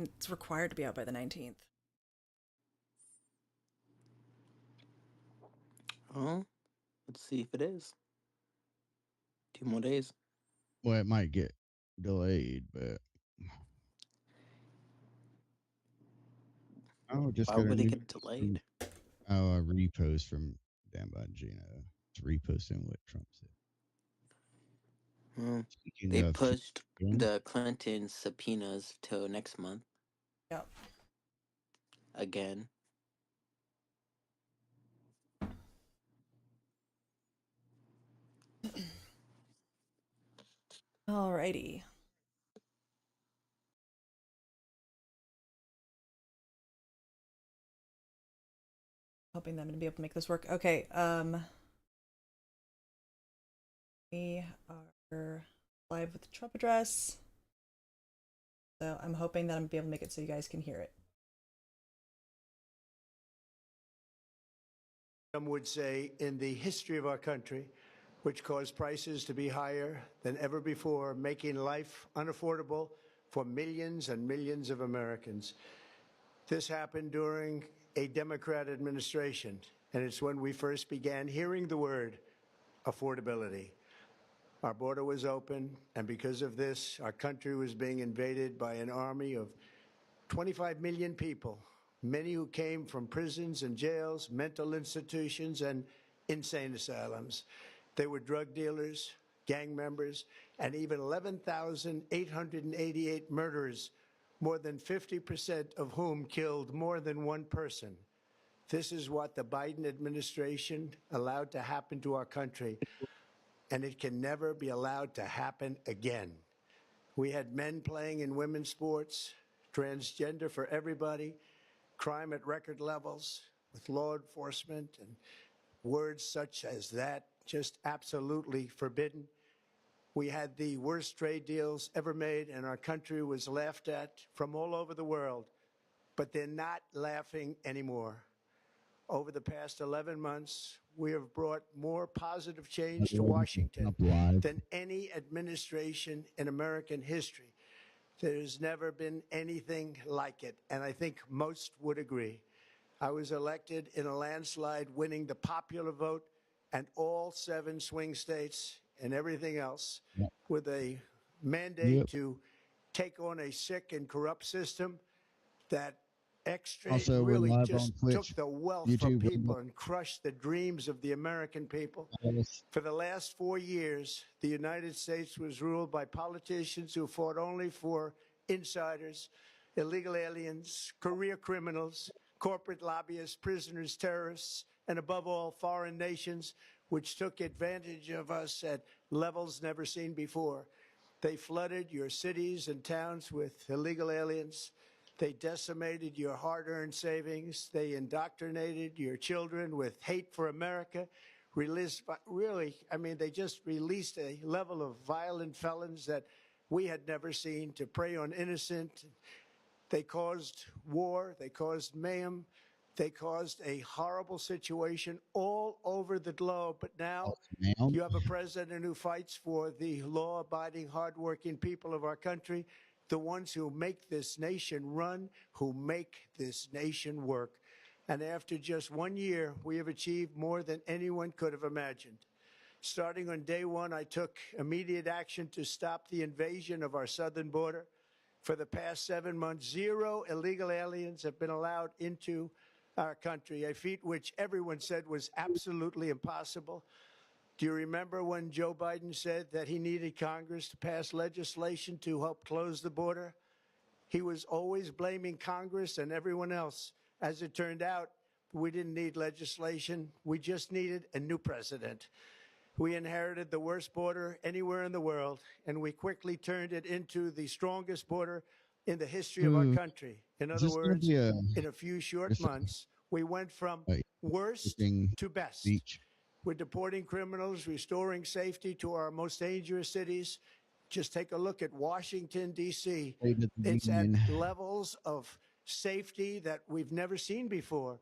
It's required to be out by the 19th. Well, let's see if it is. 2 more days. Well, it might get delayed, but oh, just Why got a would it new get delayed? a repost from Dan Bongino. It's reposting what Trump said. Speaking They of pushed the Clinton subpoenas till next month Yep. again. Alrighty. Hoping that I'm gonna be able to make this work. Okay. We are live with the Trump address. So I'm hoping that I'm gonna be able to make it so you guys can hear it. Some would say in the history of our country, which caused prices to be higher than ever before, making life unaffordable for millions and millions of Americans. This happened during a Democrat administration, and it's when we first began hearing the word affordability. Our border was open, and because of this, our country was being invaded by an army of 25 million people, many who came from prisons and jails, mental institutions, and insane asylums. They were drug dealers, gang members, and even 11,888 murderers, more than 50% of whom killed more than one person. This is what the Biden administration allowed to happen to our country, and it can never be allowed to happen again. We had men playing in women's sports, transgender for everybody, crime at record levels with law enforcement, and words such as that just absolutely forbidden. We had the worst trade deals ever made, and our country was laughed at from all over the world, but they're not laughing anymore. Over the past 11 months, we have brought more positive change to Washington than any administration in American history. There's never been anything like it, and I think most would agree. I was elected in a landslide, winning the popular vote and all 7 swing states and everything else, with a mandate to take on a sick and corrupt system that Also, we're really live just on Twitch, took the wealth YouTube, from people and crushed the dreams of the American people. For the last 4 years, the United States was ruled by politicians who fought only for insiders, illegal aliens, career criminals, corporate lobbyists, prisoners, terrorists, and above all, foreign nations, which took advantage of us at levels never seen before. They flooded your cities and towns with illegal aliens. They decimated your hard-earned savings. They indoctrinated your children with hate for America. They just released a level of violent felons that we had never seen to prey on innocent. They caused war. They caused mayhem. They caused a horrible situation all over the globe. But now you have a president who fights for the law-abiding, hardworking people of our country, the ones who make this nation run, who make this nation work. And after just 1 year, we have achieved more than anyone could have imagined. Starting on day one, I took immediate action to stop the invasion of our southern border. For the past 7 months, 0 illegal aliens have been allowed into our country, a feat which everyone said was absolutely impossible. Do you remember when Joe Biden said that he needed Congress to pass legislation to help close the border? He was always blaming Congress and everyone else. As it turned out, we didn't need legislation. We just needed a new president. We inherited the worst border anywhere in the world, and we quickly turned it into the strongest border in the history of our country. In other words, in a few short months, we went from worst to best. We're deporting criminals, restoring safety to our most dangerous cities. Just take a look at Washington, D.C. It's at levels of safety that we've never seen before.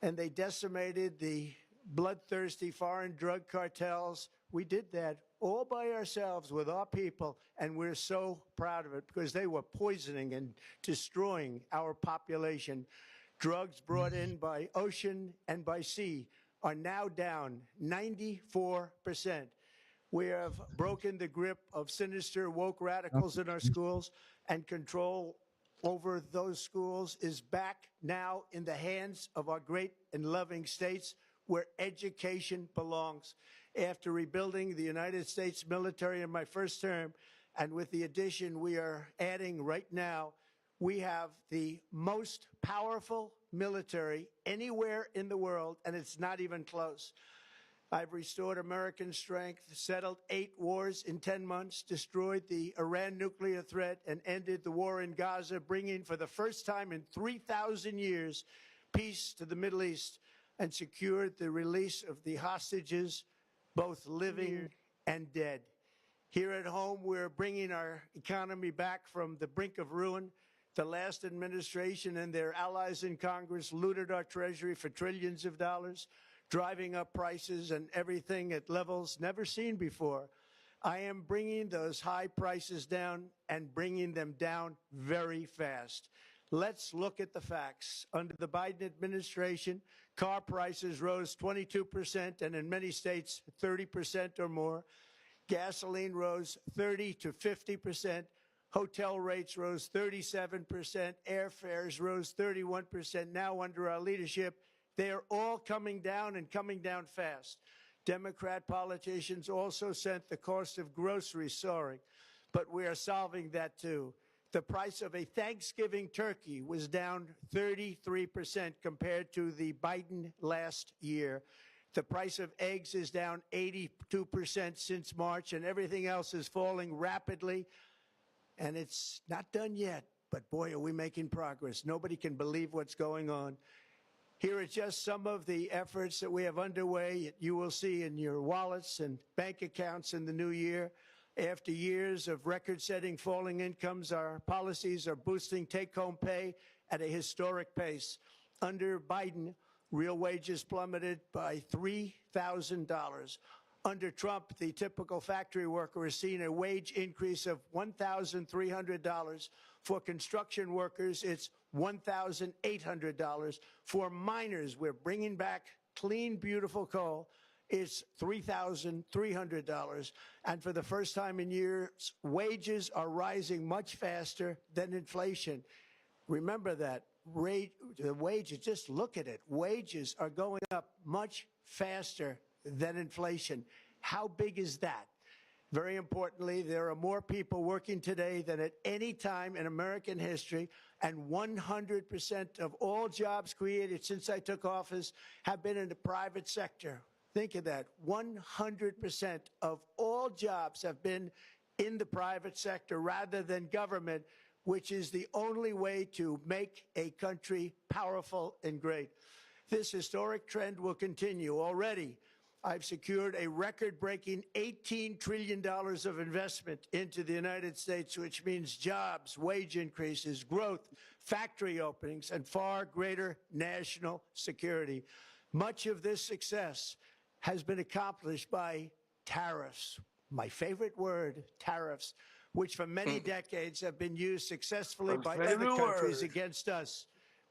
And they decimated the bloodthirsty foreign drug cartels. We did that all by ourselves with our people, and we're so proud of it because they were poisoning and destroying our population. Drugs brought in by ocean and by sea are now down 94%. We have broken the grip of sinister woke radicals in our schools, and control over those schools is back now in the hands of our great and loving states where education belongs. After rebuilding the United States military in my first term, and with the addition we are adding right now, we have the most powerful military anywhere in the world, and it's not even close. I've restored American strength, settled 8 wars in 10 months, destroyed the Iran nuclear threat, and ended the war in Gaza, bringing for the first time in 3,000 years peace to the Middle East, and secured the release of the hostages, both living and dead. Here at home, we're bringing our economy back from the brink of ruin. The last administration and their allies in Congress looted our treasury for trillions of dollars, driving up prices and everything at levels never seen before. I am bringing those high prices down and bringing them down very fast. Let's look at the facts. Under the Biden administration, car prices rose 22% and in many states 30% or more. Gasoline rose 30 to 50%. Hotel rates rose 37%. Airfares rose 31%. Now under our leadership, they are all coming down and coming down fast. Democrat politicians also sent the cost of groceries soaring, but we are solving that too. The price of a Thanksgiving turkey was down 33% compared to the Biden last year. The price of eggs is down 82% since March, and everything else is falling rapidly. And it's not done yet, but boy, are we making progress. Nobody can believe what's going on. Here are just some of the efforts that we have underway. You will see in your wallets and bank accounts in the new year. After years of record-setting falling incomes, our policies are boosting take-home pay at a historic pace. Under Biden, real wages plummeted by $3,000. Under Trump, the typical factory worker has seen a wage increase of $1,300. For construction workers, it's $1,800. For miners, we're bringing back clean, beautiful coal. It's $3,300. And for the first time in years, wages are rising much faster than inflation. Remember that. The wages, just look at it. Wages are going up much faster than inflation. How big is that? Very importantly, there are more people working today than at any time in American history, and 100% of all jobs created since I took office have been in the private sector. Think of that. 100% of all jobs have been in the private sector rather than government, which is the only way to make a country powerful and great. This historic trend will continue. Already, I've secured a record-breaking $18 trillion of investment into the United States, which means jobs, wage increases, growth, factory openings, and far greater national security. Much of this success has been accomplished by tariffs. My favorite word, tariffs, which for many decades have been used successfully by other countries against us,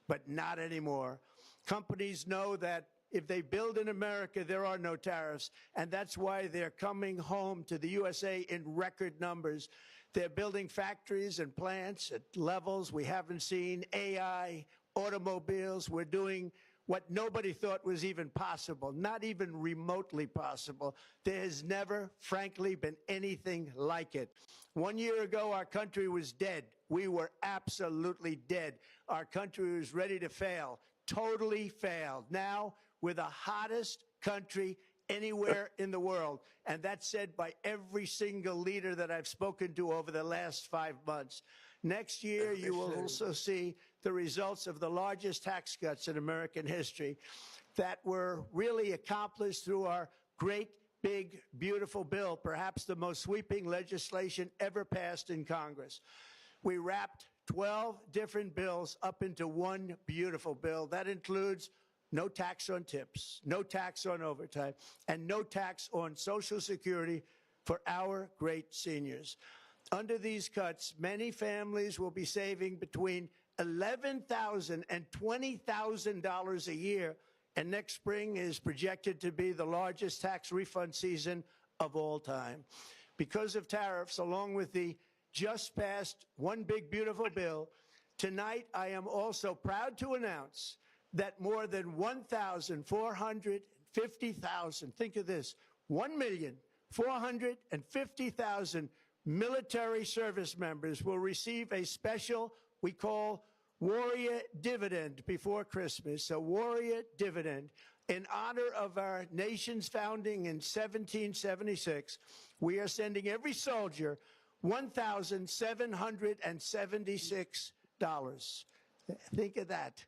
but not anymore. Companies know that if they build in America, there are no tariffs, and that's why they're coming home to the USA in record numbers. They're building factories and plants at levels we haven't seen, AI, automobiles. We're doing what nobody thought was even possible, not even remotely possible. There has never, frankly, been anything like it. 1 year ago, our country was dead. We were absolutely dead. Our country was ready to fail, totally failed. Now, we're the hottest country anywhere in the world, and that's said by every single leader that I've spoken to over the last 5 months. Next year, you will also see the results of the largest tax cuts in American history that were really accomplished through our great, big, beautiful bill, perhaps the most sweeping legislation ever passed in Congress. We wrapped 12 different bills up into one beautiful bill. That includes no tax on tips, no tax on overtime, and no tax on Social Security for our great seniors. Under these cuts, many families will be saving between $11,000 and $20,000 a year, and next spring is projected to be the largest tax refund season of all time. Because of tariffs, along with the just passed One Big Beautiful Bill, tonight I am also proud to announce that more than 1,450,000, think of this, 1,450,000 military service members will receive a special, we call Warrior Dividend before Christmas, a Warrior Dividend. In honor of our nation's founding in 1776, we are sending every soldier $1,776. Think of that.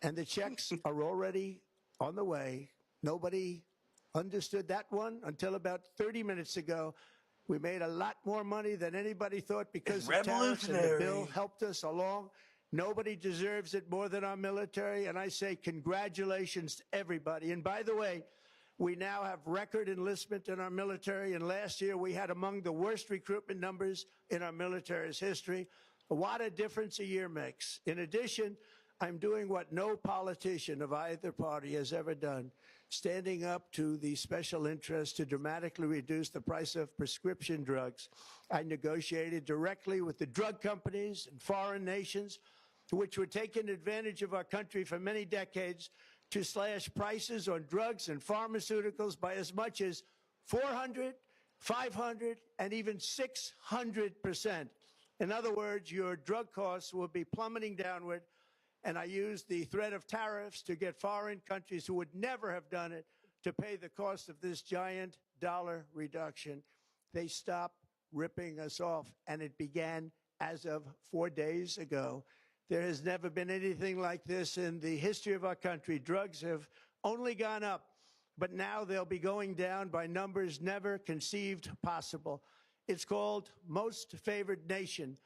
And the checks are already on the way. Nobody understood that one until about 30 minutes ago. We made a lot more money than anybody thought because of tariffs, and the bill helped us along. Nobody deserves it more than our military, and I say congratulations to everybody. And by the way, we now have record enlistment in our military, and last year we had among the worst recruitment numbers in our military's history. What a difference a year makes. In addition, I'm doing what no politician of either party has ever done, standing up to the special interests to dramatically reduce the price of prescription drugs. I negotiated directly with the drug companies and foreign nations, which were taking advantage of our country for many decades, to slash prices on drugs and pharmaceuticals by as much as 400, 500, and even 600%. In other words, your drug costs will be plummeting downward, and I used the threat of tariffs to get foreign countries who would never have done it to pay the cost of this giant dollar reduction. They stopped ripping us off, and it began as of 4 days ago. There has never been anything like this in the history of our country. Drugs have only gone up, but now they'll be going down by numbers never conceived possible. It's called Most Favored Nation,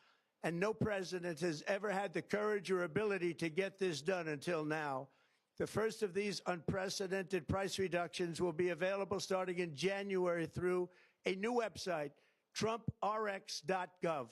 and no president has ever had the courage or ability to get this done until now. The first of these unprecedented price reductions will be available starting in January through a new website, TrumpRx.gov.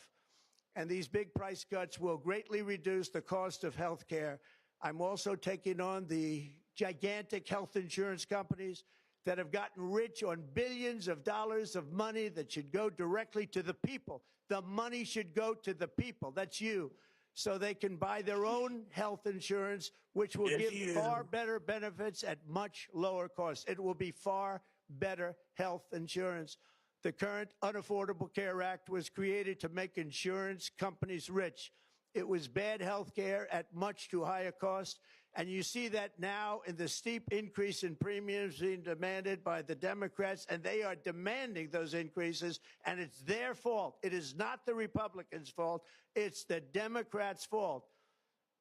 And these big price cuts will greatly reduce the cost of health care. I'm also taking on the gigantic health insurance companies that have gotten rich on billions of dollars of money that should go directly to the people. The money should go to the people. That's you. So they can buy their own health insurance, which will give far better benefits at much lower cost. It will be far better health insurance. The current Unaffordable Care Act was created to make insurance companies rich. It was bad health care at much too high a cost. And you see that now in the steep increase in premiums being demanded by the Democrats, and they are demanding those increases, and it's their fault. It is not the Republicans' fault. It's the Democrats' fault.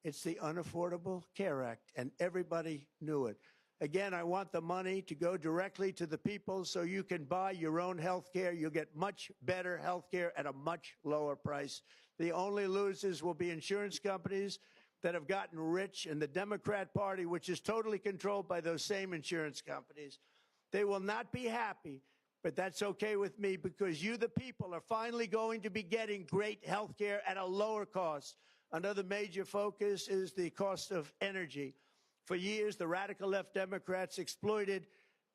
It's the Unaffordable Care Act, and everybody knew it. Again, I want the money to go directly to the people so you can buy your own health care. You'll get much better health care at a much lower price. The only losers will be insurance companies that have gotten rich, and the Democrat Party, which is totally controlled by those same insurance companies. They will not be happy, but that's okay with me, because you, the people, are finally going to be getting great health care at a lower cost. Another major focus is the cost of energy. For years, the radical left Democrats exploited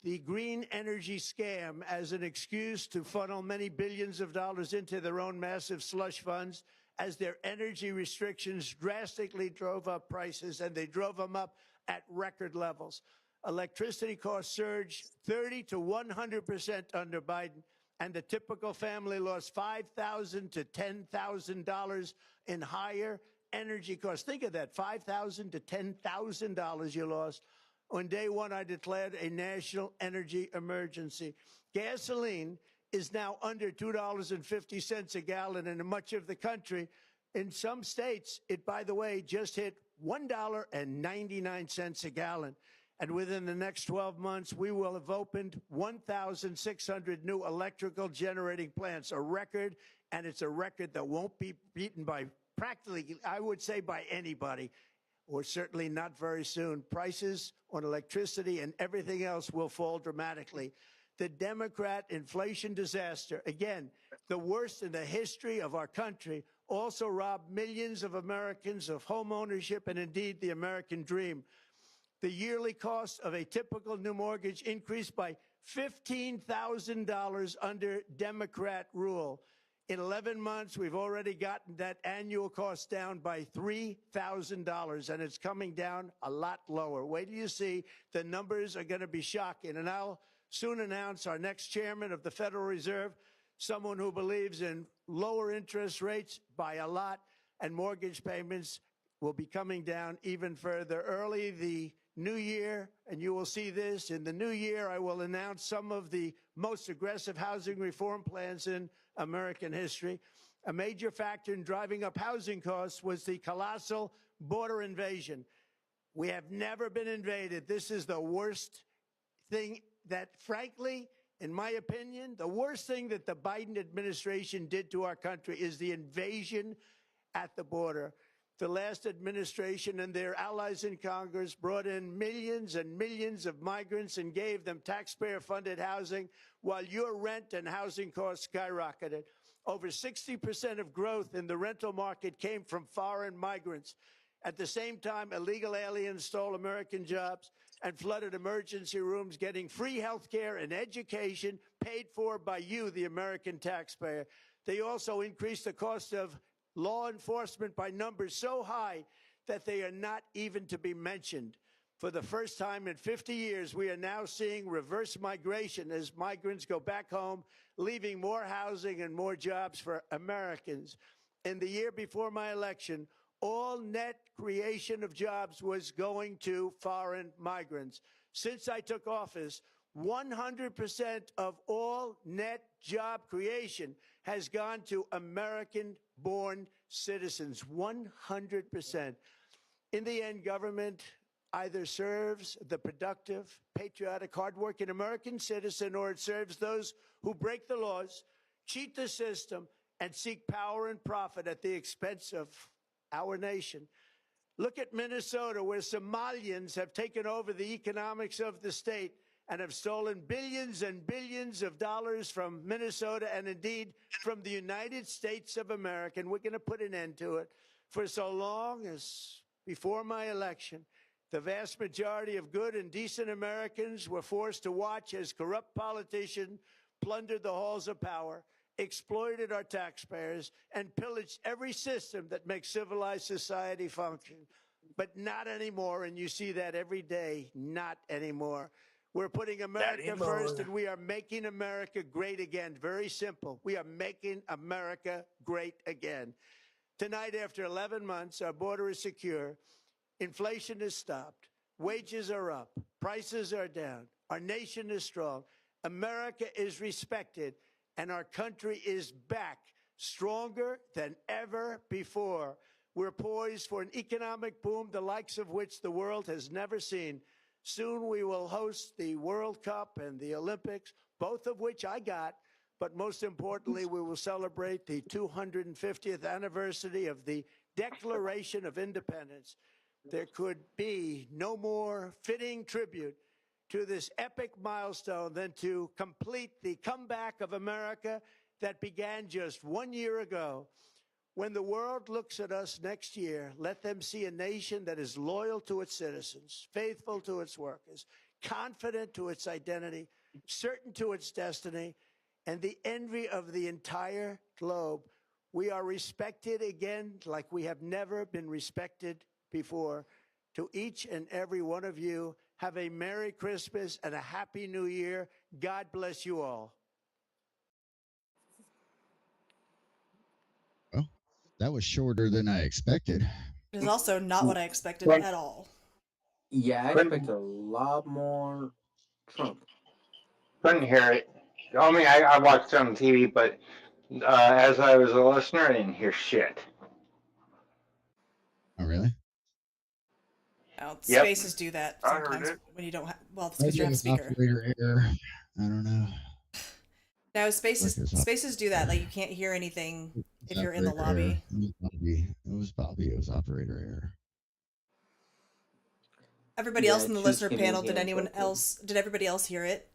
the green energy scam as an excuse to funnel many billions of dollars into their own massive slush funds, as their energy restrictions drastically drove up prices, and they drove them up at record levels. Electricity costs surged 30 to 100% under Biden, and the typical family lost $5,000 to $10,000 in higher energy costs. Think of that, $5,000 to $10,000 you lost. On day one, I declared a national energy emergency. Gasoline is now under $2.50 a gallon in much of the country. In some states, it, by the way, just hit $1.99 a gallon. And within the next 12 months, we will have opened 1,600 new electrical generating plants, a record, and it's a record that won't be beaten by practically, I would say, by anybody, or certainly not very soon. Prices on electricity and everything else will fall dramatically. the Democrat inflation disaster, again, the worst in the history of our country, also robbed millions of Americans of home ownership and indeed the American dream. The yearly cost of a typical new mortgage increased by $15,000 under Democrat rule. In 11 months, we've already gotten that annual cost down by $3,000, and it's coming down a lot lower. Wait till you see. The numbers are going to be shocking. And I'll soon announce our next chairman of the Federal Reserve, someone who believes in lower interest rates by a lot, and mortgage payments will be coming down even further. Early the new year, and you will see this, in the new year, I will announce some of the most aggressive housing reform plans in American history. A major factor in driving up housing costs was the colossal border invasion. We have never been invaded. This is the worst thing that, frankly, in my opinion, the worst thing that the Biden administration did to our country is the invasion at the border. The last administration and their allies in Congress brought in millions and millions of migrants and gave them taxpayer-funded housing while your rent and housing costs skyrocketed. Over 60% of growth in the rental market came from foreign migrants. At the same time, illegal aliens stole American jobs and flooded emergency rooms, getting free health care and education paid for by you, the American taxpayer. They also increased the cost of law enforcement by numbers so high that they are not even to be mentioned. For the first time in 50 years, we are now seeing reverse migration as migrants go back home, leaving more housing and more jobs for Americans. In the year before my election, all net creation of jobs was going to foreign migrants. Since I took office, 100% of all net job creation has gone to American-born citizens, 100%. In the end, government either serves the productive, patriotic, hardworking American citizen, or it serves those who break the laws, cheat the system, and seek power and profit at the expense of our nation. Look at Minnesota, where Somalians have taken over the economics of the state and have stolen billions and billions of dollars from Minnesota and indeed from the United States of America. And we're going to put an end to it. For so long as before my election, the vast majority of good and decent Americans were forced to watch as corrupt politicians plundered the halls of power, exploited our taxpayers, and pillaged every system that makes civilized society function. But not anymore, and you see that every day, not anymore. We're putting America first, and we are making America great again. Very simple. We are making America great again. Tonight, after 11 months, our border is secure. Inflation is stopped. Wages are up. Prices are down. Our nation is strong. America is respected, and our country is back, stronger than ever before. We're poised for an economic boom, the likes of which the world has never seen. Soon we will host the World Cup and the Olympics, both of which I got. But most importantly, we will celebrate the 250th anniversary of the Declaration of Independence. There could be no more fitting tribute to this epic milestone than to complete the comeback of America that began just 1 year ago. When the world looks at us next year, let them see a nation that is loyal to its citizens, faithful to its workers, confident to its identity, certain to its destiny, and the envy of the entire globe. We are respected again like we have never been respected before. To each and every one of you, have a Merry Christmas and a Happy New Year. God bless you all. Well, that was shorter than I expected. It is also not what I expected Well, at all. Yeah, I couldn't, expect a lot more Trump. couldn't hear it. I mean, I watched it on TV, but as I was a listener, I didn't hear shit. Oh, really? Now, Yep. spaces do that I heard sometimes it. when you don't have. Well, it's because Maybe you it have a was speaker. operator error. I don't know. No, spaces Like it's spaces do that. Like you can't hear anything if you're in the operator error. lobby. It was Bobby. It was operator error. Everybody Yeah, else in the Juice listener came in panel, here did and anyone corrected. else? Did everybody else hear it?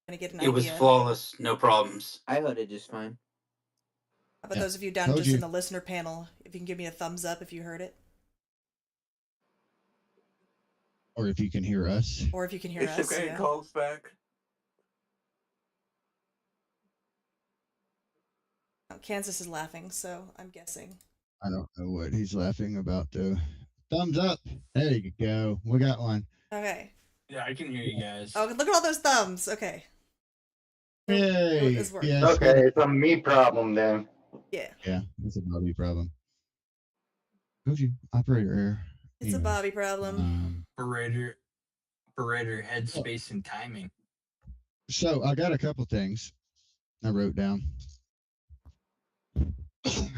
Gonna get an It was idea. flawless, no problems. I heard it just fine. How about Yeah, those of you down told just you. in the listener panel? If you can give me a thumbs up if you heard it, Or if you can hear us. or if you can hear It's us. okay. Yeah. Calls back. Kansas is laughing, so I'm guessing. I don't know what he's laughing about though. Thumbs up. There you go. We got one. Okay. Yeah, I can hear you guys. Oh, look at all those thumbs. Okay. Yay. It's working. Yes. Okay, it's a me problem then. Yeah. Yeah, it's a Bobby problem. Who's you? Operator error. It's a Anyways, Bobby problem. Operator, headspace, and timing. So I got a couple things I wrote down.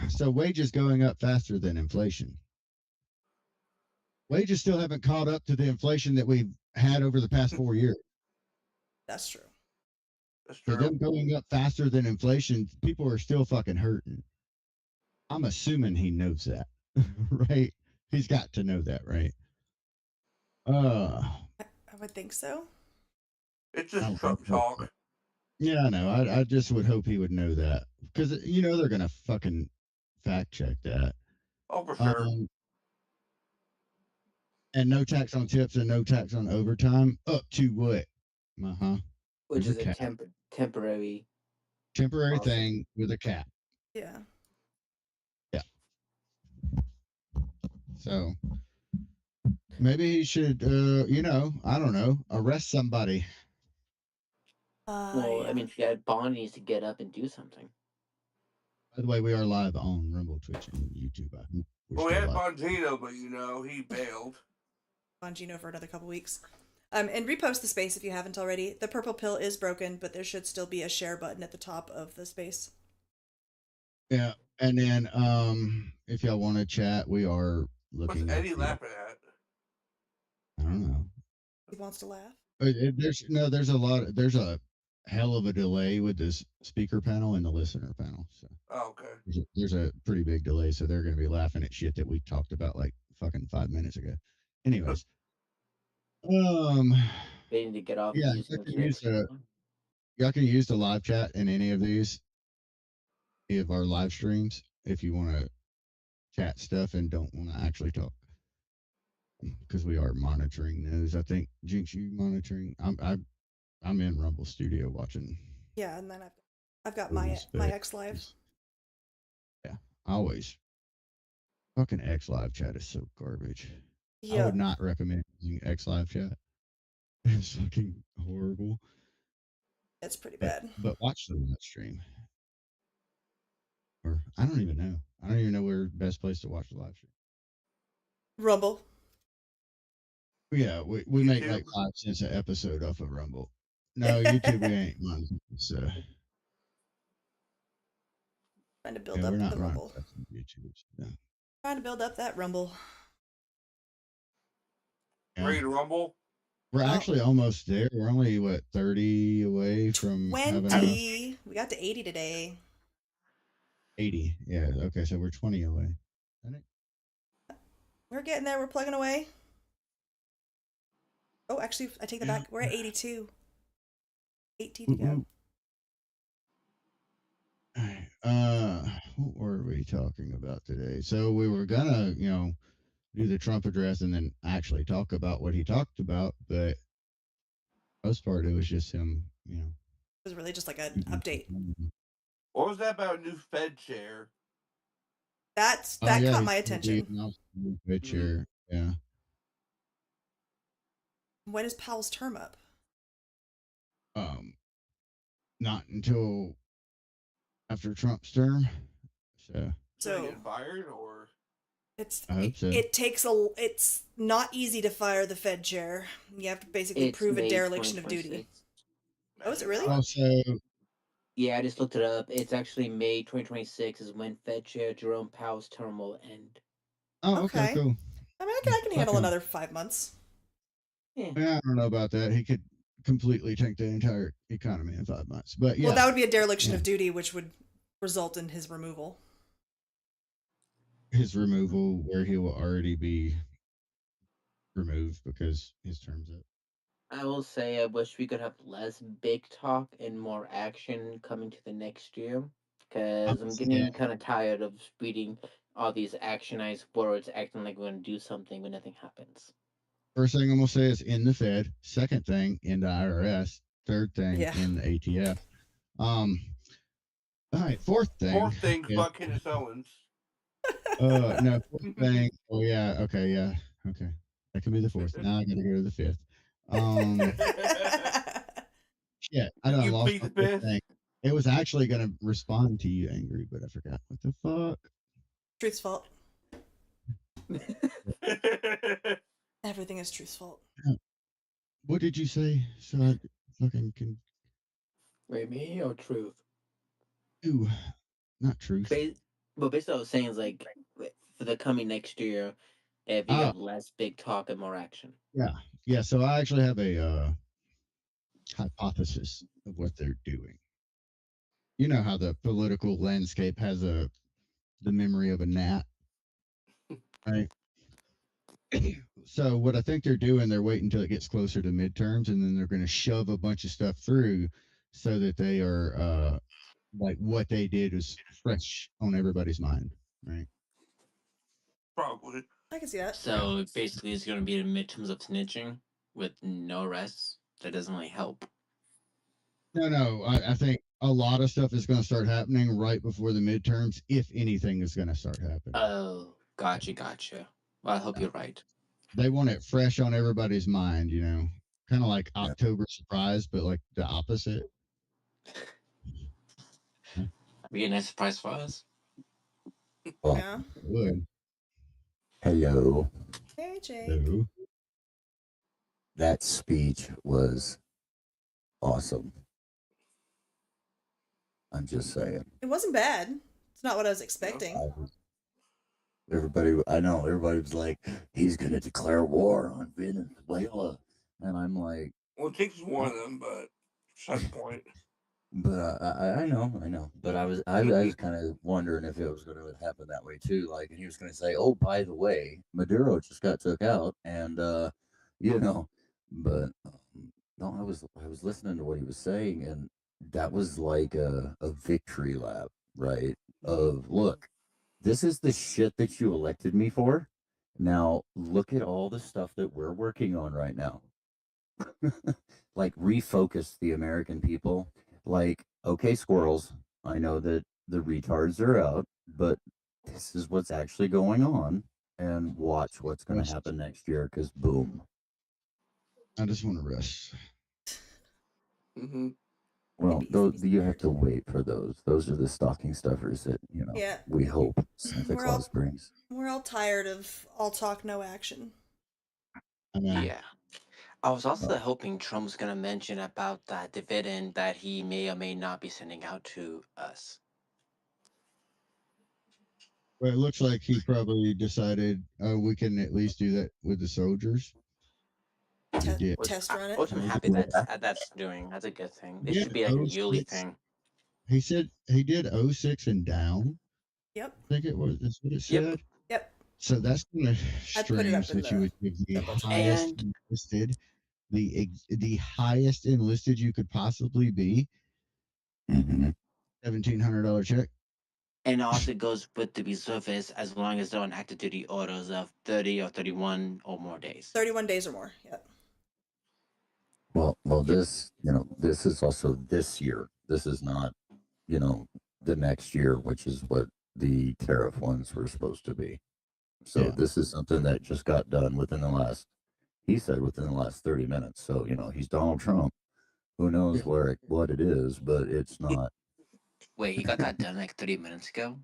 So wages going up faster than inflation. Wages still haven't caught up to the inflation that we've had over the past 4 years. That's true. That's So true. them going up faster than inflation, people are still fucking hurting. I'm assuming he knows that, right? He's got to know that, right? I would think so. It's I just would Trump hope talk. so. Yeah, I know. I just would hope he would know that because they're gonna fucking fact check that. Oh, for sure. And no tax on tips and no tax on overtime up to what? Which There's is a a cap. temporary. Temporary Awesome. thing with a cap. Yeah. Yeah. So maybe he should, I don't know, arrest somebody. Well, Yeah. I mean, Bonnie needs to get up and do something. By the way, we are live on Rumble, Twitch, and YouTube. I think we're Well, we still had live. Bongino, but he bailed. Bongino for another couple weeks. And repost the space if you haven't already. The purple pill is broken, but there should still be a share button at the top of the space. Yeah, and then if y'all want to chat, we are What's looking Eddie at. laughing at? I don't know. He wants to laugh. There's a hell of a delay with this speaker panel and the listener panel. So Oh, okay. there's a pretty big delay, so they're gonna be laughing at shit that we talked about like fucking 5 minutes ago. Anyways, They need to get off yeah, using the y'all can use the live chat in any of our live streams if you want to chat stuff and don't want to actually talk. Because we are monitoring news. I think Jinx, you monitoring? I'm in Rumble Studio watching. Yeah, and then I've got my X Live. Yeah, always. Fucking X Live chat is so garbage. Yeah. I would not recommend using X Live chat. It's fucking horrible. It's pretty bad. But watch the live stream. Or I don't even know. I don't even know where the best place to watch the live stream. Rumble. Yeah, we make YouTube? like 5 cents an episode off of Rumble. No, YouTube we ain't monetizing. So Trying to build yeah, up we're not the Rumble. monetizing YouTube. So, Trying to build up that Rumble. yeah. Ready to rumble? We're actually almost there. We're only 30 away from having 20. We got to 80 today. 80. Yeah. Okay. So we're 20 away. We're getting there. We're plugging away. Oh, actually, I take that back. We're at 82. 18 to go. What were we talking about today? So we were gonna, do the Trump address and then actually talk about what he talked about, but most part it was just him, It was really just like an update. What was that about new Fed chair? That caught my attention. Fed chair. Yeah. When is Powell's term up? Not until after Trump's term. So he get fired or? I hope so. It's not easy to fire the Fed chair. You have to basically prove a dereliction of duty. Oh, is it really? Also, yeah, I just looked it up. It's actually May 2026 is when Fed Chair Jerome Powell's term will end. Oh, okay, cool. I mean, I can handle another 5 months. Yeah, I don't know about that. He could completely tank the entire economy in 5 months. But yeah. Well, that would be a dereliction of duty, which would result in his removal. His removal, where he will already be removed because his term's up. I will say I wish we could have less big talk and more action coming to the next year. Because I'm Yeah. getting kind of tired of reading all these actionized words acting like we're going to do something when nothing happens. First thing I'm gonna say is in the Fed. Second thing in the IRS. Third thing Yeah. in the ATF. All right. Fourth thing. Fourth thing's Is, Buck Kenneth Owens. no. Fourth thing. Oh yeah. Okay. Yeah. Okay. That can be the fourth. Now I gotta go to the fifth. Shit. I done You lost plead my the fifth fifth. thing. It was actually gonna respond to you, Angry, but I forgot. What the fuck? Truth's fault. Everything is Truth's fault. What did you say? So I fucking can Wait, me or truth? do. Not truth. But basically, what I was saying is like for the coming next year, if you Ah, have less big talk and more action. yeah. Yeah. So I actually have a hypothesis of what they're doing. You know how the political landscape has the memory of a gnat, right? So what I think they're doing, they're waiting until it gets closer to midterms, and then they're going to shove a bunch of stuff through, so that they are like what they did was fresh on everybody's mind, right? Probably. I can see that. So basically, it's going to be the midterms of snitching with no arrests. That doesn't really help. No, I think a lot of stuff is going to start happening right before the midterms, if anything is going to start happening. Oh, gotcha. Well, I hope you're right. They want it fresh on everybody's mind, kind of like October surprise, but like the opposite. Be a nice surprise for us. Well, Yeah. Would. hello. Hey, Jake. So, That speech was awesome. I'm just saying. It wasn't bad. It's not what I was expecting. Everybody was like, he's going to declare war on Venezuela. And I'm like, Well, Jinx is one of them, but that's the point. but I know. But I was kind of wondering if it was going to happen that way too. Like, and he was going to say, oh, by the way, Maduro just got took out, and but no, I was listening to what he was saying, and that was like a victory lap, right? Of look, this is the shit that you elected me for. Now look at all the stuff that we're working on right now. Like refocus the American people. Like, okay, squirrels, I know that the retards are out, but this is what's actually going on, and watch what's going to happen next year. Because boom. I just want to rest. Mm-hmm. Well, Maybe those you have to wait for those. Those are the stocking stuffers that Yeah. we hope Santa We're Claus all- brings. We're all tired of all talk, no action. I know. Yeah. I was also hoping Trump's going to mention about that dividend that he may or may not be sending out to us. Well, it looks like he probably decided we can at least do that with the soldiers. He did. Test run it. Which I'm happy that's doing. That's a good thing. It Yeah, should be like a 06. yearly thing. He said he did 06 and down. Yep. I think it was. That's what it said. Yep. So that's kind of I'd put it up strange in that you the would give the double check. highest And- enlisted, the highest enlisted you could possibly be, Mm-hmm. $1,700 check. And also goes with the reservists as long as they're on active duty orders of 30 or 31 or more days. 31 days or more. Yep. Well, this is also this year. This is not, the next year, which is what the tariff ones were supposed to be. So Yeah. this is something that just got done within the last 30 minutes. So, he's Donald Trump. Who knows what it is, but it's not. Wait, he got that done like 30 minutes ago?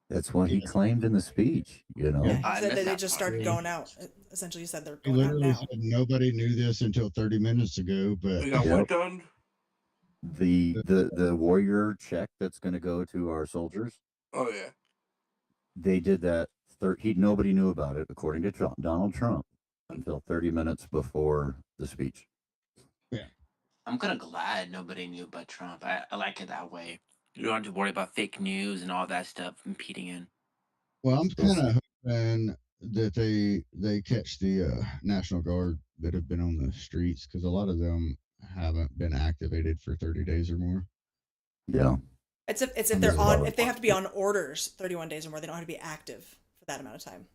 That's what he claimed in the speech, Yeah, he I said missed that they that just part. started going out. Essentially, he said they're He going out literally now. said nobody knew this until 30 minutes ago, but We got Yep. what done? The warrior check that's going to go to our soldiers. Oh yeah. They did that. Nobody knew about it, according to Donald Trump, until 30 minutes before the speech. I'm kind of glad nobody knew but Trump. I like it that way. You don't have to worry about fake news and all that stuff impeding in. well, I'm kind of hoping that they catch the National Guard that have been on the streets, because a lot of them haven't been activated for 30 days or more. Yeah. It's if And they're there's a lot on, of if they have to be on orders 31 days or more, they don't have to be active for that amount of time.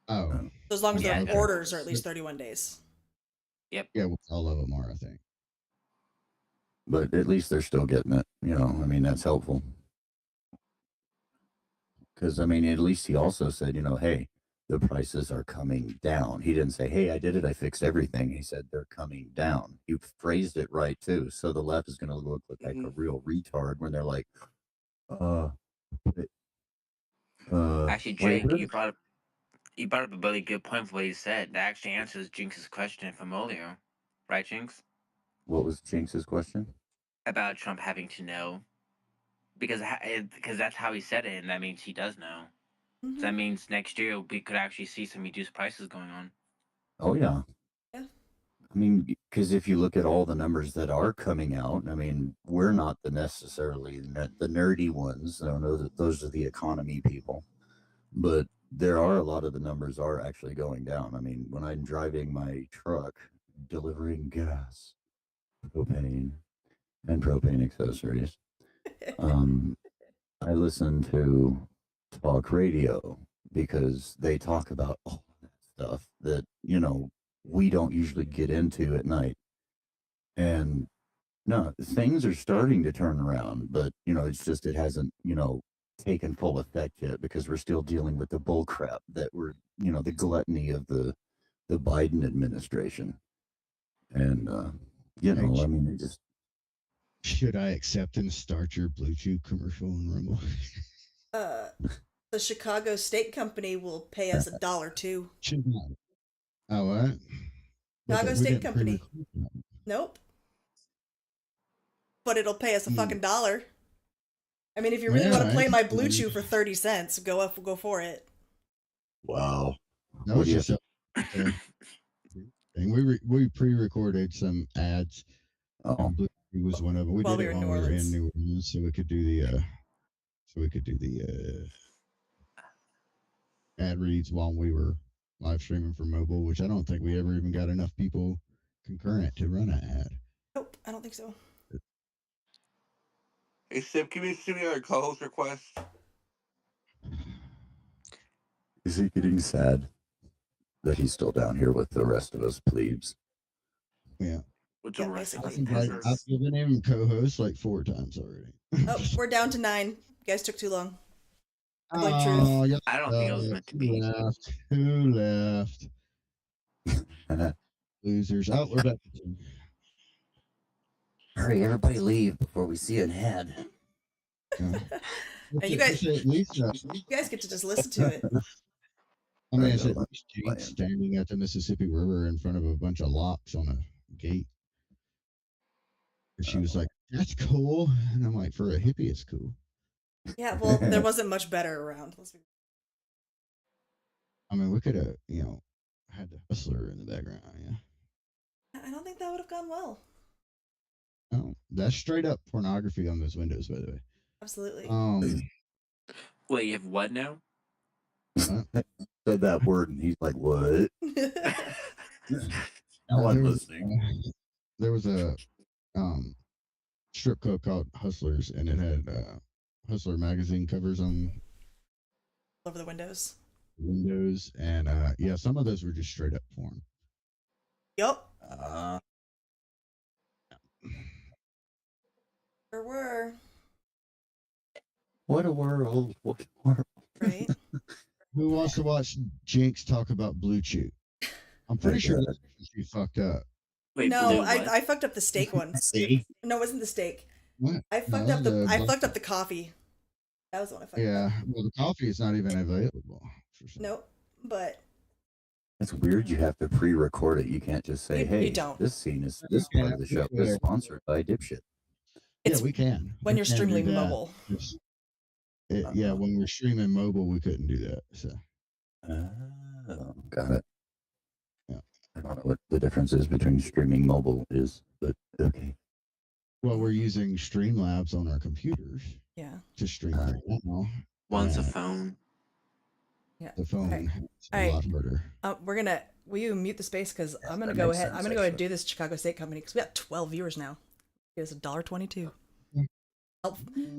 Oh, So as long as Yeah, their they're- orders are at least 31 days. Yep. yeah, well, all of them are, I think. But at least they're still getting it. You know, I mean, that's helpful. Because, I mean, at least he also said, you know, hey, the prices are coming down. He didn't say, hey, I did it. I fixed everything. He said they're coming down. You phrased it right, too. So the left is going to look like a real retard when they're like, Actually, Jake, you brought up a really good point for what he said. That actually answers Jinx's question from earlier, right, Jinx? What was Jinx's question? About Trump having to know, because that's how he said it, and that means he does know. Mm-hmm. So that means next year we could actually see some reduced prices going on. Oh, yeah. Yeah. I mean, because if you look at all the numbers that are coming out, I mean, we're not the necessarily the nerdy ones. I don't know that those are the economy people, but there are a lot of the numbers are actually going down. I mean, when I'm driving my truck delivering gas, propane, and propane accessories, I listen to talk radio because they talk about all that stuff that, you know, we don't usually get into at night. And no, things are starting to turn around, but, you know, it's just, it hasn't, you know, taken full effect yet because we're still dealing with the bull crap that we're, you know, the gluttony of the Biden administration. And, you know, I mean, it just. Should I accept and start your Bluetooth commercial in Rumble? The Chicago State Company will pay us $1 Should not. Oh, what? Chicago We State didn't Company. pre-record that. Nope. But it'll pay us a fucking $1. I mean, if you really Yeah, want to play my it's- Bluetooth for 30 cents, go for it. Wow. That was just a thing. We pre-recorded some ads. Oh. Bluetooth was one of them. We While did we it were in while New we were in Orleans. New Orleans, so we could do the ad reads while we were live streaming for mobile, which I don't think we ever even got enough people concurrent to run an ad. Nope, I don't think so. Hey, Sip, can you send me another co-host request? Is he getting sad that he's still down here with the rest of us plebes? Yeah. With Yeah, the rest of us basically. I've peasants? given him co-host like 4 times already. Oh, we're down to 9. You guys took too long. I blame Oh, Truth. yeah. I don't think it was meant to be. Who left? Losers. Oh, we're back. Hurry, everybody leave before we see an ad. And you guys at least, you guys get to just listen to it. I mean, I it's know, at I'm least Jake playing. standing at the Mississippi River in front of a bunch of locks on a gate. And she was like, "That's cool," and I'm like, "For a hippie, it's cool." Yeah, well, there wasn't much better around. I mean, we could have, had the Hustler in the background. Yeah. I don't think that would have gone well. Oh, that's straight up pornography on those windows, by the way. Absolutely. Wait, you have what now? Said that word, and he's like, "What?" Now I'm listening. There was a strip club called Hustlers, and it had Hustler magazine covers on over the windows. Windows, and yeah, some of those were just straight up porn. Yup. There were. What a world! What a world! Right. Who wants to watch Jinx talk about Blue Chew? I'm pretty sure that she fucked up. Wait, no, I fucked up the steak one. See? No, it wasn't the steak. What? I fucked up the coffee. That was the one I fucked up. Yeah, well, the coffee is not even available. Nope, but It's weird. You have to pre-record it. You can't just say, "Hey, you don't. this part of the show is sponsored by Dipshit." Yeah, we can. When we you're can streaming do that. mobile. Yeah, when we're streaming mobile, we couldn't do that. So. Got it. Yeah. I don't know what the difference is between streaming mobile is, but okay. Well, we're using Streamlabs on our computers. Yeah. To stream right now. One's a phone. Yeah. The phone. All right. It's a lot harder. We're gonna. Will you mute the space? Because I'm gonna go ahead. I'm gonna go ahead and do this Chicago State Company because we got 12 viewers now. It's $1.22.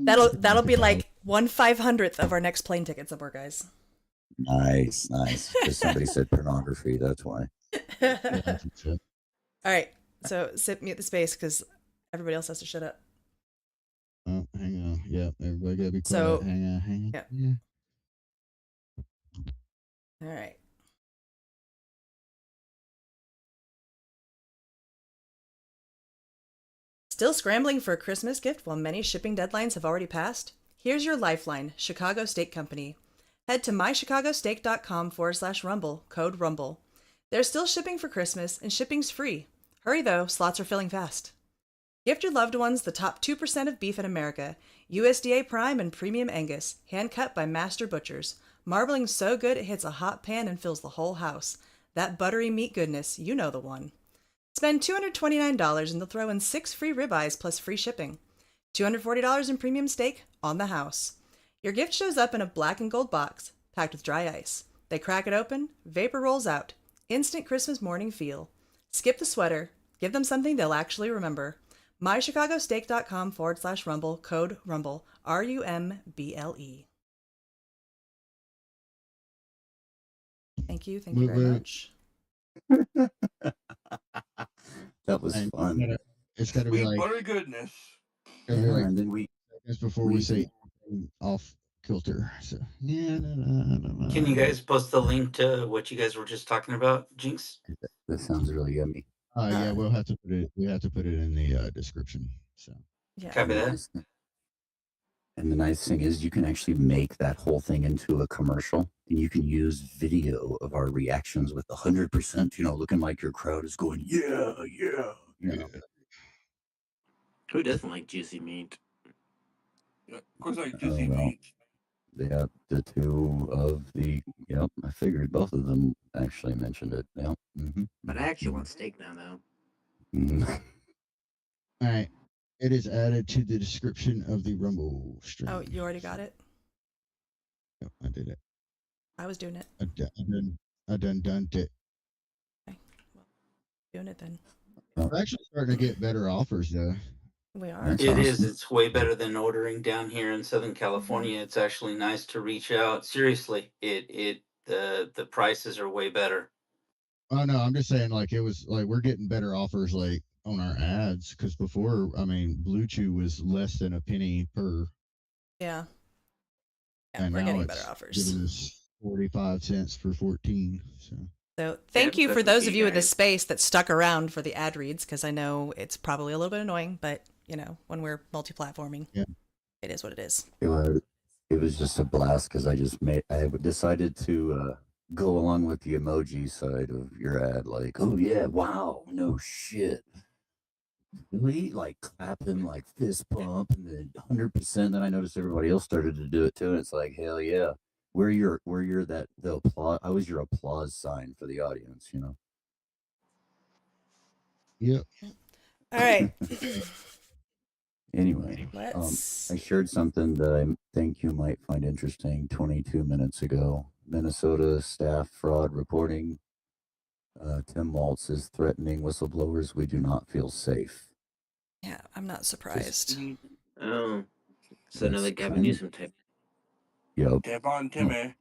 That'll be like 1/500th of our next plane ticket somewhere, guys. Nice. Because somebody said pornography. That's why. All right. So mute the space because everybody else has to shut up. Oh, hang on. Yep, everybody gotta be quiet. So, hang on. Yeah. All right. Still scrambling for a Christmas gift while many shipping deadlines have already passed? Here's your lifeline, Chicago Steak Company. Head to mychicagosteak.com/rumble, code RUMBLE. They're still shipping for Christmas, and shipping's free. Hurry though, slots are filling fast. Gift your loved ones the top 2% of beef in America, USDA Prime and Premium Angus, hand-cut by master butchers. Marbling so good it hits a hot pan and fills the whole house. That buttery meat goodness, you know the one. Spend $229 and they'll throw in 6 free ribeyes plus free shipping. $240 in premium steak on the house. Your gift shows up in a black and gold box, packed with dry ice. They crack it open, vapor rolls out. Instant Christmas morning feel. Skip the sweater. Give them something they'll actually remember. mychicagosteak.com/rumble, code RUMBLE, RUMBLE. Thank you very much. That was fun. It's gotta be like butter goodness. and then just before we say off kilter. So Can you guys post the link to what you guys were just talking about, Jinx? That sounds really yummy. Yeah, we'll have to put it. We have to put it in the description. So yeah. Copy that. And the nice thing is you can actually make that whole thing into a commercial, and you can use video of our reactions with 100%, looking like your crowd is going, yeah. Who doesn't like juicy meat? Yeah, of course, I like juicy meat. Yeah, the two of the, I figured both of them actually mentioned it. Yep. Mm-hmm. But I actually want steak now, though. All right. It is added to the description of the Rumble stream. Oh, you already got it? Yep, I did it. I was doing it. I done it. Okay. Well, doing it then. We're actually starting to get better offers, though. We are. It is. It's way better than ordering down here in Southern California. It's actually nice to reach out. Seriously, the prices are way better. Oh no, I'm just saying like it was like we're getting better offers like on our ads because before Blue Chew was less than a penny per. Yeah. And we're now getting it's better offers. Giving us 45 cents for 14. So thank you for those of you in this space that stuck around for the ad reads because I know it's probably a little bit annoying, but when we're multi-platforming, it is what it is. It was just a blast because I decided to go along with the emoji side of your ad, like, oh yeah, wow, no shit. Really, like clapping, like fist pump, and then 100%. Then I noticed everybody else started to do it too, and it's like, hell yeah, the applause. I was your applause sign for the audience, Yep. All right. Anyway, I shared something that I think you might find interesting 22 minutes ago. Minnesota staff fraud reporting. Tim Waltz is threatening whistleblowers. We do not feel safe. Yeah, I'm not surprised. Oh, so another Gavin Newsom type. Yep. Tampon Timmy.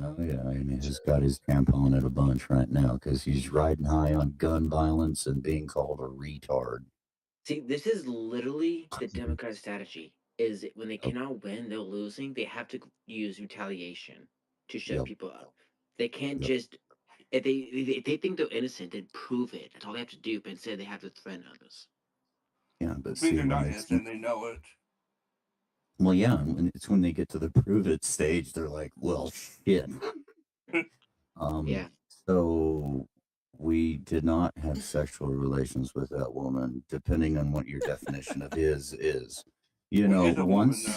Oh yeah, and he's got his tampon at a bunch right now because he's riding high on gun violence and being called a retard. See, this is literally the Democrat strategy. Is when they cannot win, they're losing. They have to use retaliation to shut people up. They can't just if they think they're innocent, then prove it. That's all they have to do. But instead, they have to threaten others. Yeah, but see, they're not innocent. They know it. Well, yeah, and it's when they get to the prove it stage, they're like, well, shit. Yeah. So we did not have sexual relations with that woman, depending on what your definition of is. Once.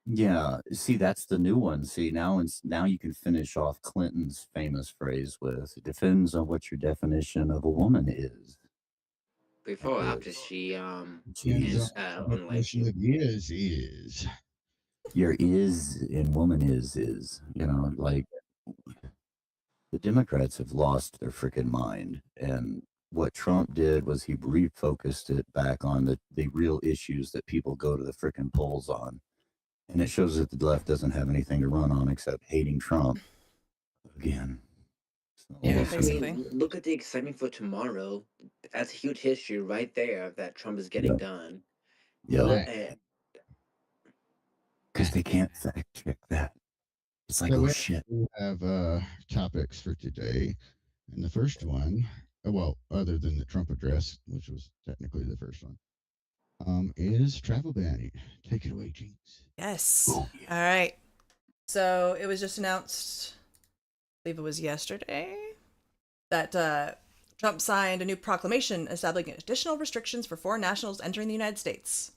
Yeah, see, that's the new one. See, now you can finish off Clinton's famous phrase with, it depends on what your definition of a woman is. Before or after she definition of is. Your is in woman is, like the Democrats have lost their freaking mind. And what Trump did was he refocused it back on the real issues that people go to the freaking polls on. And it shows that the left doesn't have anything to run on except hating Trump again. So Yeah, we'll I see. basically. mean, look at the excitement for tomorrow. That's a huge history right there that Trump is getting Yep. done. Yep. Look, Because they can't fact check that. It's like, So oh we shit. have topics for today. And the first one, well, other than the Trump address, which was technically the first one, is travel ban. Take it away, Jinx. Yes. Oh, All right. So it was just announced, I believe it was yesterday, that Trump signed a new proclamation establishing additional restrictions for foreign nationals entering the United States.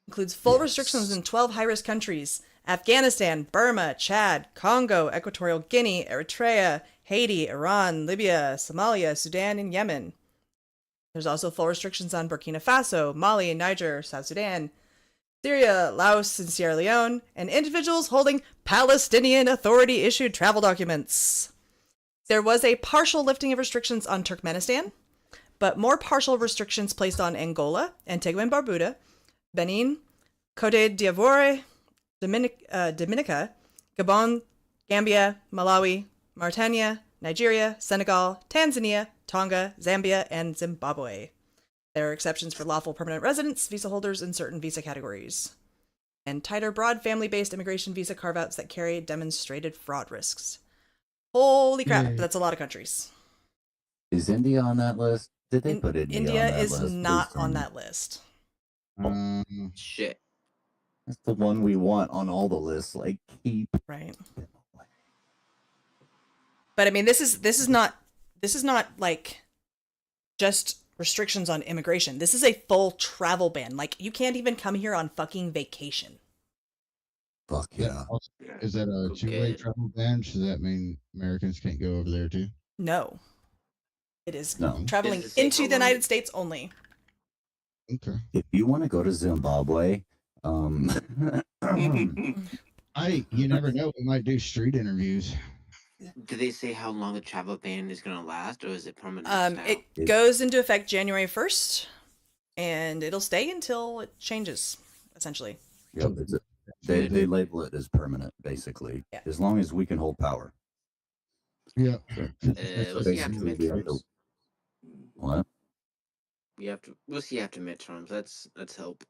Includes full restrictions in 12 high-risk countries: Afghanistan, Burma, Chad, Congo, Equatorial Guinea, Eritrea, Haiti, Iran, Libya, Somalia, Sudan, and Yemen. There's also full restrictions on Burkina Faso, Mali, Niger, South Sudan, Syria, Laos, and Sierra Leone, and individuals holding Palestinian Authority-issued travel documents. There was a partial lifting of restrictions on Turkmenistan, but more partial restrictions placed on Angola, Antigua and Barbuda, Benin, Cote d'Ivoire, Dominica, Gabon, Gambia, Malawi, Mauritania, Nigeria, Senegal, Tanzania, Tonga, Zambia, and Zimbabwe. There are exceptions for lawful permanent residents, visa holders, in certain visa categories, and tighter broad family-based immigration visa carve-outs that carry demonstrated fraud risks. Holy crap, Yay. that's a lot of countries. Is India on that list? Did they put India on India that is list? not Please tell on me. that list. shit. That's the one we want on all the lists. Like, keep Right. But I mean, this is not like just restrictions on immigration. This is a full travel ban. Like, you can't even come here on fucking vacation. Fuck yeah. Is that a Go two-way get- travel ban? Does that mean Americans can't go over there too? No. It is No. traveling Does it say into how the long- United States only. Okay. If you want to go to Zimbabwe, You never know. We might do street interviews. Do they say how long the travel ban is going to last, or is it permanent now? It goes into effect January 1st, and it'll stay until it changes, essentially. yep, they label it as permanent, basically, Yeah. as long as we can hold power. Yeah. We'll see after Basically, we have to. midterms. What? We'll see after midterms. Let's hope.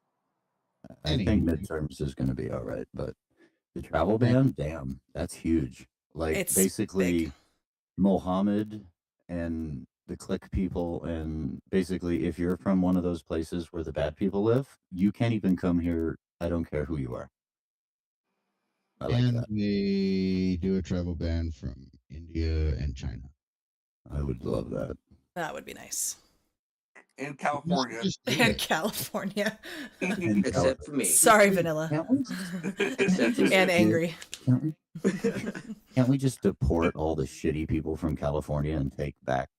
I think midterms is going to be all right, but the travel ban, damn, that's huge. Like, It's basically, big. Mohammed and the click people, and basically, if you're from one of those places where the bad people live, you can't even come here. I don't care who you are. I like And that. they do a travel ban from India and China. I would love that. That would be nice. In California. And California. Except for me. Sorry, Vanilla. Except for me. And angry. Can't we just deport all the shitty people from California and take back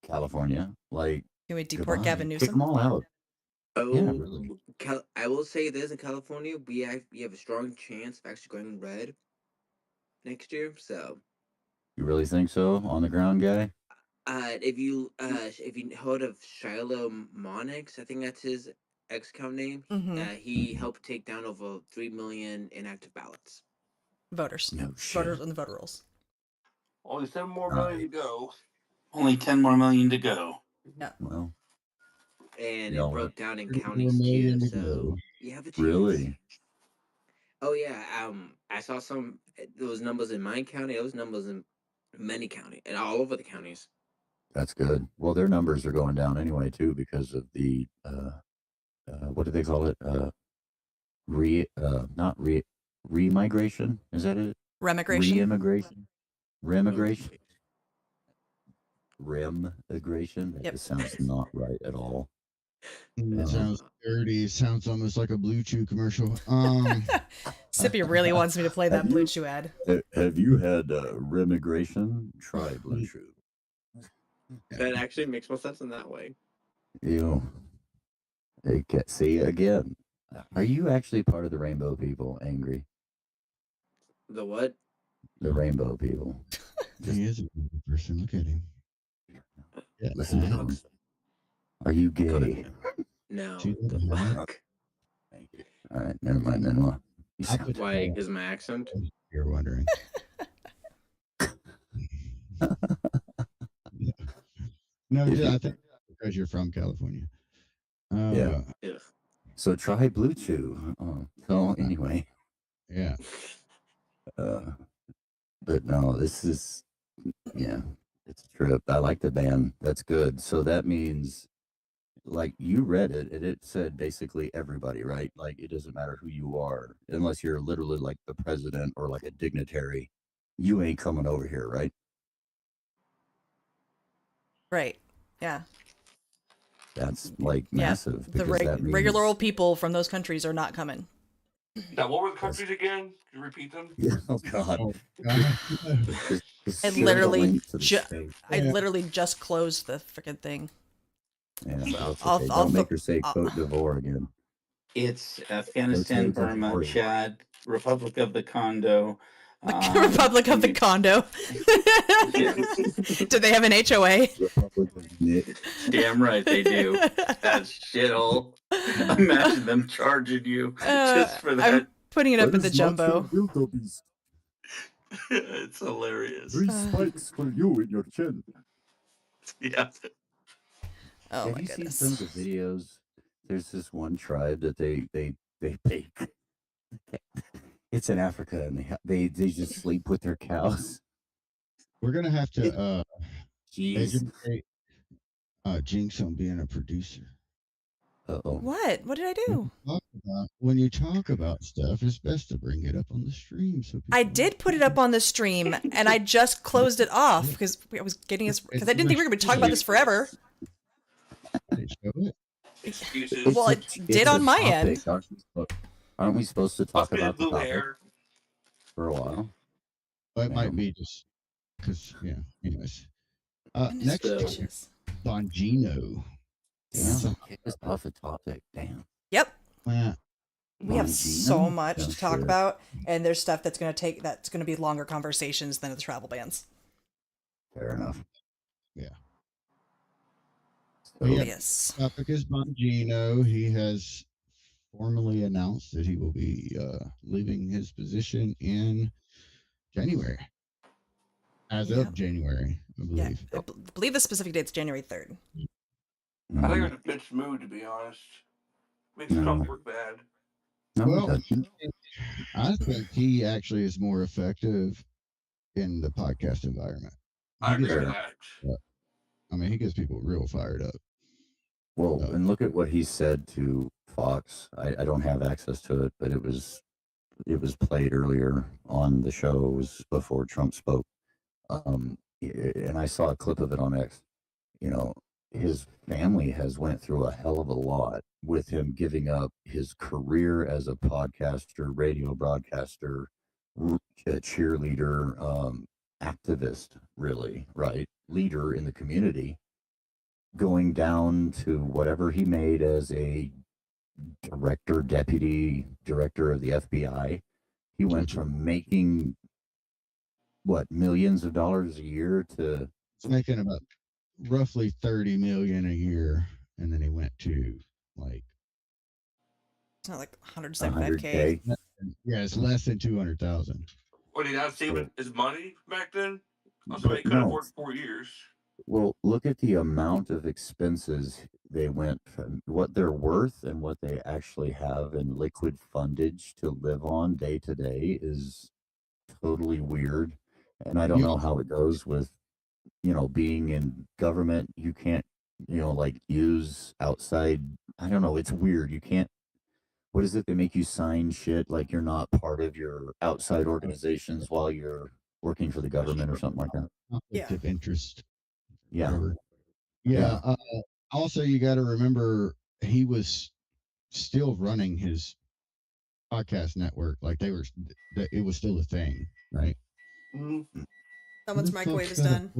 California? Like, Can we deport Gavin kick Newsom? them all out. Oh, Yeah, really. I will say this: in California, we have a strong chance of actually going red next year. So, You really think so, on the ground guy? if you heard of Shiloh Monix, I think that's his ex-com name. Mhm. He helped take down over 3 million inactive ballots. Voters. No shit. Voters on the voter rolls. Only 7 more million to go. Only 10 more million to go. Yeah. Well, And Yeah, it broke down in 34 counties too. million to So go. you have a chance. really? Oh yeah. I saw those numbers in my county. Those numbers in many counties and all over the counties. That's good. Well, their numbers are going down anyway, too, because of the, what do they call it? Remigration? Is that it? Remigration. Re-immigration? Remigration? Remigration? That Yep. just sounds not right at all. It Um, sounds dirty. It sounds almost like a Blue Chew commercial. Sippy really wants me to play that Have Blue you- Chew ad. Have you had remigration? Try Blue Chew. That actually makes more sense in that way. You know, see again. Are you actually part of the rainbow people, Angry? The what? The rainbow people. He is a good person. Look at him. Yeah. Listen to him. Are you gay? No. See The that? fuck? Thank you. All right, never mind then. Well, you I sound put Why? Is my accent? You're wondering. No, If you- I think because you're from California. Yeah. Ugh. So try Blue Chew. So anyway, Yeah. but no, this is it's a trip. I like the band. That's good. So that means, like, you read it and it said basically everybody, right? Like, it doesn't matter who you are, unless you're literally like the president or like a dignitary. You ain't coming over here, right? Right. Yeah. That's like Yeah. massive. The Because that means, regular old people from those countries are not coming. Now, what were the countries again? Could you repeat them? Yeah, oh God. Oh, God. Just I share the literally link to the state. I literally just closed the freaking thing. Yeah, that's I'll- okay. I'll Don't make th- her say I'll- Cote d'Ivoire again. It's Afghanistan, Burma, Chad, Republic of the Congo. The Republic of the Congo. Do they have an HOA? Republic of Nick. Damn right they do. That shithole. Imagine them charging you just for that. I'm putting it up in the jumbo. It's hilarious. 3 spikes for you in your chin. Yeah. Oh Have my you goodness. seen some of the videos? There's this one tribe that they bake. It's in Africa, and they just sleep with their cows. We're gonna have to Jeez. educate Jinx on being a producer. Uh-oh. What? What did I do? When you talk about stuff, it's best to bring it up on the stream. So I did put it up on the stream, and I just closed it off because I was getting us because I didn't think we were going to be talking about this forever. show it. Excuses. Well, it did on my end. Aren't we supposed to talk Must be the about the blue topic hair. for a while? But it Yeah. might be just because, anyways. Goodness Next gracious. Bongino. Damn, kick us off the topic. Damn. Yep. Uh, We have so Bongino? much Oh, to talk shit. about, and there's stuff that's going to be longer conversations than the travel bans. Fair enough. Yeah. So, Yeah. Yes. topic is Bongino. He has formally announced that he will be leaving his position in January. As Yeah. of January, I Yeah. believe. I believe the specific date's January 3rd. I think mhm. I'm in a bitch mood, to be honest. Makes No. Trump look bad. No, Well, it doesn't. I think he actually is more effective in the podcast environment. I He agree gets- with that. I mean, he gets people real fired up. Well, and look at what he said to Fox. I don't have access to it, but it was played earlier on the show. It was before Trump spoke. And I saw a clip of it on X. You know, his family has went through a hell of a lot with him giving up his career as a podcaster, radio broadcaster, a cheerleader, activist, really, right? Leader in the community, going down to whatever he made as a deputy director of the FBI. He went from making millions of dollars a year to He's making about roughly 30 million a year, and then he went to like It's not like 175K. 100K. yeah, it's less than 200,000. What, did he not save his money back then? Also, But he couldn't no. afford 4 years. Well, look at the amount of expenses they went from, what they're worth and what they actually have in liquid fundage to live on day to day is totally weird. And I don't know how it goes with, being in government. You can't, like use outside. I don't know. It's weird. You can't. What is it? They make you sign shit like you're not part of your outside organizations while you're working for the government or something like that. Conflict of interest. Yeah. Whatever. Yeah. Also, you got to remember he was still running his podcast network. Like it was still a thing, right? Mm-hmm. Someone's microwave is done.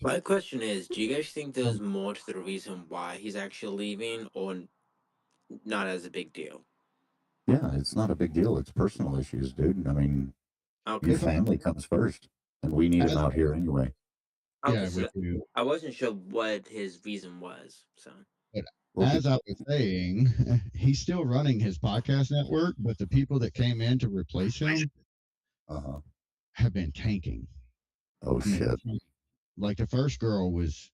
My question is, do you guys think there's more to the reason why he's actually leaving, or not as a big deal? Yeah, it's not a big deal. It's personal issues, dude. I mean, your Okay. family comes first, and we need him As, out here anyway. Okay, yeah, so we do. I wasn't sure what his reason was. So But Well, as I was saying, he's still running his podcast network, but the people that came in to replace him uh-huh. have been tanking. Oh I mean, shit. like the first girl was,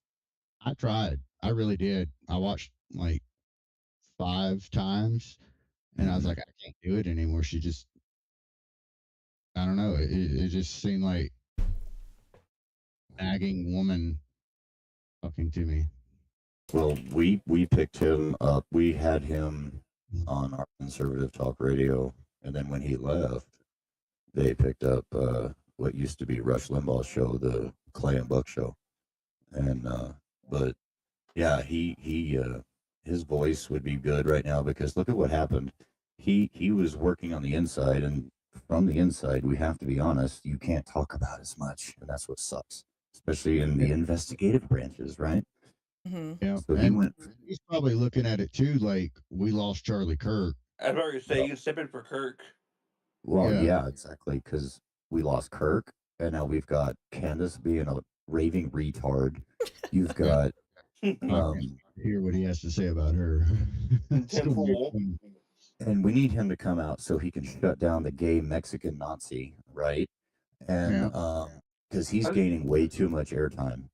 I tried. I really did. I watched like 5 times and I was Mhm. like, I can't do it anymore. She just, I don't know. It just seemed like nagging woman talking to me. Well, we picked him up. We had him on our conservative talk radio, and then when he left, they picked up what used to be Rush Limbaugh's show, the Clay and Buck show, and but yeah, he his voice would be good right now because look at what happened. He was working on the inside, and from the inside, we have to be honest, you can't talk about as much, and that's what sucks, especially in the investigative branches, right? Hmm. Yeah. So he And went. he's probably looking at it too, like we lost Charlie Kirk. I was about to say Well, you sipping for Kirk. well, Yeah. yeah, exactly, because we lost Kirk, and now we've got Candace being a raving retard. You've got I um, can't hear what he has to say about her. It's Tim gonna be Pool. fun. and we need him to come out so he can shut down the gay Mexican Nazi, right? And Yeah. because he's gaining way too much airtime.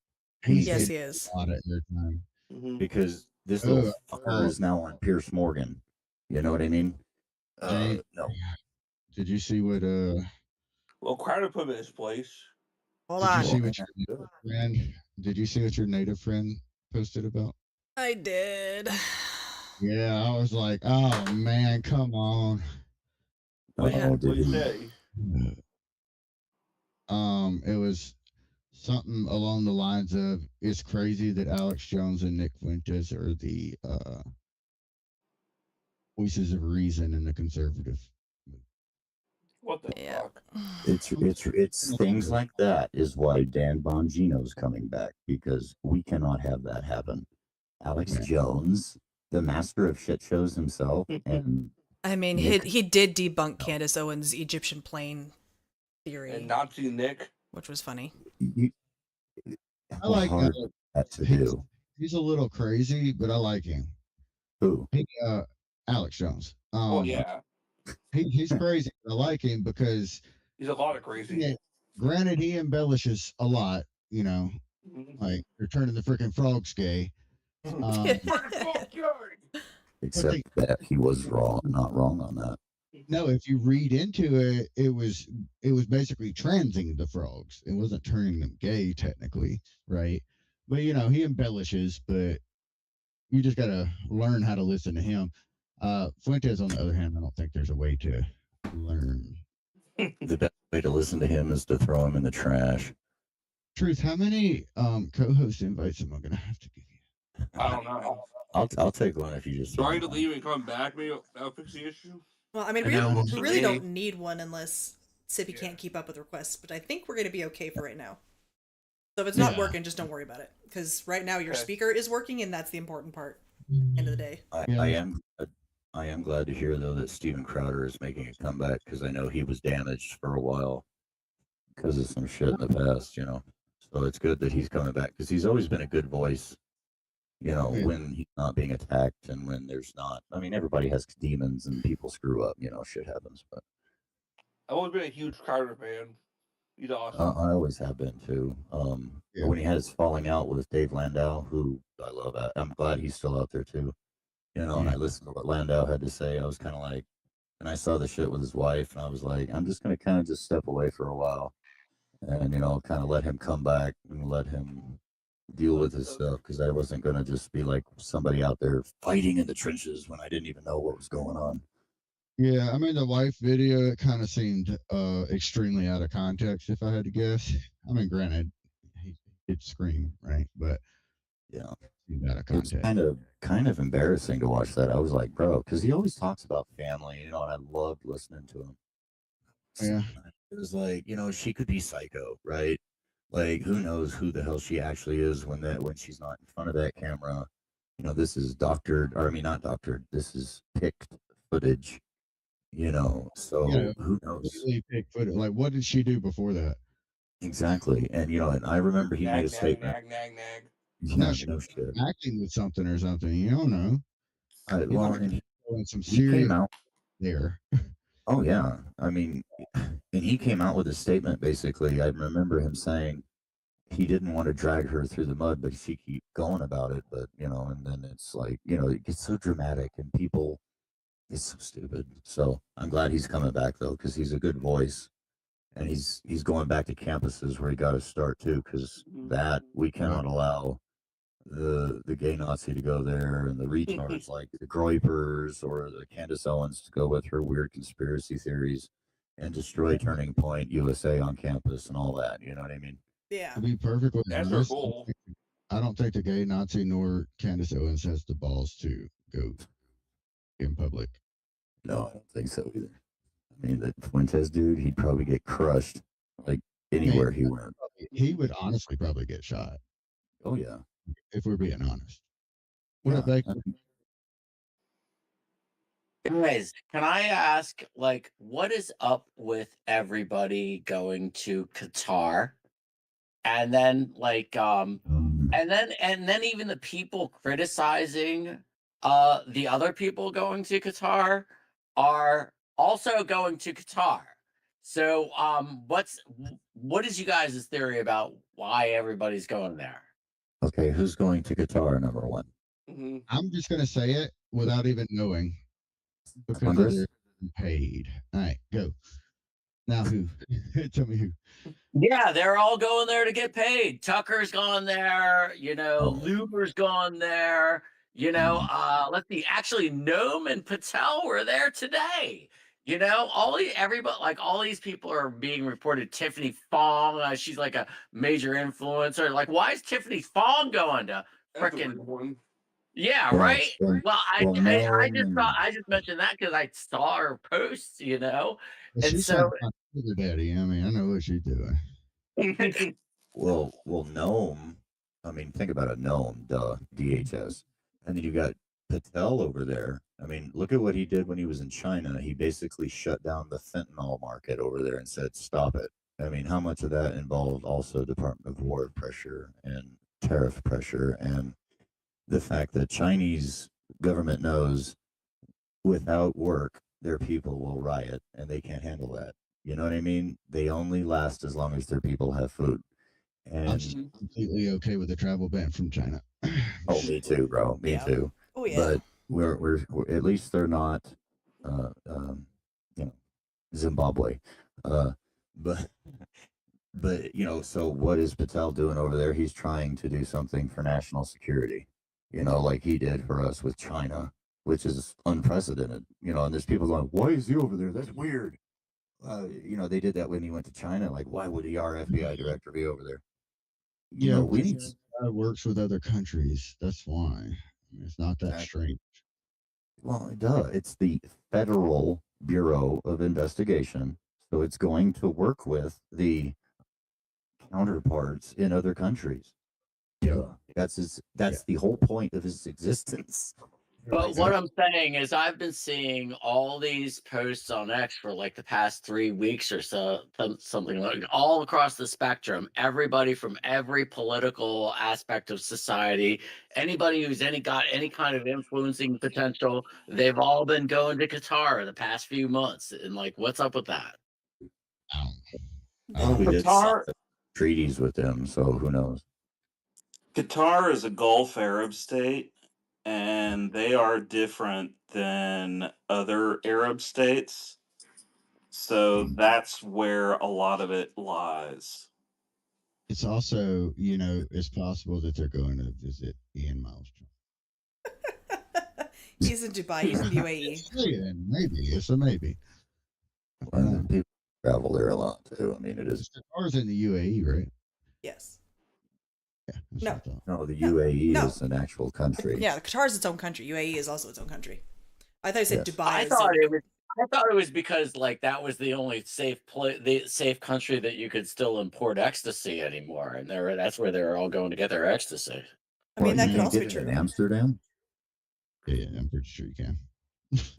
He's Yes, getting he is. a lot of airtime. Mm-hmm. Because this little Oh, fucker is now on Pierce Morgan. You know what I mean? Jane, No. did you see what Well, Crowder put him in his place. Hold did you on. see Well, what your native friend did you see what your native friend posted about? I did. Yeah, I was like, oh man, come on. What Yeah. oh, did do you he? say? It was something along the lines of it's crazy that Alex Jones and Nick Fuentes are the voices of reason in the conservative. What the Yeah. fuck? It's things like that is why Dan Bongino's coming back because we cannot have that happen. Alex Yeah. Jones, the master of shit shows himself, and I mean, Nick. he did debunk Candace Owens' Egyptian plane theory, And Nazi Nick. which was funny. You, I how like hard is that to do? he's a little crazy, but I like him. Who? He Alex Jones. Oh yeah, He's crazy, but I like him because he's a lot of crazy. yeah, granted he embellishes a lot, you know, Mhm. like they're turning the freaking frogs gay. Except that he was wrong, not wrong on that. No, if you read into it, it was basically transing the frogs. It wasn't turning them gay technically, right? But you know, he embellishes, but you just gotta learn how to listen to him. Fuentes, on the other hand, I don't think there's a way to learn. The best way to listen to him is to throw him in the trash. Truth, how many co-host invites am I gonna have to give you? I don't know. I'll take one if you just. Trying to leave and come back, maybe that'll fix the issue. Well, I mean, I know, we looks really okay. don't need one unless Sippy can't keep up with requests, but I think we're going to be okay for right now. So if it's not Yeah. working, just don't worry about it. Because right now your Okay. speaker is working, and that's the important part. End of the day. I am glad to hear though that Steven Crowder is making a comeback because I know he was damaged for a while because of some shit in the past, you know. So it's good that he's coming back because he's always been a good voice, you know, Yeah. when he's not being attacked and when there's not. I mean, everybody has demons and people screw up, you know, shit happens. But I've always been a huge Crowder fan. He's awesome. I always have been too. Yeah. When he had his falling out with Dave Landau, who I love, I'm glad he's still out there too. You know, and I listened to what Landau had to say. I was kind of like, and I saw the shit with his wife, and I was like, I'm just gonna kind of just step away for a while, and you know, kind of let him come back and let him deal with his stuff because I wasn't gonna just be like somebody out there fighting in the trenches when I didn't even know what was going on. Yeah, I mean the wife video, it kind of seemed extremely out of context if I had to guess. I mean, granted, he did scream, right? But Yeah, it seemed out of it's context. kind of embarrassing to watch that. I was like, bro, because he always talks about family, you know, and I loved listening to him. Yeah. It was like, you know, she could be psycho, right? Like, who knows who the hell she actually is when she's not in front of that camera. You know, this is doctored, or I mean, not doctored. This is picked footage. So who knows? Completely pick footed. Like, what did she do before that? Exactly. And and I remember he made a statement. Nag. Yeah, No, she no was shit. acting with something or something. You don't know. Well, and Some he came serious out. there. Oh yeah, I mean, and he came out with a statement. Basically, I remember him saying he didn't want to drag her through the mud, but she keep going about it. But and then it's like it gets so dramatic, and people, it's so stupid. So I'm glad he's coming back though, because he's a good voice, and he's going back to campuses where he got to start too, because that we cannot allow the gay Nazi to go there, and the retards like the Groypers or the Candace Owens to go with her weird conspiracy theories and destroy Turning Point USA on campus and all that. You know what I mean? Yeah. To be perfectly That's their honest, goal. I don't think the gay Nazi nor Candace Owens has the balls to go in public. No, I don't think so either. I mean, that Fuentes dude, he'd probably get crushed like anywhere he went. He would honestly probably get shot. Oh yeah, if we're being honest. What up, Baker? Guys, can I ask, like, what is up with everybody going to Qatar? And then and then even the people criticizing the other people going to Qatar are also going to Qatar. So what is you guys' theory about why everybody's going there? Okay, who's going to Qatar, number one? I'm just gonna say it without even knowing because Congress? they're paid. All right, go. Now who? Tell me who. Yeah, they're all going there to get paid. Tucker's gone there, Luber's gone there, let's see, actually Noam and Patel were there today. All these people are being reported. Tiffany Fong, she's like a major influencer. Like, why is Tiffany Fong going to freaking? Yeah, Well, right. well, Well, I Noam just mentioned that because I saw her posts, Well, and she's so. my sugar daddy. I mean, I know what she's doing. Well, Noam. I mean, think about it. Noam, duh, DHS, and then you got Patel over there. I mean, look at what he did when he was in China. He basically shut down the fentanyl market over there and said, "Stop it." I mean, how much of that involved also Department of War pressure and tariff pressure, and the fact that Chinese government knows without work their people will riot and they can't handle that. You know what I mean? They only last as long as their people have food. I'm And completely okay with the travel ban from China. oh, me too, bro. Me Yeah. too. Oh yeah. But we're at least they're not, Zimbabwe. But so what is Patel doing over there? He's trying to do something for national security, like he did for us with China, which is unprecedented, and there's people going, why is he over there? That's weird. They did that when he went to China. Like, why would our FBI director be over there? Yeah, we need. Works with other countries. That's why. I mean, it's not that strange. Well, duh. It's the Federal Bureau of Investigation, so it's going to work with the counterparts in other countries. Yeah, that's the whole point of his existence. But what I'm saying is, I've been seeing all these posts on X for like the past 3 weeks or so, something like all across the spectrum. Everybody from every political aspect of society, anybody who's got any kind of influencing potential, they've all been going to Qatar the past few months. And like, what's up with that? We did Qatar, treaties with them, so who knows? Qatar is a Gulf Arab state, and they are different than other Arab states. So that's where a lot of it lies. It's also, it's possible that they're going to visit Ian Miles Trump. He's in Dubai. He's in the UAE. Maybe. It's a maybe. And people travel there a lot too. I mean, it is. Qatar's in the UAE, right? Yes. Yeah. No, the UAE No. is an actual country. Yeah, Qatar is its own country. UAE is also its own country. I thought you said Yes. Dubai. I thought it was because like that was the only safe country that you could still import ecstasy anymore, and that's where they're all going to get their ecstasy. I mean, that could also be in true. Amsterdam. Yeah, I'm pretty sure you can.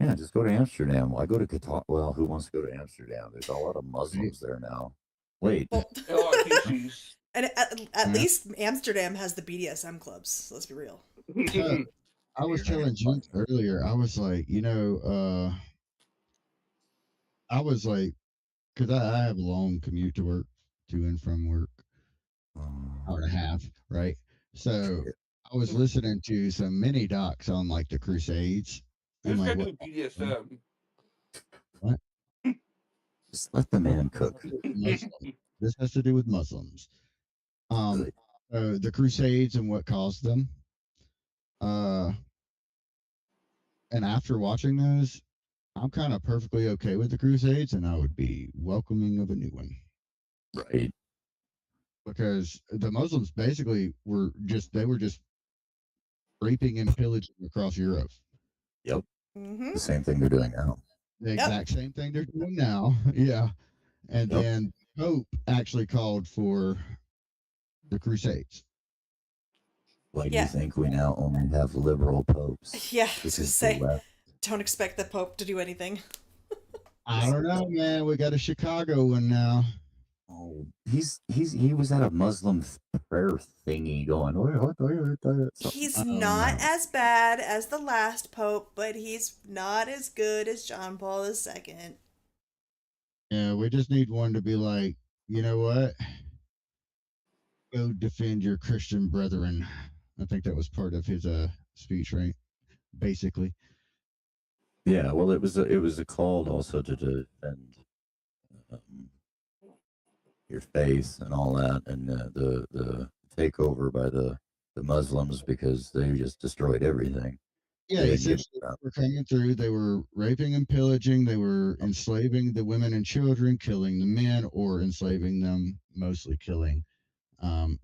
Yeah, just go to Amsterdam. I go to Qatar. Well, who wants to go to Amsterdam? There's a lot of Muslims there now. Wait. Well, and at least Amsterdam has the BDSM clubs. So let's be real. I was telling Jinx earlier, I was like, I was like, because I have a long commute to work, to and from work, hour and a half, right? So I was listening to some mini docs on like the Crusades and like what Just let the man cook. Muslim. This has to do with Muslims. The Crusades and what caused them. And after watching those, I'm kind of perfectly okay with the Crusades, and I would be welcoming of a new one. Right. Because the Muslims basically were just raping and pillaging across Europe. Yep. Mm-hmm. The same thing they're doing now. The exact same thing they're doing now. Yeah. And then Pope actually called for the Crusades. Why do you think we now only have liberal popes? Yeah, I was gonna say, don't expect the Pope to do anything. I don't know, man. We got a Chicago one now. Oh, he was at a Muslim prayer thingy going. He's not as bad as the last Pope, but he's not as good as John Paul II. Yeah, we just need one to be like, you know what? Go defend your Christian brethren. I think that was part of his speech, right? Basically. Yeah, well, it was a call also to defend your faith and all that, and the takeover by the Muslims because they just destroyed everything. Yeah, essentially, they were coming through. They were raping and pillaging. They were enslaving the women and children, killing the men, or enslaving them, mostly killing,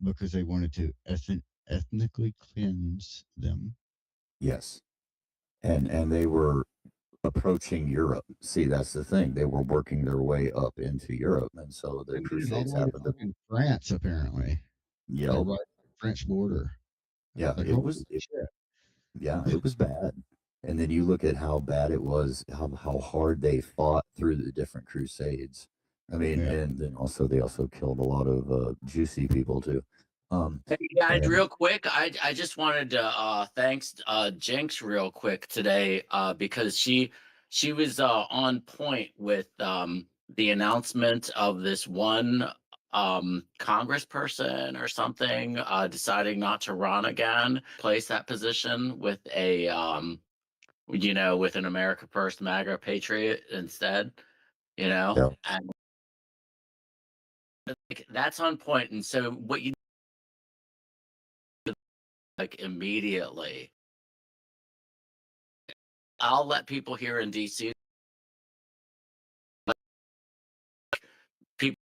because they wanted to ethnically cleanse them. Yes, and they were approaching Europe. See, that's the thing. They were working their way up into Europe, and so the Crusades happened in France, apparently. Yeah, like right at the French border. Yeah, Like, it was. Yeah, it was bad. And then you look at how bad it was, how hard they fought through the different crusades. I mean, and then also they also killed a lot of juicy people too. Hey guys, real quick, I just wanted to thanks Jinx real quick today because she was on point with the announcement of this one congressperson or something deciding not to run again, place that position with a with an America First MAGA patriot instead, and like, that's on point. And so what you like immediately. I'll let people here in DC people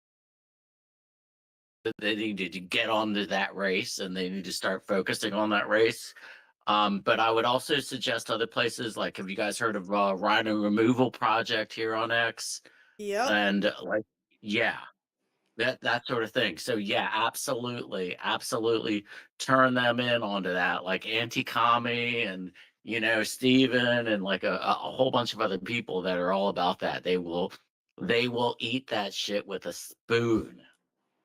they need to get onto that race and they need to start focusing on that race. But I would also suggest other places like have you guys heard of Rhino Removal Project here on X? Yep. And like yeah. That sort of thing. So yeah, absolutely turn them in onto that, like anti-commie and Steven and like a whole bunch of other people that are all about that. They will eat that shit with a spoon.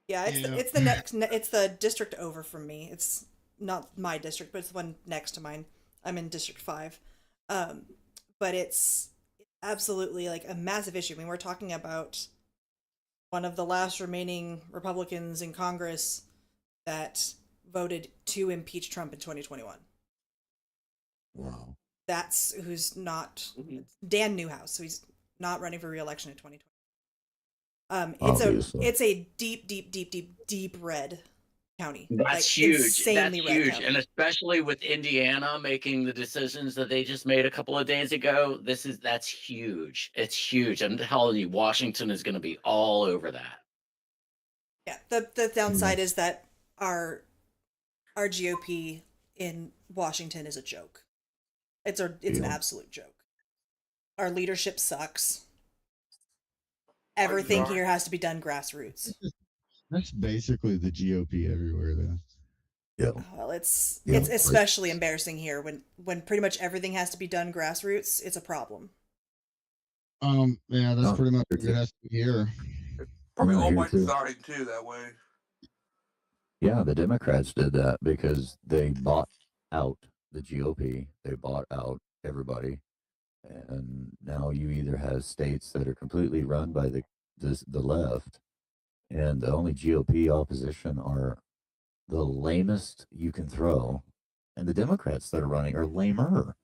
Yeah, it's the next it's the district over from me. It's not my district, but it's the one next to mine. I'm in District 5. But it's absolutely like a massive issue. I mean, we're talking about one of the last remaining Republicans in Congress that voted to impeach Trump in 2021. Wow. That's who's not Dan Newhouse, so he's not running for re-election in 2020. It's a deep red county. That's like, huge. That's huge, county. And especially with Indiana making the decisions that they just made a couple of days ago, that's huge. It's huge. I'm telling you, Washington is going to be all over that. Yeah, the downside is that our GOP in Washington is a joke. It's an absolute joke. Our leadership sucks. Everything here has to be done grassroots. That's basically the GOP everywhere, though. Yeah. Well, it's Yeah, it's like- especially embarrassing here when pretty much everything has to be done grassroots. It's a problem. Yeah, that's Oh, pretty much it's- what it has to be here. Probably Yeah, all here by too. design too. That way. Yeah, the Democrats did that because they bought out the GOP. They bought out everybody, and now you either have states that are completely run by the left, and the only GOP opposition are the lamest you can throw, and the Democrats that are running are lamer.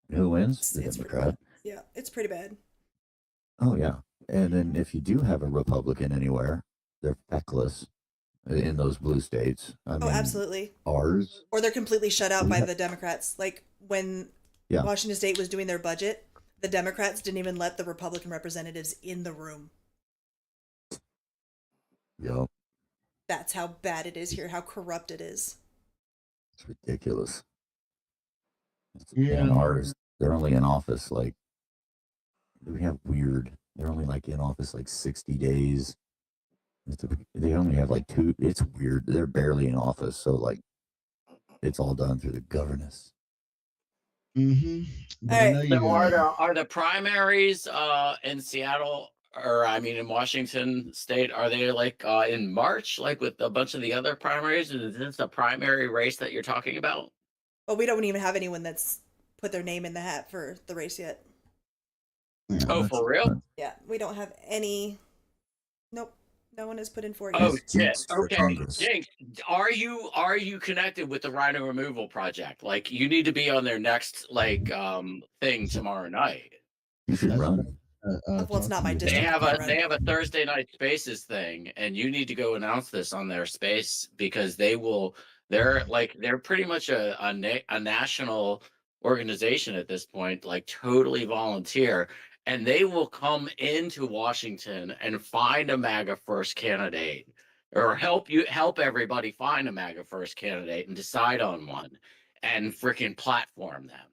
And who wins? The It's pretty Democrat. Yeah, it's pretty bad. Oh yeah, and then if you do have a Republican anywhere, they're feckless in those blue states. I mean, Absolutely. ours. Or they're completely shut out We by have- the Democrats. Like when Yeah. Washington State was doing their budget, the Democrats didn't even let the Republican representatives in the room. Yep, That's how bad it is here, how corrupt it is. it's ridiculous. Yeah. And ours, they're only in office like we have weird. They're only like in office like 60 days. They only have like 2. It's weird. They're barely in office, so like it's all done through the governance. Mm-hmm. But All I right. know So you. are the primaries in Seattle, or I mean in Washington State, are they like in March, like with a bunch of the other primaries? Is this a primary race that you're talking about? Well, we don't even have anyone that's put their name in the hat for the race yet. Yeah, Oh, that's- for real? Yeah, we don't have any. Nope, no one has put in for it Oh yet. It's shit. Jinx for Okay. Congress. Jinx, are you connected with the Rhino Removal Project? Like you need to be on their next like thing tomorrow night. You should That's run. Well, it's not my Talk to They district. me. have I a can't run. they have a Thursday night spaces thing, and you need to go announce this on their space because they're pretty much a national organization at this point, like totally volunteer, and they will come into Washington and find a MAGA first candidate or help everybody find a MAGA first candidate and decide on one and freaking platform them.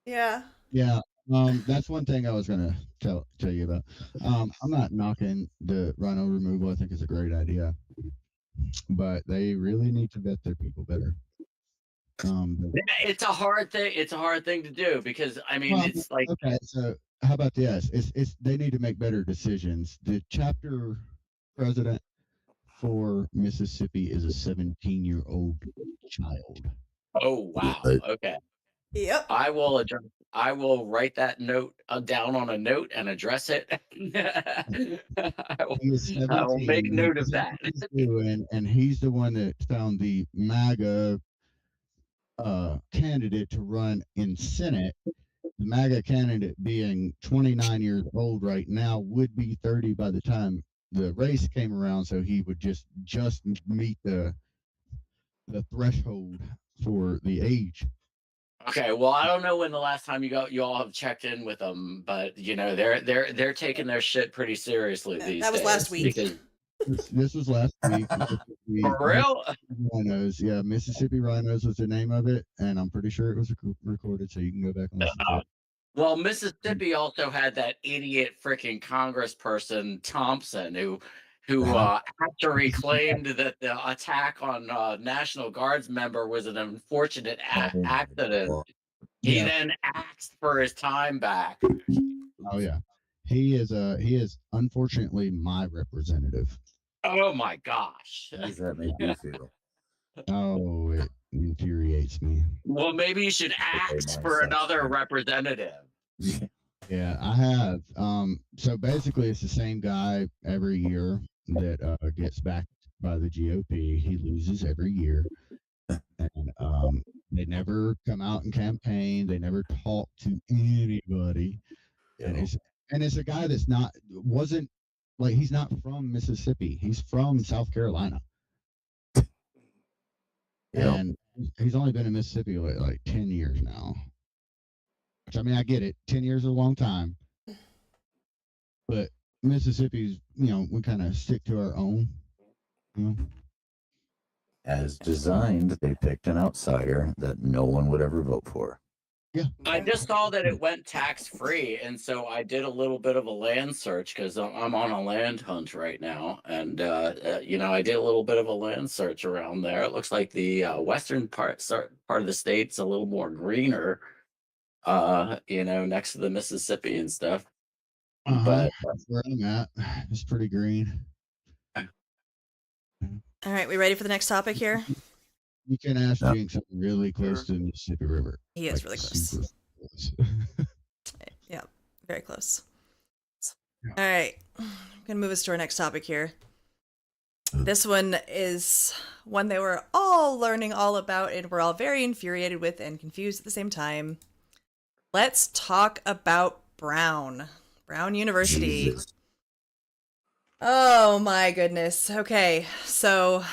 Yeah. Yeah. That's one thing I was gonna tell you about. I'm not knocking the rhino removal. I think it's a great idea, but they really need to vet their people better. It's a hard thing. It's a hard thing to do because I mean, Well, it's like okay. So how about this? It's they need to make better decisions. The chapter president for Mississippi is a 17-year-old child. oh wow, Right. okay. Yep. I will write that note down on a note and address it. He is 17. I will make He note of doesn't know that. what he's doing, and he's the one that found the MAGA candidate to run in Senate. The MAGA candidate being 29 years old right now would be 30 by the time the race came around, so he would just meet the threshold for the age. Okay, well, I don't know when the last time you all have checked in with them, but you know they're taking their shit pretty seriously Yeah, these that was days. last week. Because This was last week. for real, Rhinos, yeah, Mississippi Rhinos was the name of it, and I'm pretty sure it was recorded, so you can go back and listen to it. well, Mississippi also had that idiot freaking congressperson Thompson who actually claimed that the attack on National Guards member was an unfortunate Oh my accident. God. He Yeah. then asked for his time back. Oh yeah, he is unfortunately my representative. Oh my gosh. How does that make you feel? Oh, it infuriates me. Well, maybe you should Okay, ask mine for sucks, another too. representative. Yeah, I have. So basically, it's the same guy every year that gets backed by the GOP. He loses every year, and they never come out and campaign. They never talk to anybody, and it's a guy that's wasn't like he's not from Mississippi. He's from South Carolina, Yeah. and he's only been in Mississippi like 10 years now. Which I mean, I get it. 10 years is a long time, but Mississippi's, we kind of stick to our own. As designed, they picked an outsider that no one would ever vote for. Yeah. I just saw that it went tax free, and so I did a little bit of a land search because I'm on a land hunt right now, and I did a little bit of a land search around there. It looks like the western part of the state's a little more greener, next to the Mississippi and stuff. But That's where I'm at. It's pretty green. All right, we ready for the next topic here? You can ask Jinx. I'm really close to the Mississippi River. He is really close. Super close. Yeah, very close. Yeah. All right, I'm gonna move us to our next topic here. This one is one that we're all learning all about, and we're all very infuriated with and confused at the same time. Let's talk about Brown University. Jesus. Oh my goodness. Okay, so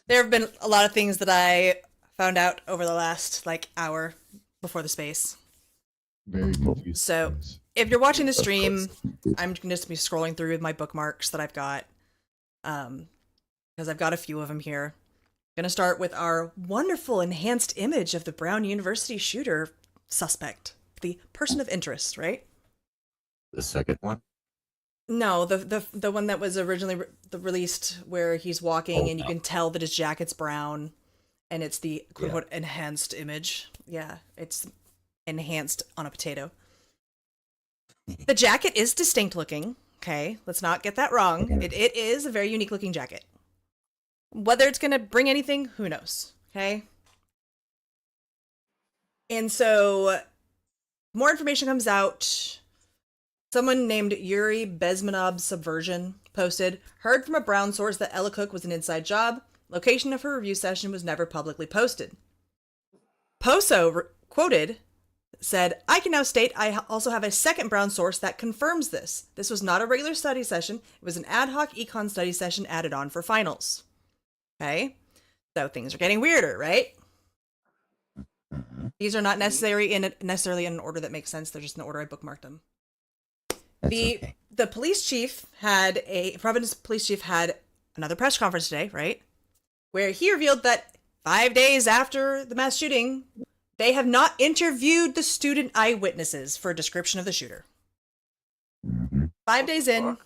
there have been a lot of things that I found out over the last hour before the space. Very confused. So if you're watching the stream, I'm just be scrolling through my bookmarks that I've got, because I've got a few of them here. I'm gonna start with our wonderful enhanced image of the Brown University shooter suspect, the person of interest, right? The second one? No, the one that was originally released where he's walking and you can tell that his jacket's brown, and it's the quote-unquote enhanced image. Yeah, it's enhanced on a potato. The jacket is distinct looking, okay? Let's not get that wrong. It is a very unique looking jacket. Whether it's going to bring anything, who knows, okay? And so, more information comes out. Someone named Yuri Bezmenov Subversion posted, heard from a Brown source that Ella Cook was an inside job. Location of her review session was never publicly posted. Poso, quoted, said, I can now state I also have a second Brown source that confirms this. This was not a regular study session. It was an ad hoc econ study session added on for finals. Okay? So things are getting weirder, right? These are not necessarily in an order that makes sense. They're just in the order I bookmarked them. The police chief Providence police chief had another press conference today, right? Where he revealed that 5 days after the mass shooting, they have not interviewed the student eyewitnesses for a description of the shooter. 5 days in,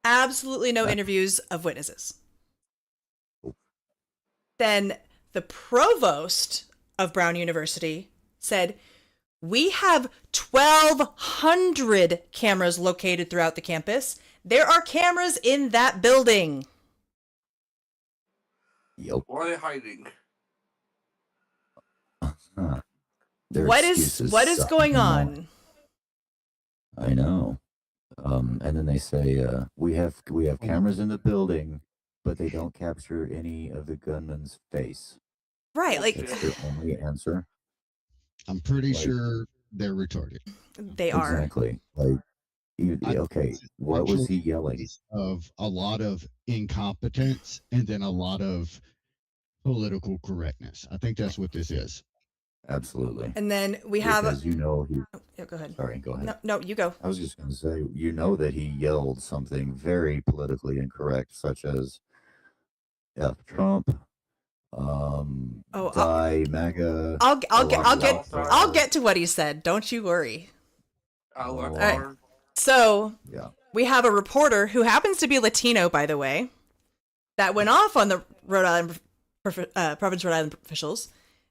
absolutely no interviews of witnesses. Then the provost of Brown University said, we have 1,200 cameras located throughout the campus. There are cameras in that building. Yep. Why are they hiding? What is going on? I know. And then they say we have cameras in the building, but they don't capture any of the gunman's face. Right, That's their only answer. I'm pretty sure they're retarded. They are. Exactly. Okay, what was he yelling? Of a lot of incompetence and then a lot of political correctness. I think that's what this is. Absolutely. And then we have he. Oh, yeah, go ahead. Sorry, go ahead. No, you go. I was just going to say, that he yelled something very politically incorrect, such as "F Trump." Die MAGA. I'll get to what he said. Don't you worry. All right. So we have a reporter who happens to be Latino, by the way, that went off on the Providence, Rhode Island officials,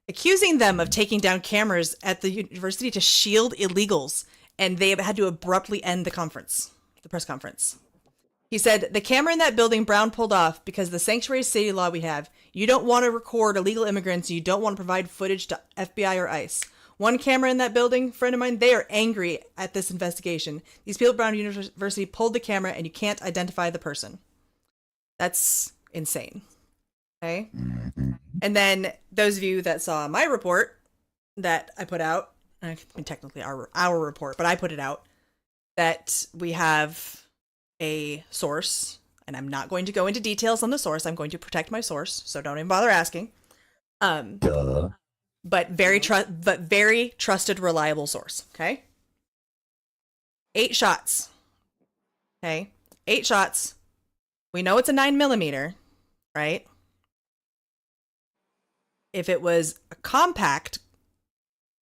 accusing them of taking down cameras at the university to shield illegals, and they had to abruptly end the press conference. He said, the camera in that building Brown pulled off because the sanctuary city law we have, you don't want to record illegal immigrants, you don't want to provide footage to FBI or ICE. One camera in that building, friend of mine, they are angry at this investigation. These people at Brown University pulled the camera and you can't identify the person. That's insane. Okay? And then those of you that saw my report that I put out, I mean, technically our report, but I put it out, that we have a source, and I'm not going to go into details on the source. I'm going to protect my source, so don't even bother asking. But very trusted, reliable source. Okay. 8 shots. Okay, 8 shots. We know it's a 9mm, right? If it was a compact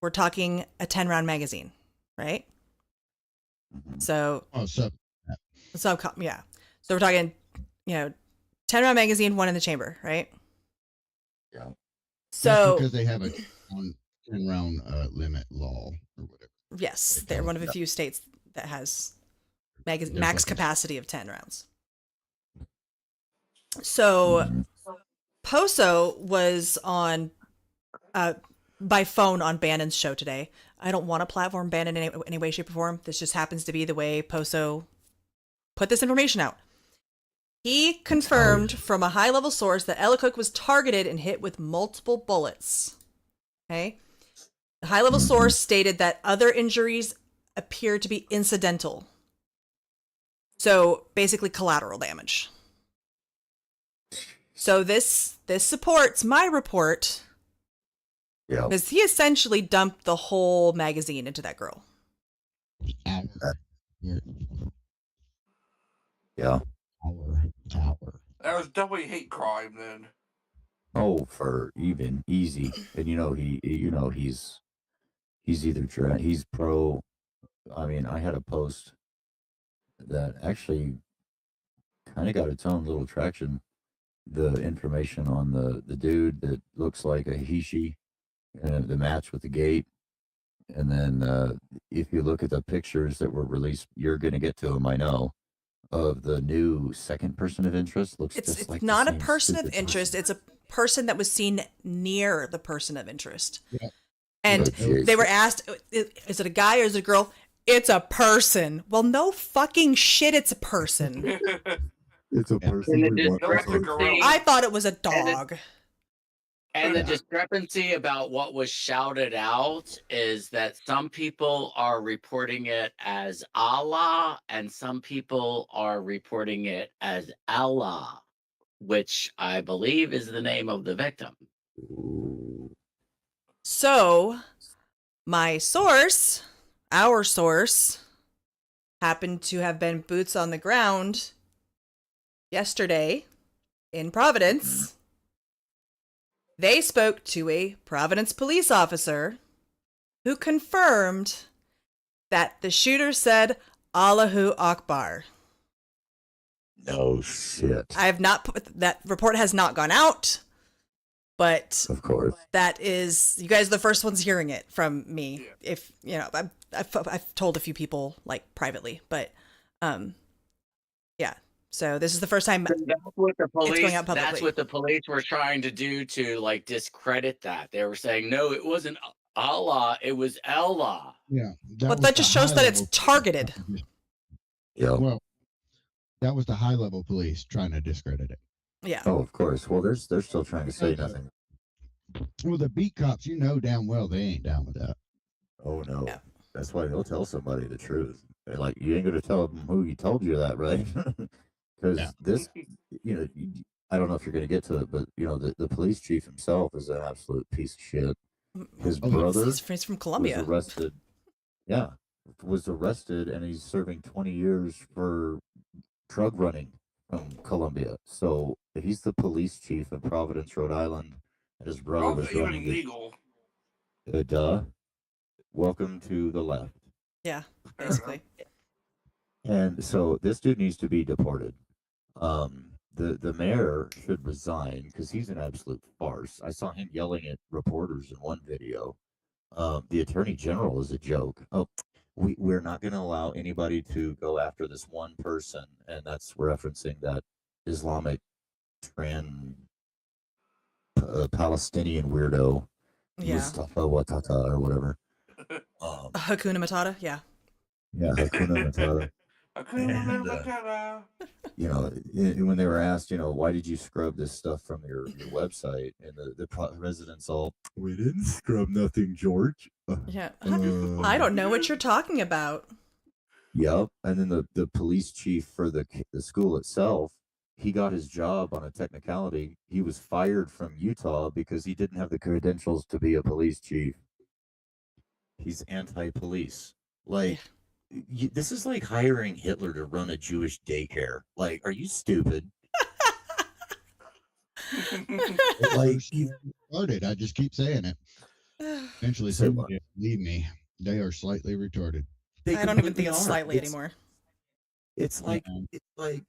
we're talking a 10-round magazine, right? So, So we're talking, 10-round magazine, one in the chamber, right? Yeah. So that's because they have a 10-round limit law or whatever. Yes, they're one of a few states that has max capacity of 10 rounds. So Poso was on by phone on Bannon's show today. I don't want to platform Bannon in any way, shape, or form. This just happens to be the way Poso put this information out. He confirmed from a high-level source that Ella Cook was targeted and hit with multiple bullets. Okay? The high-level source stated that other injuries appear to be incidental. So, basically collateral damage. So this supports my report. Yeah. Because he essentially dumped the whole magazine into that girl. Yeah. That was definitely hate crime then. Oh, for even easy. And he's either he's pro. I mean, I had a post that actually kind of got its own little traction. The information on the dude that looks like a Hishi, the match with the gate. And then if you look at the pictures that were released, you're going to get to them, I know, of the new second person of interest. It's like not a person of interest. It's a person that was seen near the person of interest. Yeah. And they were asked, is it a guy or is it a girl? It's a person. Well, no fucking shit, it's a person. It's a person. I thought it was a dog. And the discrepancy about what was shouted out is that some people are reporting it as Allah and some people are reporting it as Allah, which I believe is the name of the victim. So, my source, our source, happened to have been boots on the ground yesterday in Providence. They spoke to a Providence police officer who confirmed that the shooter said Allahu Akbar. No shit. I have not put that report has not gone out, but of course that is, you guys are the first ones hearing it from me. If I've told a few people like privately, but yeah. So this is the first time that's what the police, it's going out publicly. That's what the police were trying to do to like discredit that. They were saying, no, it wasn't Allah, it was Allah. Yeah. But that just shows that it's targeted. Yeah. Well, that was the high level police trying to discredit it. Yeah. Oh, of course. Well, they're still trying to say nothing. Well, the beat cops, damn well they ain't down with that. Oh no. Yeah. That's why they'll tell somebody the truth. They're like, you ain't gonna tell them who told you that, right? Because this, I don't know if you're going to get to it, but, the police chief himself is an absolute piece of shit. His brother he's from Colombia. Was arrested. Yeah, was arrested, and he's serving 20 years for drug running from Colombia. So he's the police chief in Providence, Rhode Island, and his brother was running illegal. Duh. Welcome to the left. Yeah, basically. And so this dude needs to be deported. The mayor should resign because he's an absolute farce. I saw him yelling at reporters in one video. The attorney general is a joke. Oh, we're not going to allow anybody to go after this one person, and that's referencing that Islamic Palestinian weirdo, Mustafa Watata or whatever. Hakuna Matata, yeah. Yeah, Hakuna Matata. And, when they were asked, why did you scrub this stuff from your website? And the residents all, we didn't scrub nothing, George. Yeah. I don't know what you're talking about. Yep. And then the police chief for the school itself, he got his job on a technicality. He was fired from Utah because he didn't have the credentials to be a police chief. He's anti-police. Like... Yeah. This is like hiring Hitler to run a Jewish daycare. Like, are you stupid? Like, he started. I just keep saying it. Eventually, So, somebody will believe me. They are slightly retarded. they I don't even think completely it's are. slightly anymore. It's like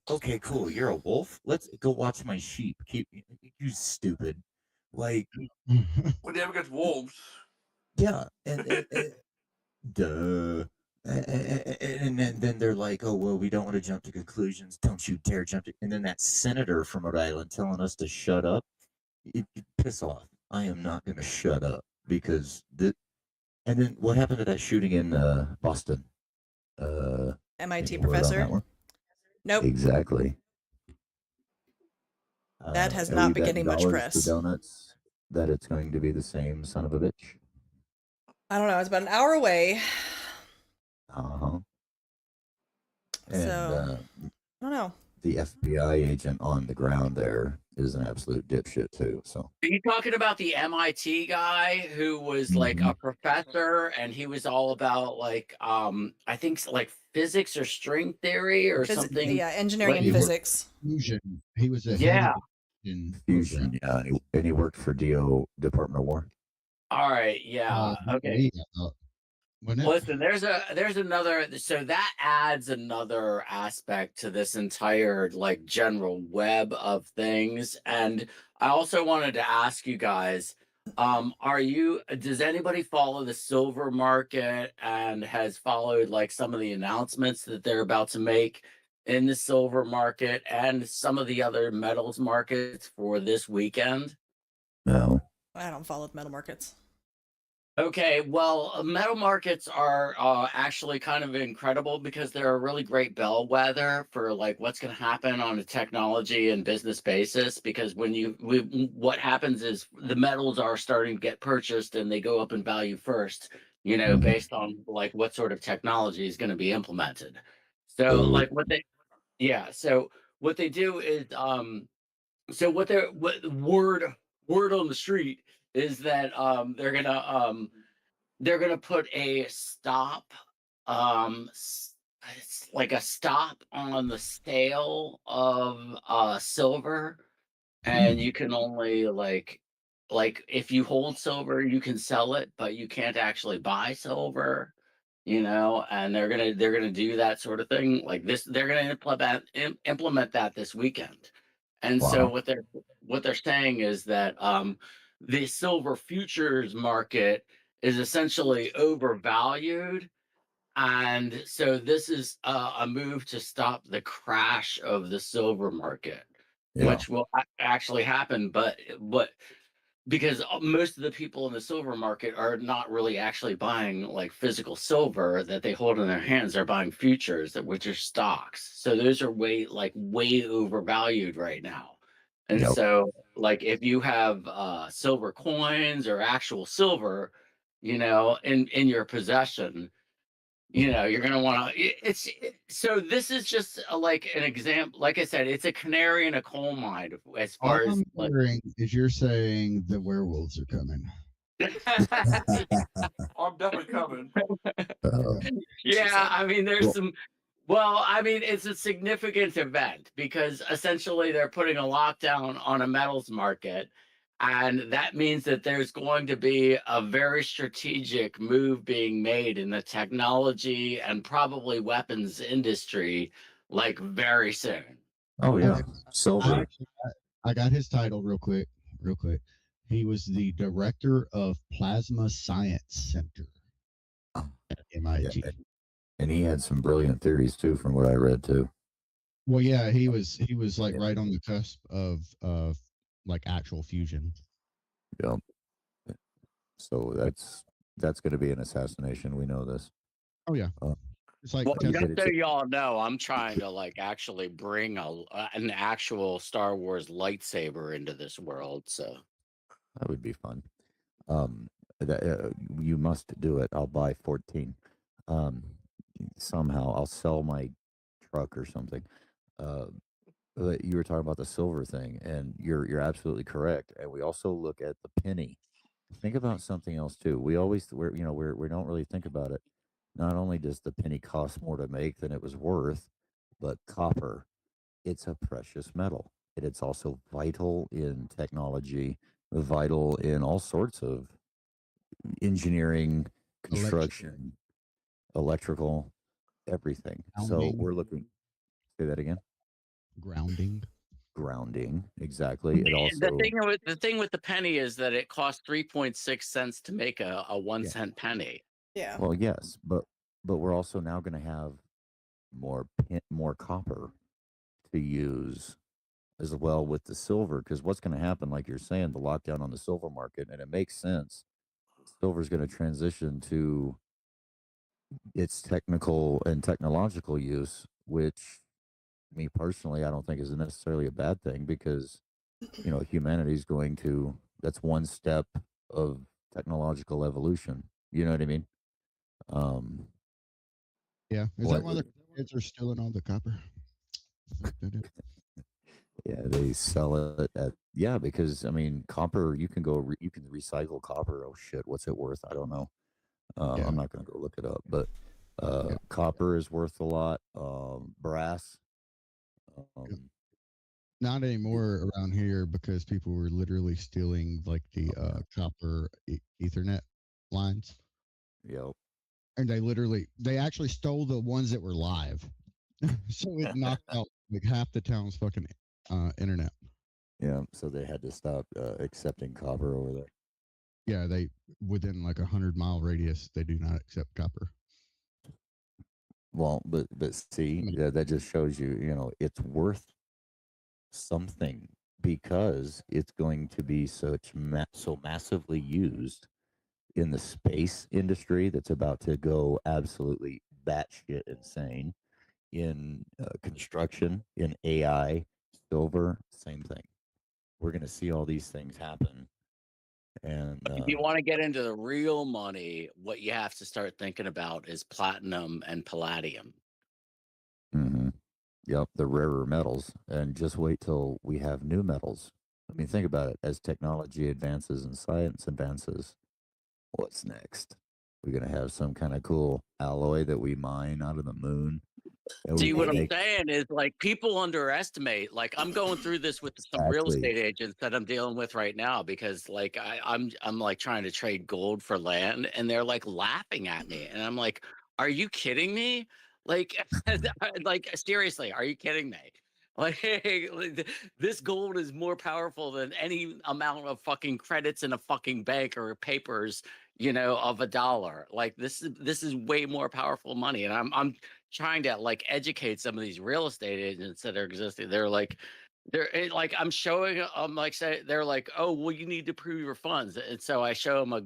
okay, cool. You're a wolf. Let's go watch my sheep. Keep you stupid. Like, What damn against wolves? yeah, and duh. And then they're like, oh well, we don't want to jump to conclusions. Don't you dare jump to. And then that senator from Rhode Island telling us to shut up. Piss off. I am not going to shut up because the. And then what happened to that shooting in Boston? MIT Any word on that professor? one? Nope. Exactly. That has Are not we been betting getting much dollars to press. donuts that it's going to be the same son of a bitch? I don't know. It's about an hour away. Uh-huh. And So, I don't know. the FBI agent on the ground there is an absolute dipshit too. So Are you talking about the MIT guy who was like Mhm. a professor and he was all about like I think like physics or string theory or something? Yeah, engineering Like, and physics. Fusion. He was the head yeah. of the fusion Fusion, program. yeah, and he worked for Department of War. All right, yeah. Okay. Wasn't it? Listen, there's another, so that adds another aspect to this entire like general web of things. And I also wanted to ask you guys, does anybody follow the silver market and has followed like some of the announcements that they're about to make in the silver market and some of the other metals markets for this weekend? No. I don't follow the metal markets. Okay, well, metal markets are actually kind of incredible because they're a really great bellwether for like what's going to happen on a technology and business basis. Because what happens is the metals are starting to get purchased and they go up in value first, based on like what sort of technology is going to be implemented. So, like so what they do is, what word on the street is that they're gonna put a stop, it's like a stop on the sale of silver, and you can only like if you hold silver, you can sell it, but you can't actually buy silver. And they're gonna do that sort of thing like this. They're gonna implement that this weekend. And so Wow. what they're saying is that the silver futures market is essentially overvalued, and so this is a move to stop the crash of the silver market, Yeah. which will actually happen. But because most of the people in the silver market are not really actually buying like physical silver that they hold in their hands. They're buying futures, which are stocks. So those are way overvalued right now. And Yep. so like if you have silver coins or actual silver, in your possession, you're going to want to so this is just like an example. Like I said, it's a canary in a coal mine as All far as I'm like hearing is you're saying the werewolves are coming. I'm definitely coming. Yeah, I mean, there's Well- some. Well, I mean, it's a significant event because essentially they're putting a lockdown on a metals market. And that means that there's going to be a very strategic move being made in the technology and probably weapons industry, like very soon. Oh yeah, Okay. silver. I got his title real quick. He was the director of Plasma Science Center at MIT. Yeah, and he had some brilliant theories too, from what I read too. Well, yeah, he was like right on the cusp of like actual fusion. Yep. So that's going to be an assassination. We know this. Oh yeah, it's like Well, Tesla. just so y'all know, I'm trying to like actually bring an actual Star Wars lightsaber into this world. So That would be fun. You must do it. I'll buy 14. Somehow I'll sell my truck or something. But you were talking about the silver thing, and you're absolutely correct. And we also look at the penny. Think about something else too. We don't really think about it. Not only does the penny cost more to make than it was worth, but copper, it's a precious metal. And it's also vital in technology, vital in all sorts of engineering, construction, electrical, everything. So Grounding. we're looking. Say that again. Grounding. Exactly. It also the thing with the penny is that it costs 3.6 cents to make a 1 cent penny. Yeah. Well, yes, but we're also now going to have more copper to use as well with the silver, because what's going to happen, like you're saying, the lockdown on the silver market, and it makes sense. Silver is going to transition to its technical and technological use, which me personally, I don't think is necessarily a bad thing, because humanity is going to, that's one step of technological evolution. You know what I mean? Yeah. Is that why the kids are stealing all the copper? Yeah, they sell it at, yeah, because I mean, copper, you can go, you can recycle copper. Oh shit, what's it worth? I don't know. I'm not going to go look it up, but copper is worth a lot. Brass. Not anymore around here, because people were literally stealing like the copper Ethernet lines. Yep. And they actually stole the ones that were live. So it knocked out like half the town's fucking internet. Yeah, so they had to stop accepting copper over there. Yeah, they within like 100-mile radius, they do not accept copper. Well, but see, that just shows you, it's worth something, because it's going to be so massively used in the space industry that's about to go absolutely batshit insane. In construction, in AI, silver, same thing. We're going to see all these things happen. And if you want to get into the real money, what you have to start thinking about is platinum and palladium. Mm-hmm. Yep, the rarer metals. And just wait till we have new metals. I mean, think about it. As technology advances and science advances, what's next? We're going to have some kind of cool alloy that we mine out of the moon. See, what I'm saying is, like, people underestimate. Like, I'm going through this with some real estate agents that I'm dealing with right now, because like I'm like trying to trade gold for land, and they're like laughing at me, and I'm like, are you kidding me? Like, like seriously, are you kidding me? Like, this gold is more powerful than any amount of fucking credits in a fucking bank or papers, of $1. Like, this is way more powerful money, and I'm trying to like educate some of these real estate agents that are existing. They're like, I'm showing, they're like, oh, well, you need to prove your funds, and so I show them a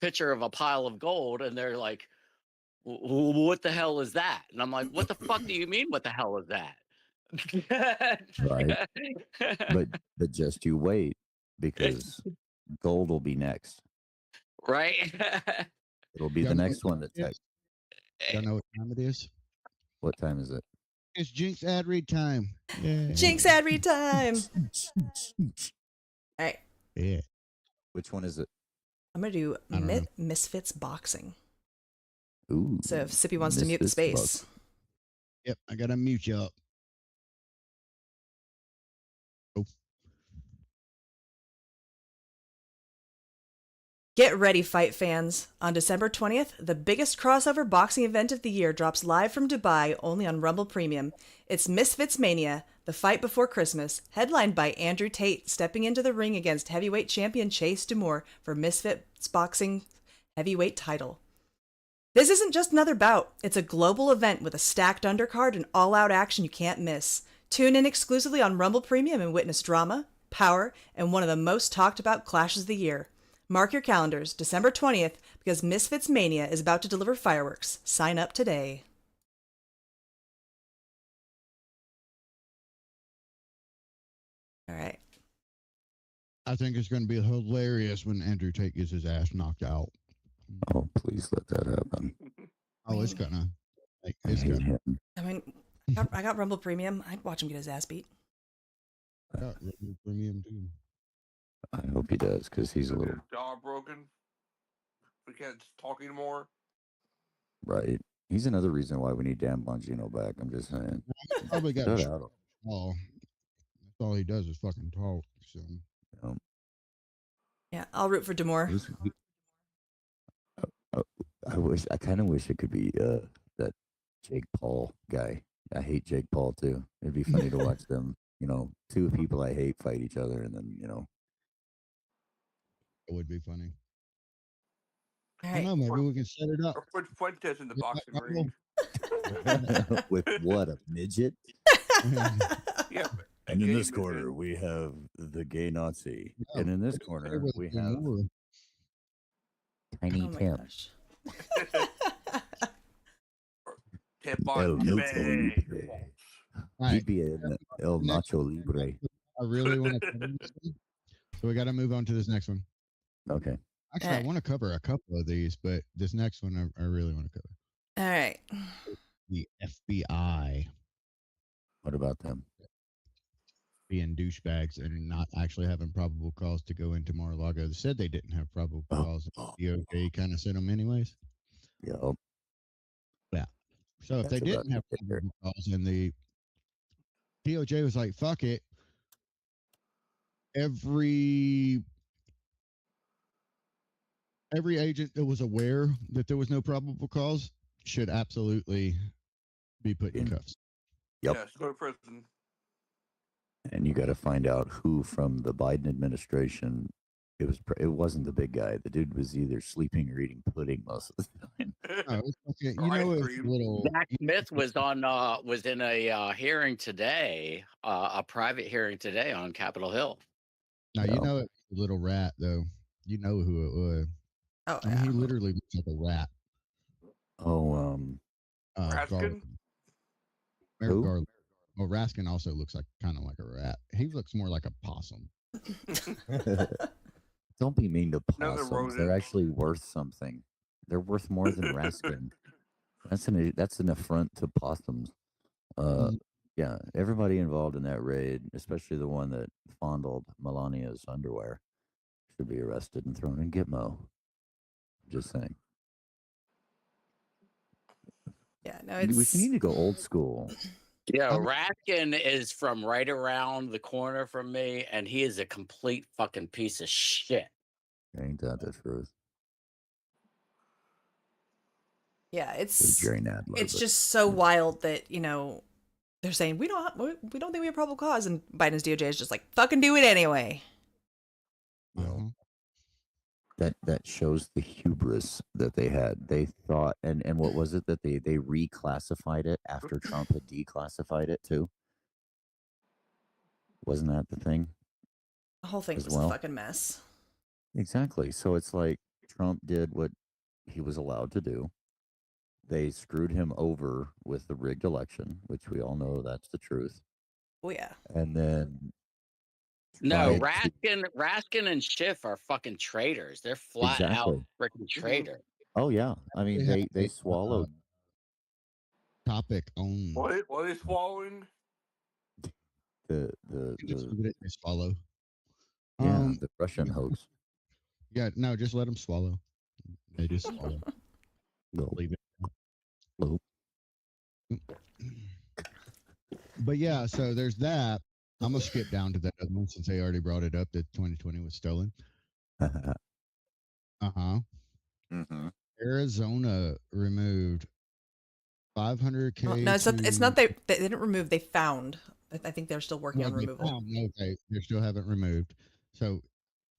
picture of a pile of gold, and they're like, what the hell is that? And I'm like, what the fuck do you mean? What the hell is that? Right. But just you wait, because gold will be next. Right. It'll be the next one that takes. Y'all know what time it is? What time is it? It's Jinx ad read time. Yeah. Jinx ad read time. All right. Yeah. Which one is it? I'm gonna do Misfits boxing. Ooh. So if Sippy wants to mute the space. Yep, I gotta mute you up. Oh. Get ready, fight fans. On December 20th, the biggest crossover boxing event of the year drops live from Dubai only on Rumble Premium. It's Misfits Mania, the fight before Christmas, headlined by Andrew Tate stepping into the ring against heavyweight champion Chase Dumour for Misfits Boxing heavyweight title. This isn't just another bout. It's a global event with a stacked undercard and all-out action you can't miss. Tune in exclusively on Rumble Premium and witness drama, power, and one of the most talked about clashes of the year. Mark your calendars, December 20th, because Misfits Mania is about to deliver fireworks. Sign up today. All right. I think it's going to be hilarious when Andrew Tate gets his ass knocked out. Oh, please let that happen. Oh, it's gonna. I mean, I got Rumble Premium. I'd watch him get his ass beat. I got Rumble Premium too. I hope he does, because he's a little jaw broken. We can't talk anymore. right. He's another reason why we need Dan Bongino back. I'm just saying. He probably got Shut a out. Oh, that's all he does is fucking talk. So. Yeah, I'll root for Dumour. I kind of wish it could be that Jake Paul guy. I hate Jake Paul too. It'd be funny to watch them, two people I hate fight each other, and then It would be funny. All I right. don't know. Maybe we can set it up. Or put Fuentes in the Yeah, boxing I will. ring. with what, a midget? Yeah. And in gay this midget. corner we have the gay Nazi, Yeah, and in this I wish corner there was we some have more. Tiny Oh my Tim. gosh. Tip El on Nacho eBay. Libre. All right. He'd be an El Next Nacho Libre. I really want to cover this one, so we got to move on to this next one. Okay. Actually, I want to cover a couple of these, but this next one I really want to cover. All right. The FBI What about them? being douchebags and not actually having probable cause to go into Mar-a-Lago. They said they didn't have probable cause. DOJ kind of sent them anyways. Yep. Yeah. So if That's they about didn't have it there. probable cause and the DOJ was like, fuck it, every agent that was aware that there was no probable cause should absolutely be put in cuffs. Yep. Yes, go to prison. And you got to find out who from the Biden administration. It wasn't the big guy. The dude was either sleeping or eating pudding most of the time. Oh, it's okay. Or You know, ice it's cream. a little. Zach Smith was in a hearing today, a private hearing today on Capitol Hill. Now you know it's a little rat though. You know who it was. Oh, I mean, he literally looks like a rat. Oh, Raskin? Merrick Garland. Well, Raskin also looks like kind of like a rat. He looks more like a possum. Don't be mean to Another possums. rodent. They're actually worth something. They're worth more than Raskin. That's an affront to possums. Yeah, everybody involved in that raid, especially the one that fondled Melania's underwear, should be arrested and thrown in Gitmo. Just saying. Yeah, no, We it's need to go old school. Yeah, Raskin is from right around the corner from me, and he is a complete fucking piece of shit. Ain't that the truth? yeah, it's Jerry Nadler, it's but- just so wild that they're saying we don't think we have probable cause, and Biden's DOJ is just like fucking do it anyway. Well, that shows the hubris that they had. They thought, and what was it that they reclassified it after Trump had declassified it too? Wasn't that the thing? The whole thing was a fucking mess. Exactly. So it's like Trump did what he was allowed to do. They screwed him over with the rigged election, which we all know that's the truth. Oh yeah. And then No, Raskin and Schiff are fucking traitors. They're flat out freaking traitor. Oh yeah, I mean they swallowed topic on What are they swallowing? the they swallow. the Russian hoax. Yeah, no, just let them swallow. They just swallow. No. Leave it. Nope. But yeah, so there's that. I'm gonna skip down to that other one since they already brought it up that 2020 was stolen. Mm-hmm. Arizona removed 500K. Well, no, it's not they didn't remove. They found. I think they're still working on removal. Okay, they still haven't removed. So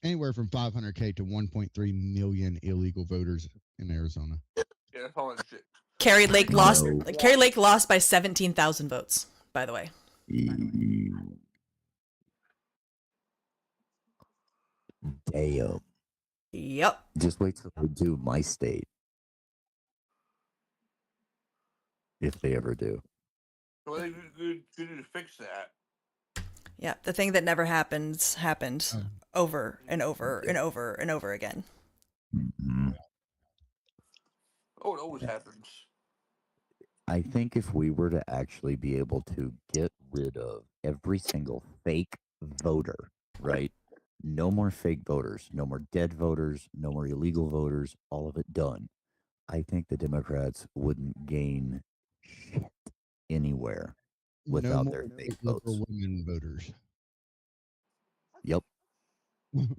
anywhere from 500K to 1.3 million illegal voters in Arizona. Yeah, that's all that shit. Carrie Lake lost. Carrie Lake lost by 17,000 votes. By the way. Damn. Yep. Just wait till they do my state. If they ever do. Well, they need to fix that. Yeah, the thing that never happened over and over and over and over again. Mm-hmm. Oh, it always happens. I think if we were to actually be able to get rid of every single fake voter, right? No more fake voters, no more dead voters, no more illegal voters, all of it done. I think the Democrats wouldn't gain shit anywhere without no their more fake liberal votes. Women voters. Yep.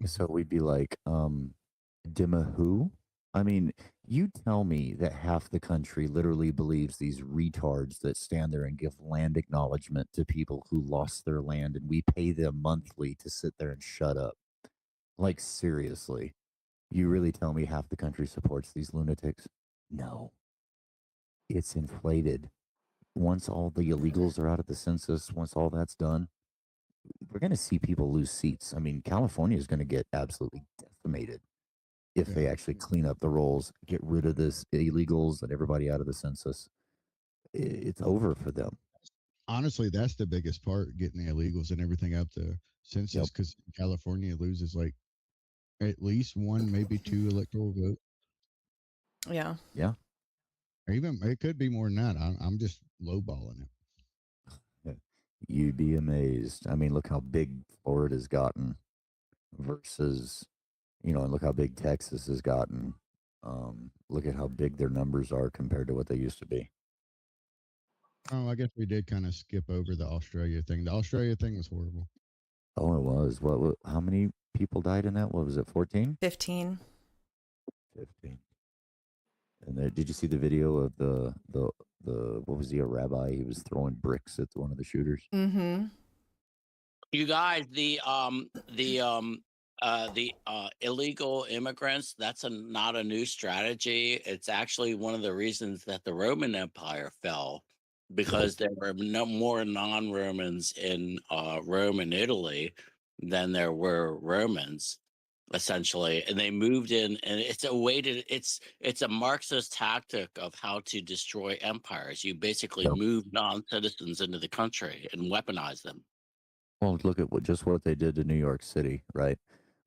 So we'd be like, Dema who? I mean, you tell me that half the country literally believes these retards that stand there and give land acknowledgement to people who lost their land and we pay them monthly to sit there and shut up. Like, seriously, you really tell me half the country supports these lunatics? No. It's inflated. Once all the illegals are out of the census, once all that's done, we're going to see people lose seats. I mean, California is going to get absolutely decimated if they actually clean up the rolls, get rid of this illegals and everybody out of the census. It's over for them. Honestly, that's the biggest part, getting the illegals and everything out the census, because California loses like at least one, maybe two electoral votes. Yeah. Yeah. Or even it could be more than that. I'm just lowballing it. You'd be amazed. I mean, look how big Florida's gotten versus, and look how big Texas has gotten. Look at how big their numbers are compared to what they used to be. Oh, I guess we did kind of skip over the Australia thing. The Australia thing was horrible. Oh, it was. What how many people died in that? What was it, 14? 15. 15. And did you see the video of the what was he, a rabbi? He was throwing bricks at one of the shooters. Mm-hmm. You guys, the illegal immigrants, that's not a new strategy. It's actually one of the reasons that the Roman Empire fell, because there were no more non-Romans in Rome and Italy than there were Romans, essentially, and they moved in, and it's a Marxist tactic of how to destroy empires. You basically move non-citizens into the country and weaponize them. Well, look at what they did to New York City, right?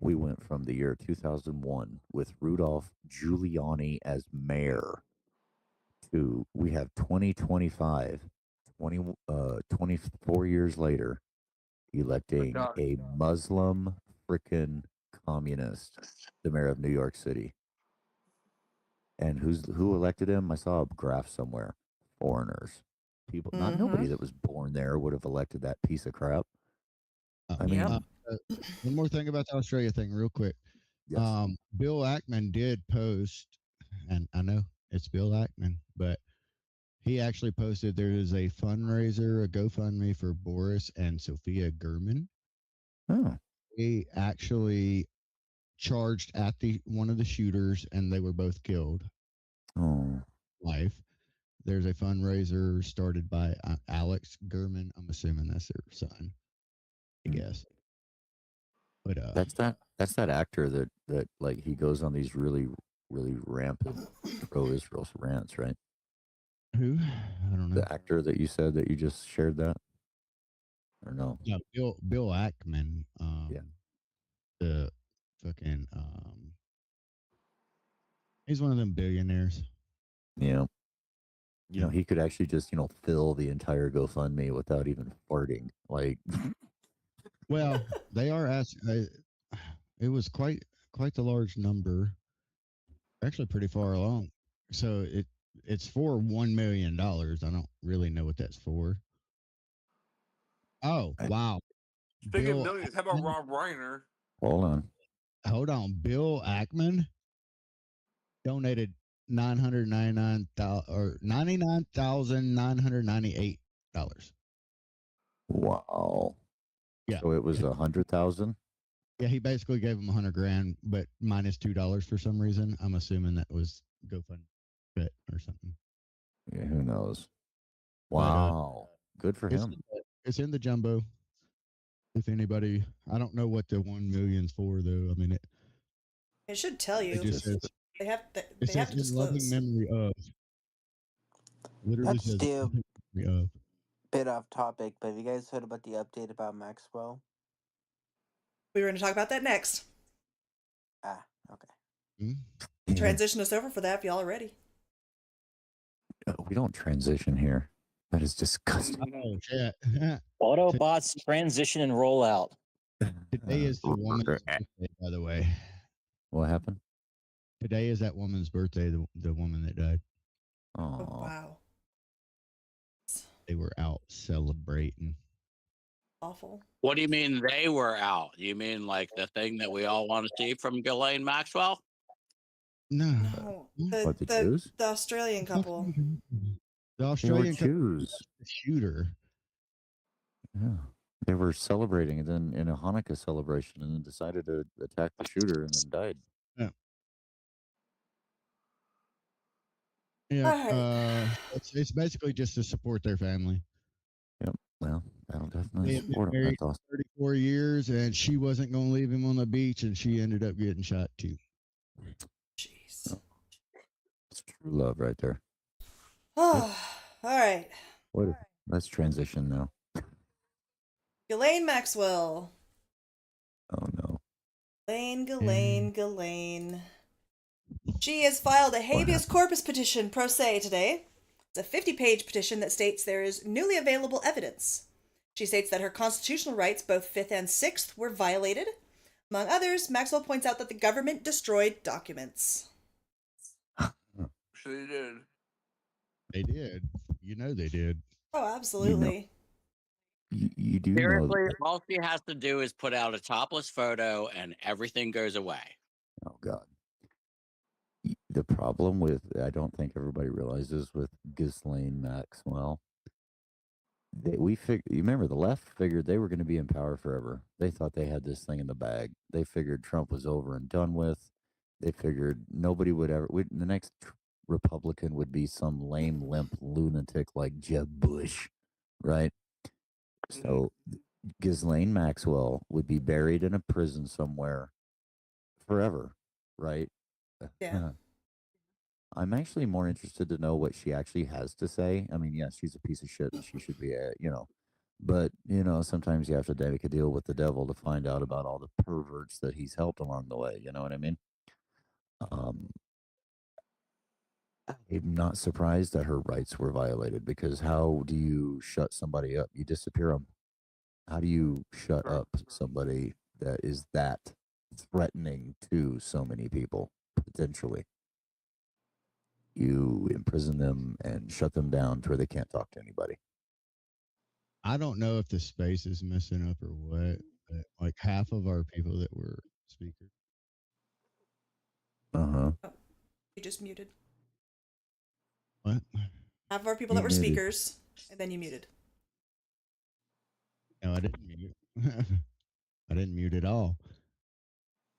We went from the year 2001 with Rudolph Giuliani as mayor to we have 2025, 24 years later, electing a Muslim freaking communist, the mayor of New York City. And who elected him? I saw a graph somewhere. Foreigners. People, not nobody that was born there would have elected that piece of crap. I mean, one more thing about the Australia thing, real quick. Yes. Bill Ackman did post, and I know it's Bill Ackman, but he actually posted there is a fundraiser, a GoFundMe for Boris and Sophia Gurman. Oh. They actually charged at one of the shooters, and they were both killed. Oh. Life. There's a fundraiser started by Alex Gurman. I'm assuming that's their son, I guess. But that's that actor that like he goes on these really rampant pro-Israel rants, right? Who? I don't know. The actor that you said that you just shared that, or no? Yeah, Bill Ackman. Yeah. The fucking he's one of them billionaires. Yeah. He could actually just fill the entire GoFundMe without even farting. Like, well, they are asking. It was quite the large number. Actually, pretty far along. So it's for $1 million. I don't really know what that's for. Oh wow! Speaking of millions, how about Rob Reiner? Hold on. Bill Ackman donated $99,998. Wow. Yeah. So it was 100,000. Yeah, he basically gave him $100,000, but minus $2 for some reason. I'm assuming that was GoFundMe bet or something. Yeah, who knows? Wow, good for him. It's in the jumbo. If anybody, I don't know what the 1 million's for though. I mean, it should tell you. It just says, they have to in loving disclose. memory of. Literally That's says still loving memory of. Bit off topic, but have you guys heard about the update about Maxwell? We were going to talk about that next. Ah, okay. Transition us over for that if y'all are ready. We don't transition here. That is disgusting. Oh, shit. Autobots transition and roll out. Today is the woman's birthday, by the way. What happened? Today is that woman's birthday, the woman that died. Oh, wow. They were out celebrating. Awful. What do you mean they were out? You mean like the thing that we all want to see from Ghislaine Maxwell? No, What, the the Jews? the Australian couple. The They were Australian couple, Jews. the shooter. Yeah. They were celebrating and then in a Hanukkah celebration and then decided to attack the shooter and then died. Yeah. Yeah. All right. It's basically just to support their family. Yep. Well, that'll They definitely had been support them. married That's awesome. 34 years, and she wasn't going to leave him on the beach, and she ended up getting shot too. Jeez. It's true love right there. Oh, all right. Let's transition now. Ghislaine Maxwell. Oh no. Ghislaine. She has filed a habeas corpus petition pro se today. It's a 50-page petition that states there is newly available evidence. She states that her constitutional rights, both Fifth and Sixth, were violated. Among others, Maxwell points out that the government destroyed documents. Sure they did. They did. You know they did. Oh, absolutely. You do know Seriously, that. all she has to do is put out a topless photo and everything goes away. Oh God. The problem with, I don't think everybody realizes, with Ghislaine Maxwell, you remember the left figured they were going to be in power forever. They thought they had this thing in the bag. They figured Trump was over and done with. They figured nobody would ever, the next Republican would be some lame, limp lunatic like Jeb Bush, right? So Ghislaine Maxwell would be buried in a prison somewhere forever, right? Yeah. I'm actually more interested to know what she actually has to say. I mean, yes, she's a piece of shit and she should be, but, sometimes you have to make a deal with the devil to find out about all the perverts that he's helped along the way. You know what I mean? I'm not surprised that her rights were violated, because how do you shut somebody up? You disappear them. How do you shut up somebody that is that threatening to so many people, potentially? You imprison them and shut them down to where they can't talk to anybody. I don't know if the space is messing up or what, but like half of our people that were speakers. Oh, you just muted. What? Half of our people that were speakers, and then you muted. No, I didn't mute. I didn't mute at all.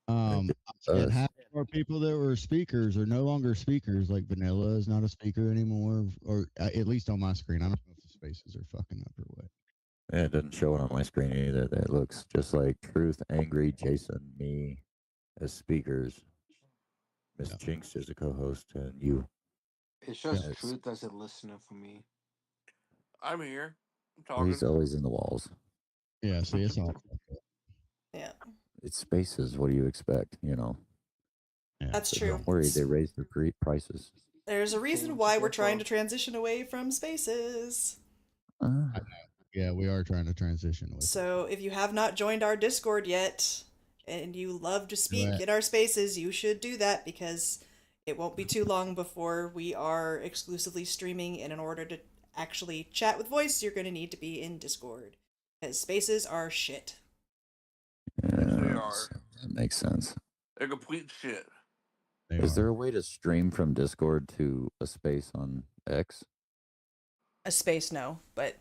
And half of our people that were speakers are no longer speakers. Like Vanilla is not a speaker anymore, or at least on my screen. I don't know if the spaces are fucking up or what. Yeah, it doesn't show it on my screen either. That looks just like Truth, Angry, Jason, me as speakers. Miss Jinx is a co-host, and you. It shows Truth as a listener for me. I'm here. I'm Well, talking. he's always in the walls. Yeah, see, it's all. Yeah. It's spaces. What do you expect? Yeah. That's So true. Don't worry, they raised their prices. There's a reason why we're trying to transition away from spaces. Yeah, we are trying to transition away. So if you have not joined our Discord yet, and you love to speak in our spaces, you should do that, because it won't be too long before we are exclusively streaming, and in order to actually chat with voice, you're going to need to be in Discord, because spaces are shit. Yes, they are. That makes sense. They're complete shit. Is there a way to stream from Discord to a space on X? A space, no, but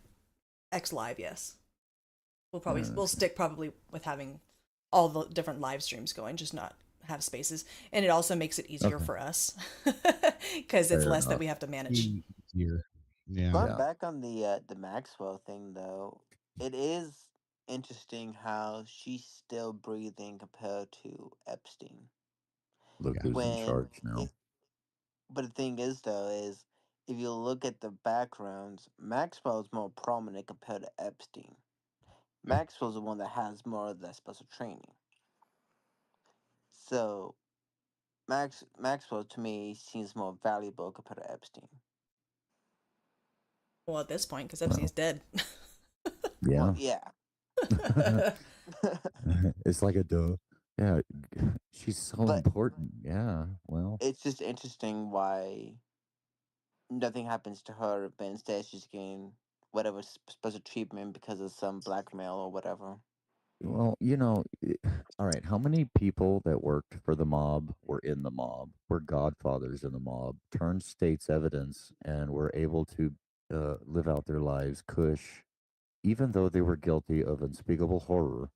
X Live, yes. We'll stick probably with having all the different live streams going, just not have spaces, and it also makes it easier for us because it's less that we have to manage. Yeah. Going back on the Maxwell thing, though, it is interesting how she's still breathing compared to Epstein. Look who's in charge now. But the thing is, though, is if you look at the backgrounds, Maxwell is more prominent compared to Epstein. Maxwell's the one that has more of that special training. So Maxwell, to me, seems more valuable compared to Epstein. Well, at this point, because Epstein's dead. Yeah. Well, yeah. It's like a duh. Yeah, she's so important. Yeah, well. It's just interesting why nothing happens to her, but instead she's getting whatever special treatment because of some blackmail or whatever. Well, all right. How many people that worked for the mob were in the mob, were godfathers in the mob, turned state's evidence, and were able to live out their lives cush, even though they were guilty of unspeakable horror,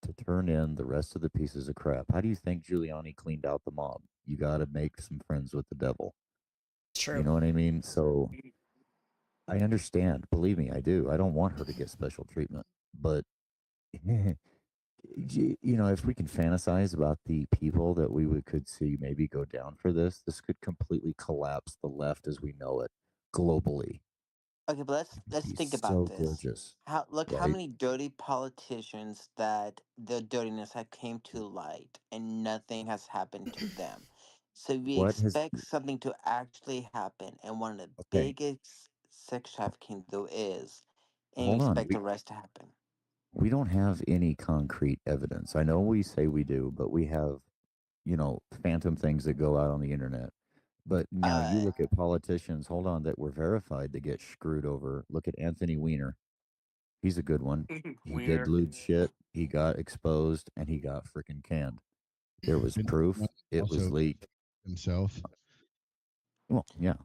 to turn in the rest of the pieces of crap? How do you think Giuliani cleaned out the mob? You got to make some friends with the devil. It's true. You know what I mean? So I understand. Believe me, I do. I don't want her to get special treatment, but if we can fantasize about the people that could see maybe go down for this could completely collapse the left as we know it globally. Okay, but let's He's think about so this. gorgeous, How right? many dirty politicians that the dirtiness have came to light and nothing has happened to them. So we What has expect something to actually happen, and one of the okay? biggest sex trafficking though is, and you Hold on. expect the rest to happen. We don't have any concrete evidence. I know we say we do, but we have, phantom things that go out on the internet. But now you Uh, look at politicians, hold on, that were verified to get screwed over. Look at Anthony Weiner. He's a good one. He did Wiener. lewd shit. He got exposed and he got freaking canned. There was Didn't proof. It was also leaked. himself. Well, yeah.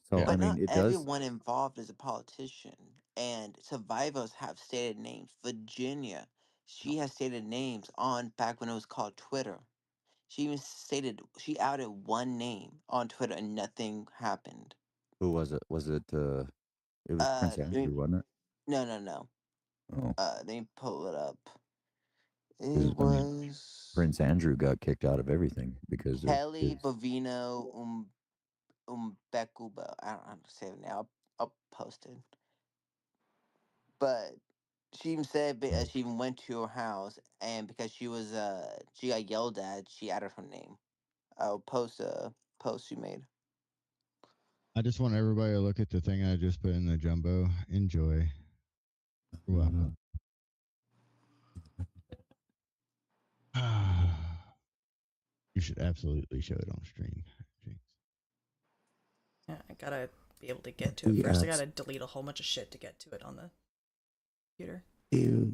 So, Yeah. I but mean, not it does. everyone involved is a politician, and survivors have stated names. Virginia, she has stated names on back when it was called Twitter. She even stated she outed one name on Twitter and nothing happened. Who was it? It was Prince Let me, Andrew, wasn't it? no. Oh, Let me pull it up. It because, I mean, was Prince Andrew got kicked out of everything because of Kelly his. Bovino Umbekuba. I don't know how to say it now. I'll post it. But she even said she even went to her house, and because she got yelled at, she added her name. I'll post a post she made. I just want everybody to look at the thing I just put in the jumbo. Enjoy. You're welcome. You should absolutely show it on stream. Jinx. Yeah, I gotta be able to get to it first. I gotta delete a whole bunch of shit to get to it on the computer. Ew,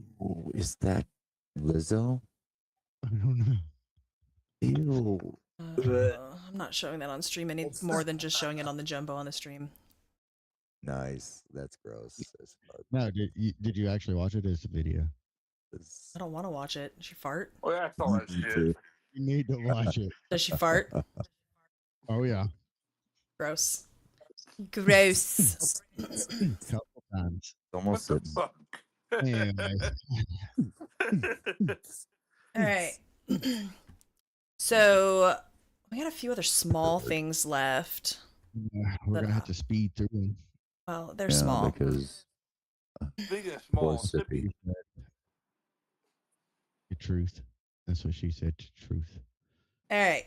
is that Lizzo? I don't know. Ew. I'm not showing that on stream any more than just showing it on the jumbo on the stream. Nice. That's gross. No, did you actually watch it as a video? I don't want to watch it. Does she fart? Oh yeah, I saw that shit. You need to watch it. Does she fart? Oh yeah. Gross. Gross. Couple times. Almost What the fuck? Anyway. All right. So we got a few other small things left. Yeah, we're gonna have to speed through them. Well, they're small. Because Big and poor small, Sippy. sippy. The truth. That's what she said. Truth. All right.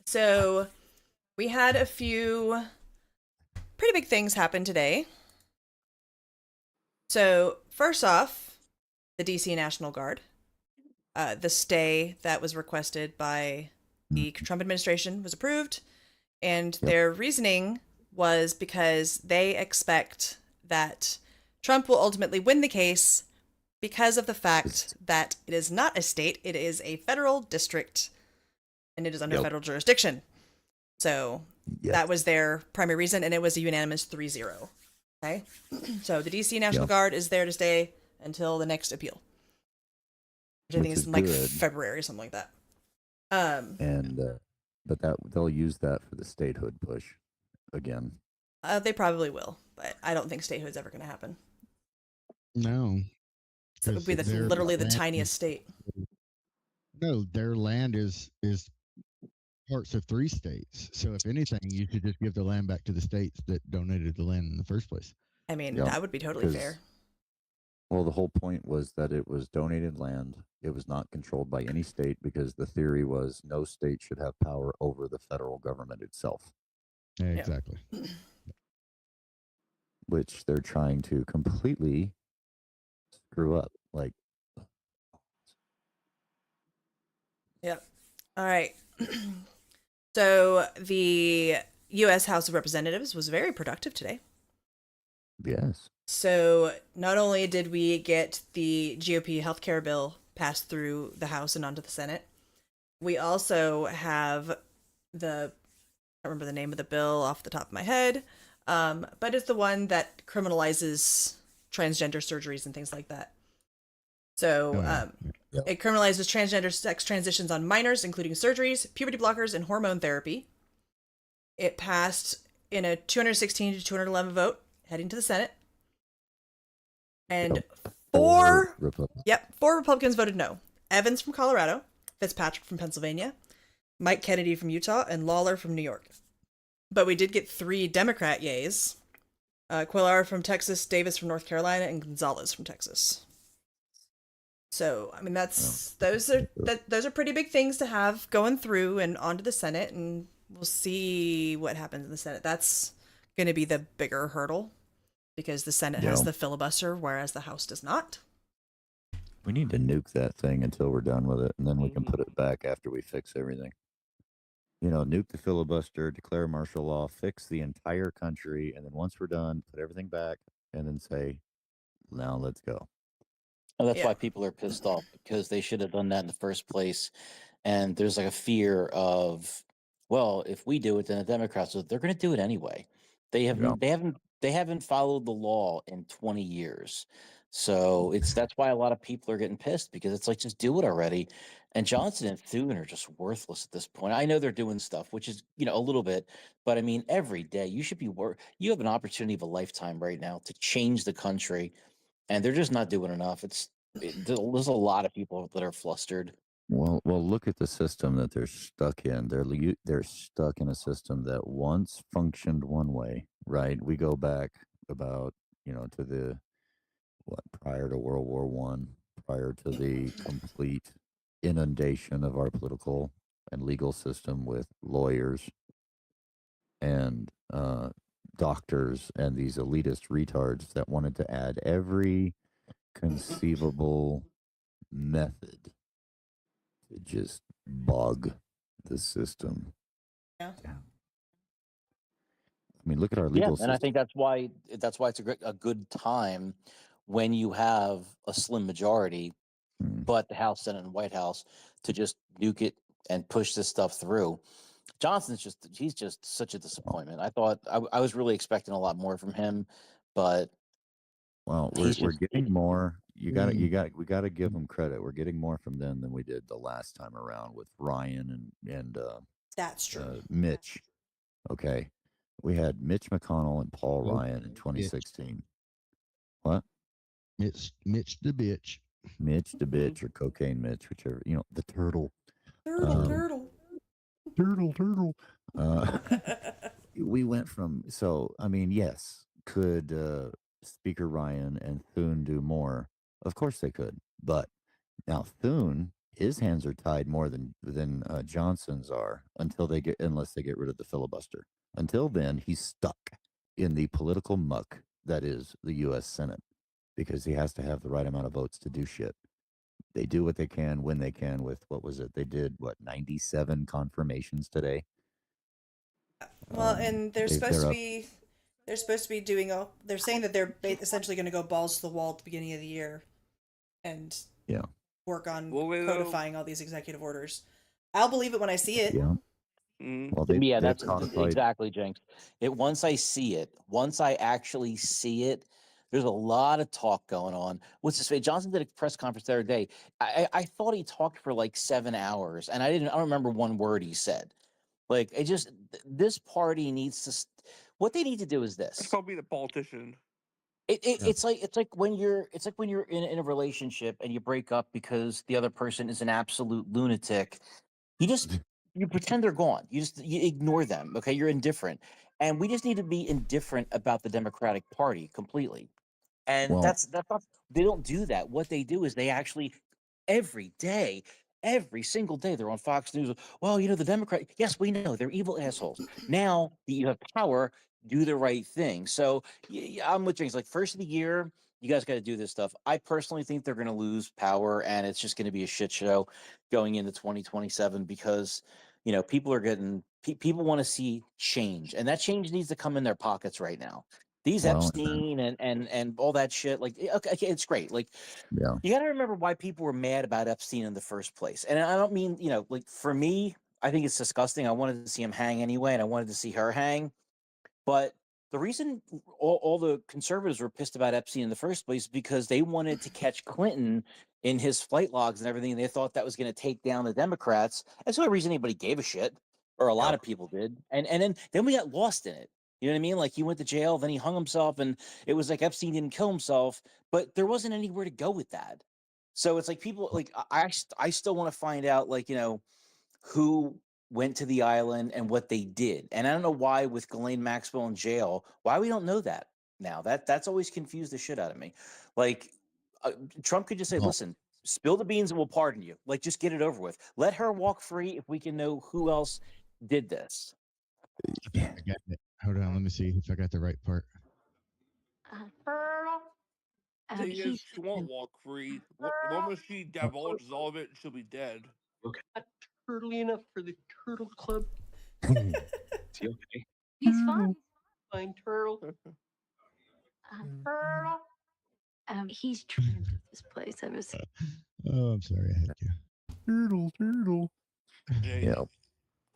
So we had a few pretty big things happen today. So first off, the DC National Guard, the stay that was requested by the Trump administration was approved, and their reasoning was because they expect that Trump will ultimately win the case because of the fact that it is not a state, it is a federal district, and it is under federal jurisdiction. So that was their primary reason, and it was a unanimous 3-0. Okay? So the DC National Guard is there to stay until the next appeal. Which I think is in like February or something like that. But they'll use that for the statehood push again. They probably will, but I don't think statehood's ever going to happen. No. So it would be literally the tiniest state. No, their land is parts of 3 states. So if anything, you should just give the land back to the states that donated the land in the first place. I mean, that would be totally fair. Well, the whole point was that it was donated land. It was not controlled by any state because the theory was no state should have power over the federal government itself. Yeah, exactly. Which they're trying to completely screw up. Like, yep. All right. So the U.S. House of Representatives was very productive today. Yes. So not only did we get the GOP healthcare bill passed through the House and onto the Senate, we also have the, I don't remember the name of the bill off the top of my head, but it's the one that criminalizes transgender surgeries and things like that. So it criminalizes transgender sex transitions on minors, including surgeries, puberty blockers, and hormone therapy. It passed in a 216 to 211 vote, heading to the Senate. And four Republicans voted no. Evans from Colorado, Fitzpatrick from Pennsylvania, Mike Kennedy from Utah, and Lawler from New York. But we did get 3 Democrat yays. Quillar from Texas, Davis from North Carolina, and Gonzalez from Texas. So, I mean, those are pretty big things to have going through and onto the Senate, and we'll see what happens in the Senate. That's going to be the bigger hurdle, because the Senate has the filibuster, whereas the House does not. We need to nuke that thing until we're done with it, and then we can put it back after we fix everything. Nuke the filibuster, declare martial law, fix the entire country, and then once we're done, put everything back, and then say, now let's go. And that's why people are pissed off, because they should have done that in the first place. And there's like a fear of, well, if we do it, then the Democrats, they're going to do it anyway. They haven't followed the law in 20 years. So that's why a lot of people are getting pissed, because it's like, just do it already. And Johnson and Thune are just worthless at this point. I know they're doing stuff, which is, a little bit, but I mean, every day you should be you have an opportunity of a lifetime right now to change the country, and they're just not doing enough. There's a lot of people that are flustered. Well, look at the system that they're stuck in. They're stuck in a system that once functioned one way, right? We go back about, to the prior to World War One, prior to the complete inundation of our political and legal system with lawyers and doctors and these elitist retards that wanted to add every conceivable method to just bog the system. Yeah. I mean, look at our legal system. And I think that's why it's a good time when you have a slim majority, but the House, Senate, and White House, to just nuke it and push this stuff through. He's just such a disappointment. I thought I was really expecting a lot more from him, but we're getting more. We got to give them credit. We're getting more from them than we did the last time around with Ryan and that's true. Mitch. Okay, we had Mitch McConnell and Paul Ryan in 2016. What? Mitch the bitch. Mitch the bitch, or Cocaine Mitch, whichever. The turtle. Turtle. We went from, yes, could Speaker Ryan and Thune do more? Of course they could, but now Thune, his hands are tied more than Johnson's are unless they get rid of the filibuster. Until then, he's stuck in the political muck that is the U.S. Senate, because he has to have the right amount of votes to do shit. They do what they can when they can with, what was it? They did, 97 confirmations today? Well, and they're supposed to be doing they're saying that they're essentially going to go balls to the wall at the beginning of the year and work on codifying all these executive orders. I'll believe it when I see it. Yeah. Well, that's exactly, Jinx. Once I actually see it, there's a lot of talk going on. What's this? Johnson did a press conference the other day. I thought he talked for like 7 hours, and I don't remember one word he said. Like, this party needs to. What they need to do is this. It's called being a politician. It's like when you're in a relationship and you break up because the other person is an absolute lunatic. You pretend they're gone. You ignore them. Okay, you're indifferent, and we just need to be indifferent about the Democratic Party completely. And that's not. They don't do that. What they do is they actually every day. Every single day, they're on Fox News. Well, the Democrat. Yes, we know they're evil assholes. Now that you have power, do the right thing. So I'm with James. Like, first of the year, you guys got to do this stuff. I personally think they're going to lose power, and it's just going to be a shit show going into 2027, because people are getting people want to see change, and that change needs to come in their pockets right now. These Well, Epstein and all that shit, like okay, it's great. Like yeah. you got to remember why people were mad about Epstein in the first place. And I don't mean, like for me, I think it's disgusting. I wanted to see him hang anyway, and I wanted to see her hang. But the reason all the conservatives were pissed about Epstein in the first place is because they wanted to catch Clinton in his flight logs and everything. And they thought that was going to take down the Democrats. That's the only reason anybody gave a shit, or a lot of people did. And then we got lost in it. You know what I mean? Like he went to jail, then he hung himself, and it was like Epstein didn't kill himself, but there wasn't anywhere to go with that. So it's like people like I still want to find out, like, who went to the island and what they did. And I don't know why with Ghislaine Maxwell in jail, why we don't know that now. That's always confused the shit out of me. Like Trump could just say, listen, spill the beans and we'll pardon you. Like just get it over with. Let her walk free if we can know who else did this. I got it. Hold on, let me see if I got the right part. Thing is, she won't walk free. The moment she divulges all of it, she'll be dead. Okay. Not turtly enough for the turtle club. Is he okay? He's fine. Fine turtle. He's trying to this place. I was. Oh, I'm sorry, I had to. Turtle. Yeah.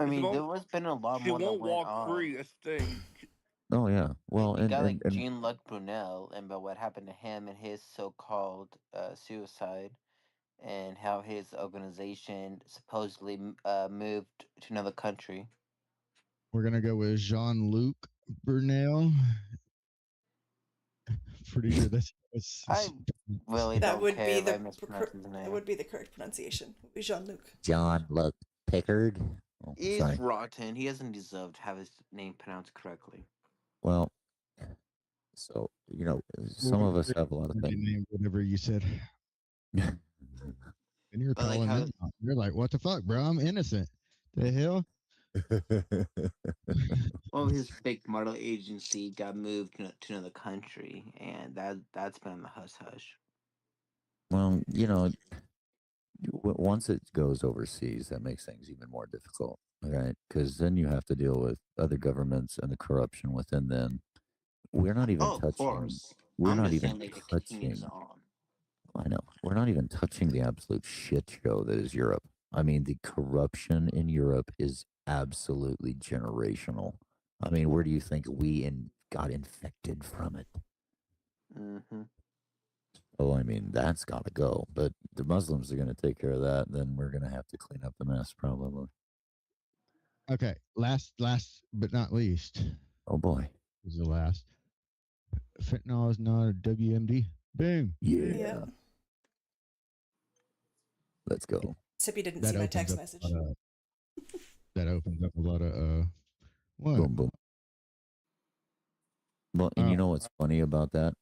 I mean, there has been a lot She more that won't went walk on. free. That's the thing. Oh yeah. Well, You and got like and Jean-Luc Brunel and about what happened to him and his so-called suicide, and how his organization supposedly moved to another country. We're gonna go with Jean-Luc Brunel. Pretty sure that's. I really That don't would care be if I the mispronounce his that name. would be the correct pronunciation. It would be Jean-Luc. John Pickard. Oh, He's sorry. rotten. He doesn't deserve to have his name pronounced correctly. Well, so some of us have a lot of things. Whatever you said. And you're But, like, calling how- them out. You're like, what the fuck, bro? I'm innocent. The hell? Well, his fake model agency got moved to another country, and that's been on the hush hush. Well, once it goes overseas, that makes things even more difficult, right? Because then you have to deal with other governments and the corruption within them. We're not even Of touching. course. We're I'm not just even saying, like, it continues touching. on. I know. We're not even touching the absolute shit show that is Europe. I mean, the corruption in Europe is absolutely generational. I mean, where do you think we got infected from it? Mm-hmm. Oh, I mean, that's got to go. But the Muslims are going to take care of that. Then we're going to have to clean up the mess, probably. Okay, last but not least. Oh boy, this is the last. Fentanyl is not a WMD. Boom. Yeah. Let's go. Sippy didn't That see my opens text up message. That opens up a lot of what? Boom, boom. Well, and you know what's funny about that?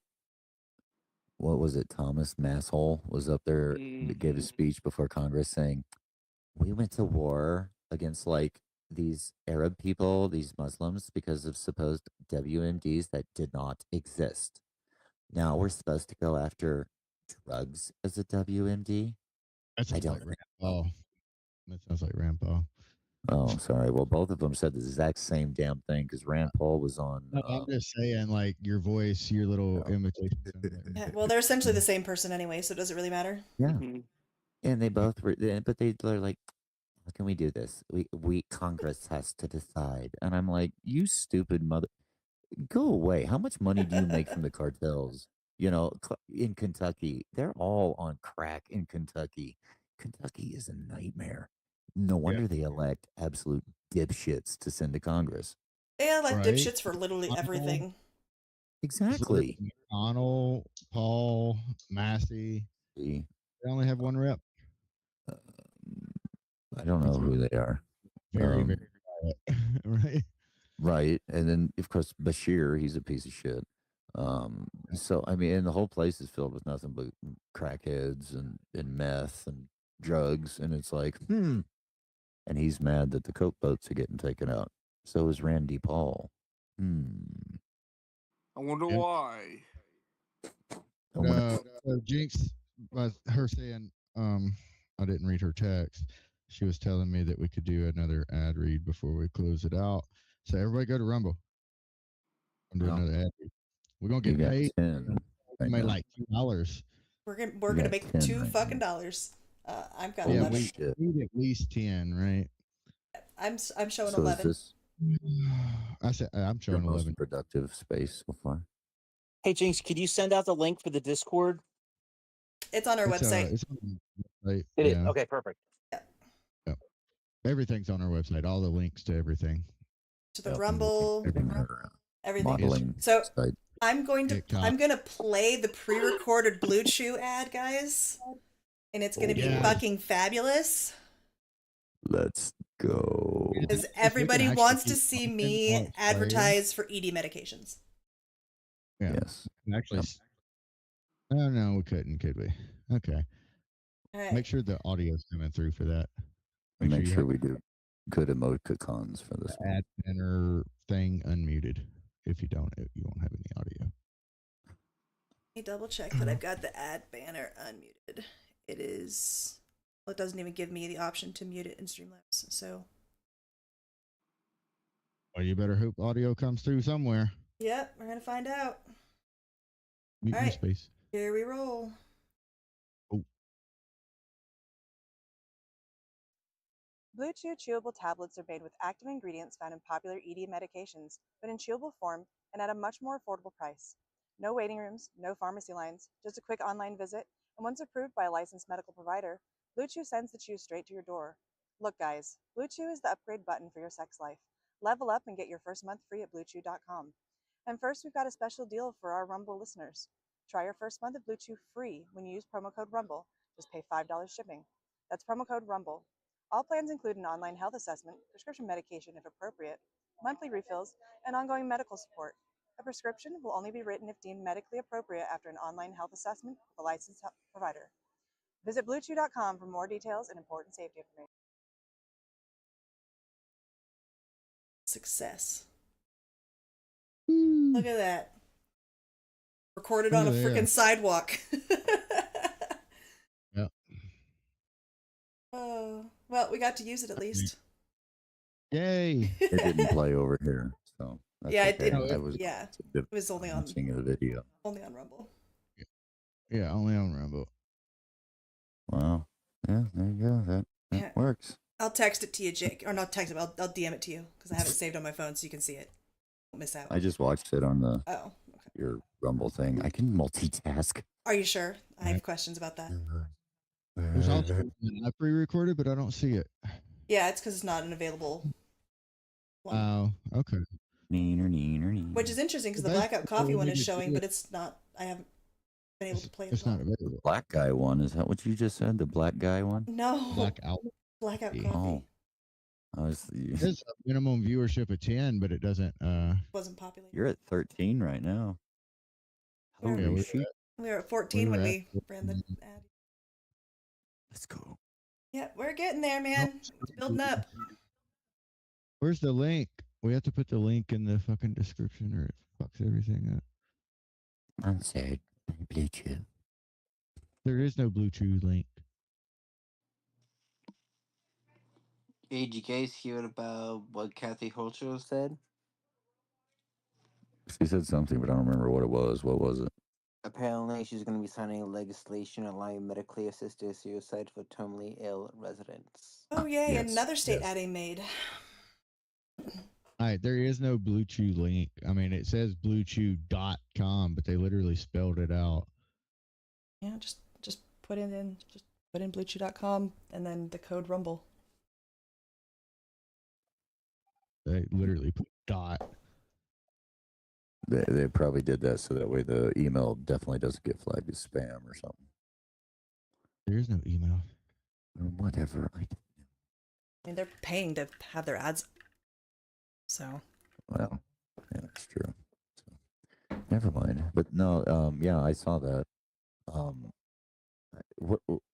What was it? Thomas Masshole was up there, gave a speech before Congress saying, we went to war against like these Arab people, these Muslims, because of supposed WMDs that did not exist. Now we're supposed to go after drugs as a WMD. That sounds like Rand Paul. That sounds like Rand Paul. Oh, sorry. Well, both of them said the exact same damn thing because Rand Paul was on. No, I'm just saying, like your voice, your little imitation. Yeah, well, they're essentially the same person anyway, so does it really matter? Yeah. And they both were, but they're like, how can we do this? We Congress has to decide. And I'm like, you stupid mother, go away. How much money do you make from the cartels? In Kentucky, they're all on crack in Kentucky. Kentucky is a nightmare. No wonder they elect absolute dipshits to send to Congress. Yeah, like dipshits for literally everything. Exactly. McConnell, Paul, Massey. They only have one rep. I don't know who they are. Very quiet. Right? Right. And then, of course, Bashir, he's a piece of shit. So, I mean, and the whole place is filled with nothing but crackheads and meth and drugs. And it's like, And he's mad that the coke boats are getting taken out. So is Randy Paul. I wonder why. Jinx, by her saying, I didn't read her text. She was telling me that we could do another ad read before we close it out. So everybody go to Rumble. I'm doing another ad read. We're gonna You get got paid. 10 right Made now. like $2. We're You gonna got make 10 two right fucking now. dollars. I've got Holy 11. shit. We need at least 10, right? I'm showing So 11. is this I said I'm your showing most 11. productive space so far? Hey, Jinx, could you send out the link for the Discord? It's on our website. It's on the website. It is. Yeah. Okay, perfect. Yep. Everything's on our website. All the links to everything. To the Rumble, everything. Modeling So site. I'm gonna play the pre-recorded Blue Chew ad, guys, and it's gonna be fucking fabulous. Let's go. Because everybody wants to see me advertise for ED medications. Yeah. Yes. Actually, oh no, we couldn't, could we? Okay. All right. Make sure the audio's coming through for that. Make sure we do good emoticons for this one. Ad banner thing unmuted. If you don't, you won't have any audio. Let me double check that I've got the ad banner unmuted. It is. Well, it doesn't even give me the option to mute it in Streamlabs. So. Well, you better hope audio comes through somewhere. Yep, we're gonna find out. Mute All me right, space. here we roll. Oh. Blue Chew chewable tablets are made with active ingredients found in popular ED medications, but in chewable form and at a much more affordable price. No waiting rooms, no pharmacy lines, just a quick online visit, and once approved by a licensed medical provider, Blue Chew sends the chew straight to your door. Look, guys, Blue Chew is the upgrade button for your sex life. Level up and get your first month free at BlueChew.com. And first, we've got a special deal for our Rumble listeners. Try your first month of Blue Chew free when you use promo code RUMBLE. Just pay $5 shipping. That's promo code RUMBLE. All plans include an online health assessment, prescription medication if appropriate, monthly refills, and ongoing medical support. A prescription will only be written if deemed medically appropriate after an online health assessment with a licensed provider. Visit BlueChew.com for more details and important safety information. Success. Look at that. Recorded on a freaking sidewalk. Yep. Oh, well, we got to use it at least. Yay! It didn't play over here, so that's yeah, okay. it was only on the video. Only on Rumble. Yeah, only on Rumble. Wow. Yeah, there you go. That works. I'll text it to you, Jake, or not text it. I'll DM it to you because I have it saved on my phone so you can see it. Don't miss out. I just watched it on the okay. your Rumble thing. I can multitask. Are you sure? I have questions about that. There's also I pre-recorded, but I don't see it. Yeah, it's because it's not an available one. Oh, okay. Which is interesting because the Blackout Coffee one is showing, but it's not. I haven't been able to play it. It's not available. Black guy one, is that what you just said? The black guy one? No. Blackout Coffee. Oh. It has a minimum viewership of 10, but it doesn't. Wasn't popular. You're at 13 right now. Holy shit. We were at 14 when we ran the ad. Let's go. Yeah, we're getting there, man. It's building up. Where's the link? We have to put the link in the fucking description or it fucks everything up. I'm sad. Blue Chew. There is no Blue Chew link. Hey, did you guys hear about what Kathy Hochul said? She said something, but I don't remember what it was. What was it? Apparently, she's going to be signing legislation allowing medically assisted suicide for terminally ill residents. Oh, yay. Yes, another state adding made. All right, there is no Blue Chew link. I mean, it says bluechew.com, but they literally spelled it out. Yeah, just put in bluechew.com and then the code RUMBLE. They literally put dot. They probably did that so that way the email definitely doesn't get flagged as spam or something. There is no email. Or whatever. I mean, they're paying to have their ads. So. Well, yeah, that's true. So, never mind. But no, yeah, I saw that.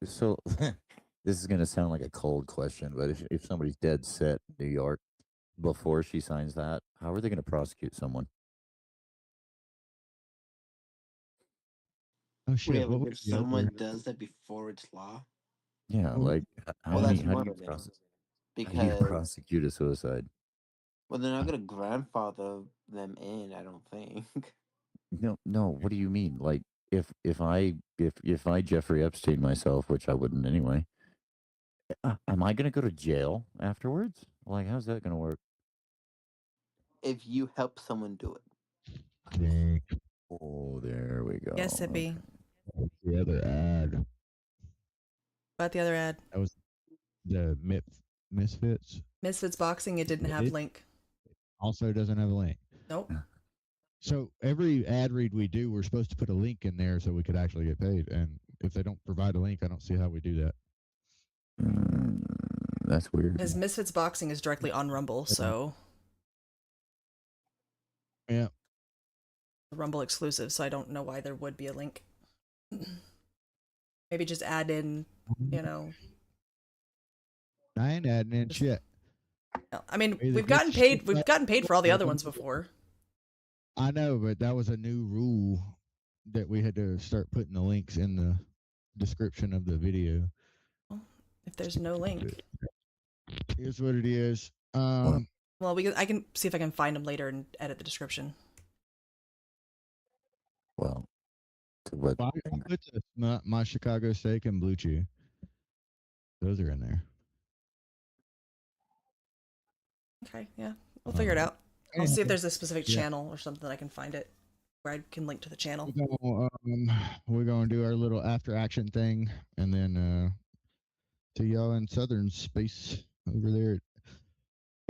So this is gonna sound like a cold question, but if somebody's dead set in New York before she signs that, how are they gonna prosecute someone? Oh shit! Yeah, if someone does that before it's law. Yeah, like how do you prosecute a suicide? Well, they're not gonna grandfather them in, I don't think. No. What do you mean? Like, if I Jeffrey Epstein myself, which I wouldn't anyway, am I going to go to jail afterwards? Like, how's that going to work? If you help someone do it. Oh, there we go. Yes, Sippy. The other ad. About the other ad. That was the Misfits. Misfits Boxing, it didn't have link. Also doesn't have a link. Nope. So every ad read we do, we're supposed to put a link in there so we could actually get paid. And if they don't provide a link, I don't see how we do that. That's weird. Because Misfits Boxing is directly on Rumble, so yeah, Rumble exclusive. So I don't know why there would be a link. Maybe just add in, I ain't adding in shit. I mean, we've gotten paid. We've gotten paid for all the other ones before. I know, but that was a new rule that we had to start putting the links in the description of the video. Well, if there's no link, here's what it is. Well, I can see if I can find them later and edit the description. Well, what? My Chicago steak and blue chew. Those are in there. Okay, yeah, we'll figure it out. I'll see if there's a specific channel or something that I can find it where I can link to the channel. We're gonna do our little after action thing, and then to y'all in Southern space over there,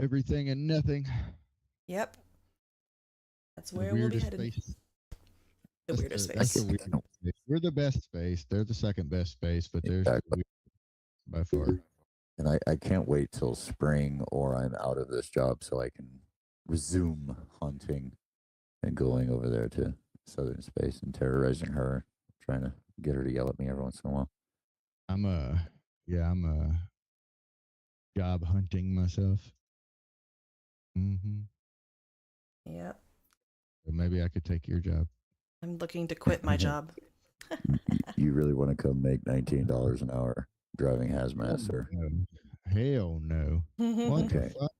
everything and nothing. Yep, that's where we'll be headed. Space. The weirdest space. That's the weirdest space. We're the best space. They're the second best space, but they're exactly. By far. And I can't wait till spring or I'm out of this job so I can resume hunting and going over there to Southern Space and terrorizing her, trying to get her to yell at me every once in a while. I'm job hunting myself. Yep. So maybe I could take your job. I'm looking to quit my job. You really want to come make $19 an hour driving hazmat, sir? Hell no. What the fuck?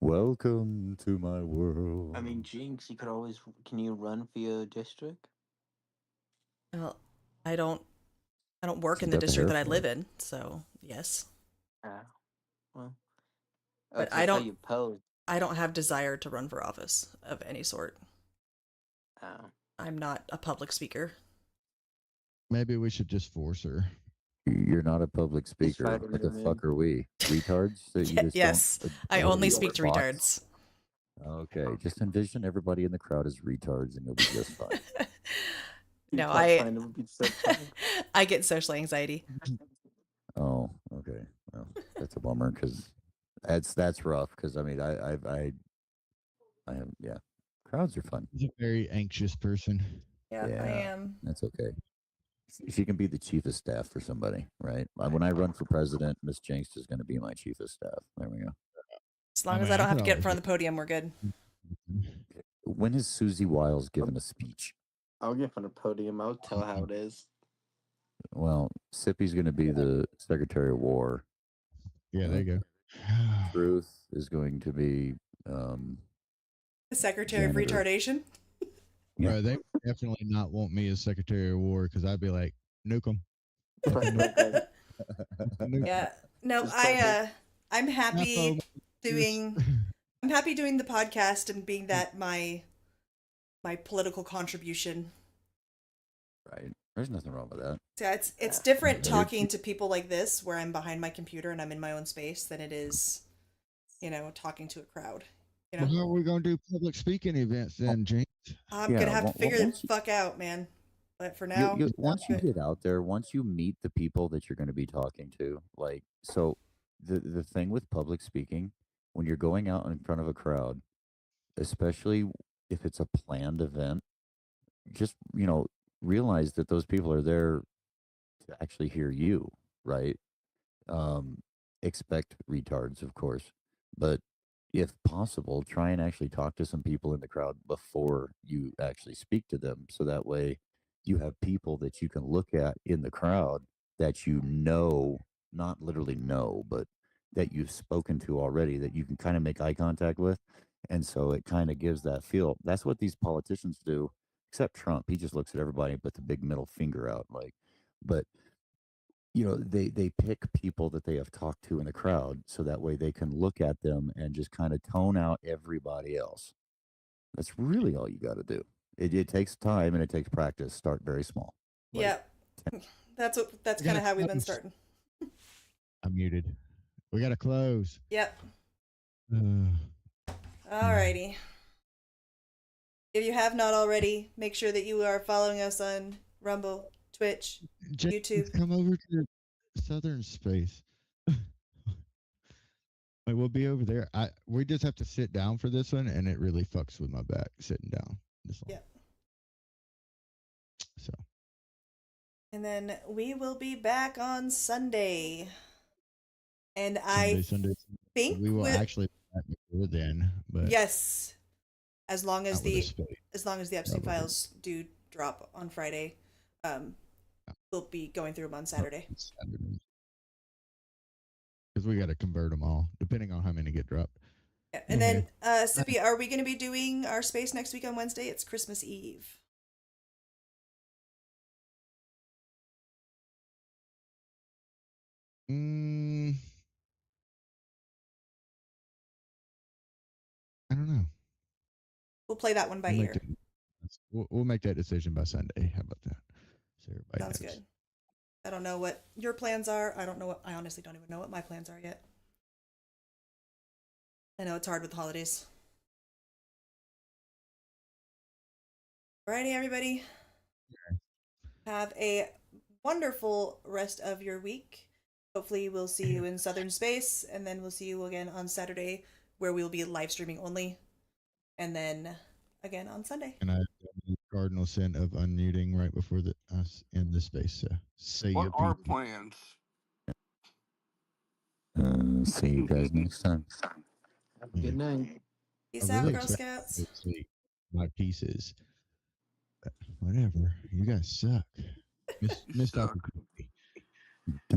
Welcome to my world. I mean, Jinx, can you run for your district? Well, I don't work in the district that I live in, so yes. Well. But I don't have desire to run for office of any sort. I'm not a public speaker. Maybe we should just force her. You're not a public speaker. What the fuck are we? Retards? That you just yes, I only speak to retards. Okay, just envision everybody in the crowd as retards and you'll be just fine. No, I get social anxiety. Oh, okay. Well, that's a bummer because that's rough. Because I mean, I am, yeah. Crowds are fun. He's a very anxious person. Yeah, I am. That's okay. She can be the chief of staff for somebody, right? When I run for president, Miss Jinx is going to be my chief of staff. There we go. As long as I don't have to get in front of the podium, we're good. When is Susie Wiles given a speech? I'll get on the podium. I'll tell how it is. Well, Sippy's going to be the Secretary of War. Yeah, there you go. Truth is going to be the Secretary of Retardation. Yeah, bro, they definitely not want me as Secretary of War because I'd be like, nuke them. Yeah, no, I'm happy doing the podcast and being that my political contribution. Right. There's nothing wrong with that. Yeah, it's different talking to people like this where I'm behind my computer and I'm in my own space than it is, talking to a crowd. Well, how are we gonna do public speaking events then, Jinx? I'm gonna have to figure the fuck out, man. But for now, once you get out there, once you meet the people that you're going to be talking to, like, so the thing with public speaking, when you're going out in front of a crowd, especially if it's a planned event, just realize that those people are there to actually hear you, right? Expect retards, of course, but if possible, try and actually talk to some people in the crowd before you actually speak to them. So that way you have people that you can look at in the crowd that not literally know, but that you've spoken to already, that you can kind of make eye contact with. And so it kind of gives that feel. That's what these politicians do, except Trump. He just looks at everybody and put the big middle finger out. But they pick people that they have talked to in the crowd, so that way they can look at them and just kind of tone out everybody else. That's really all you got to do. It takes time and it takes practice. Start very small. Yeah, that's kind of how we've been starting. I'm muted. We got to close. Yep. Alrighty. If you have not already, make sure that you are following us on Rumble, Twitch, YouTube. Come over to Southern Space. We'll be over there. We just have to sit down for this one, and it really fucks with my back sitting down this long. Yeah. So. And then we will be back on Sunday. And Sunday. think we will actually be back before then, but yes, as long as the Epstein Probably. files do drop on Friday, we'll be going through them on Saturday. Because we got to convert them all, depending on how many get dropped. Yeah. And then, Sippy, are we going to be doing our space next week on Wednesday? It's Christmas Eve. I don't know. We'll play that one by ear. We'll make that decision by Sunday. How about that? So everybody Sounds knows. good. I don't know what your plans are. I honestly don't even know what my plans are yet. I know it's hard with the holidays. Alrighty, everybody. Have a wonderful rest of your week. Hopefully we'll see you in Southern Space, and then we'll see you again on Saturday, where we'll be live streaming only, and then again on Sunday. And I have the cardinal sin of unmuting right before us in the space. So What are plans? See you guys next time. Have a good night. Peace out, Girl Scouts. My pieces. Whatever. You guys suck. Missed opportunity.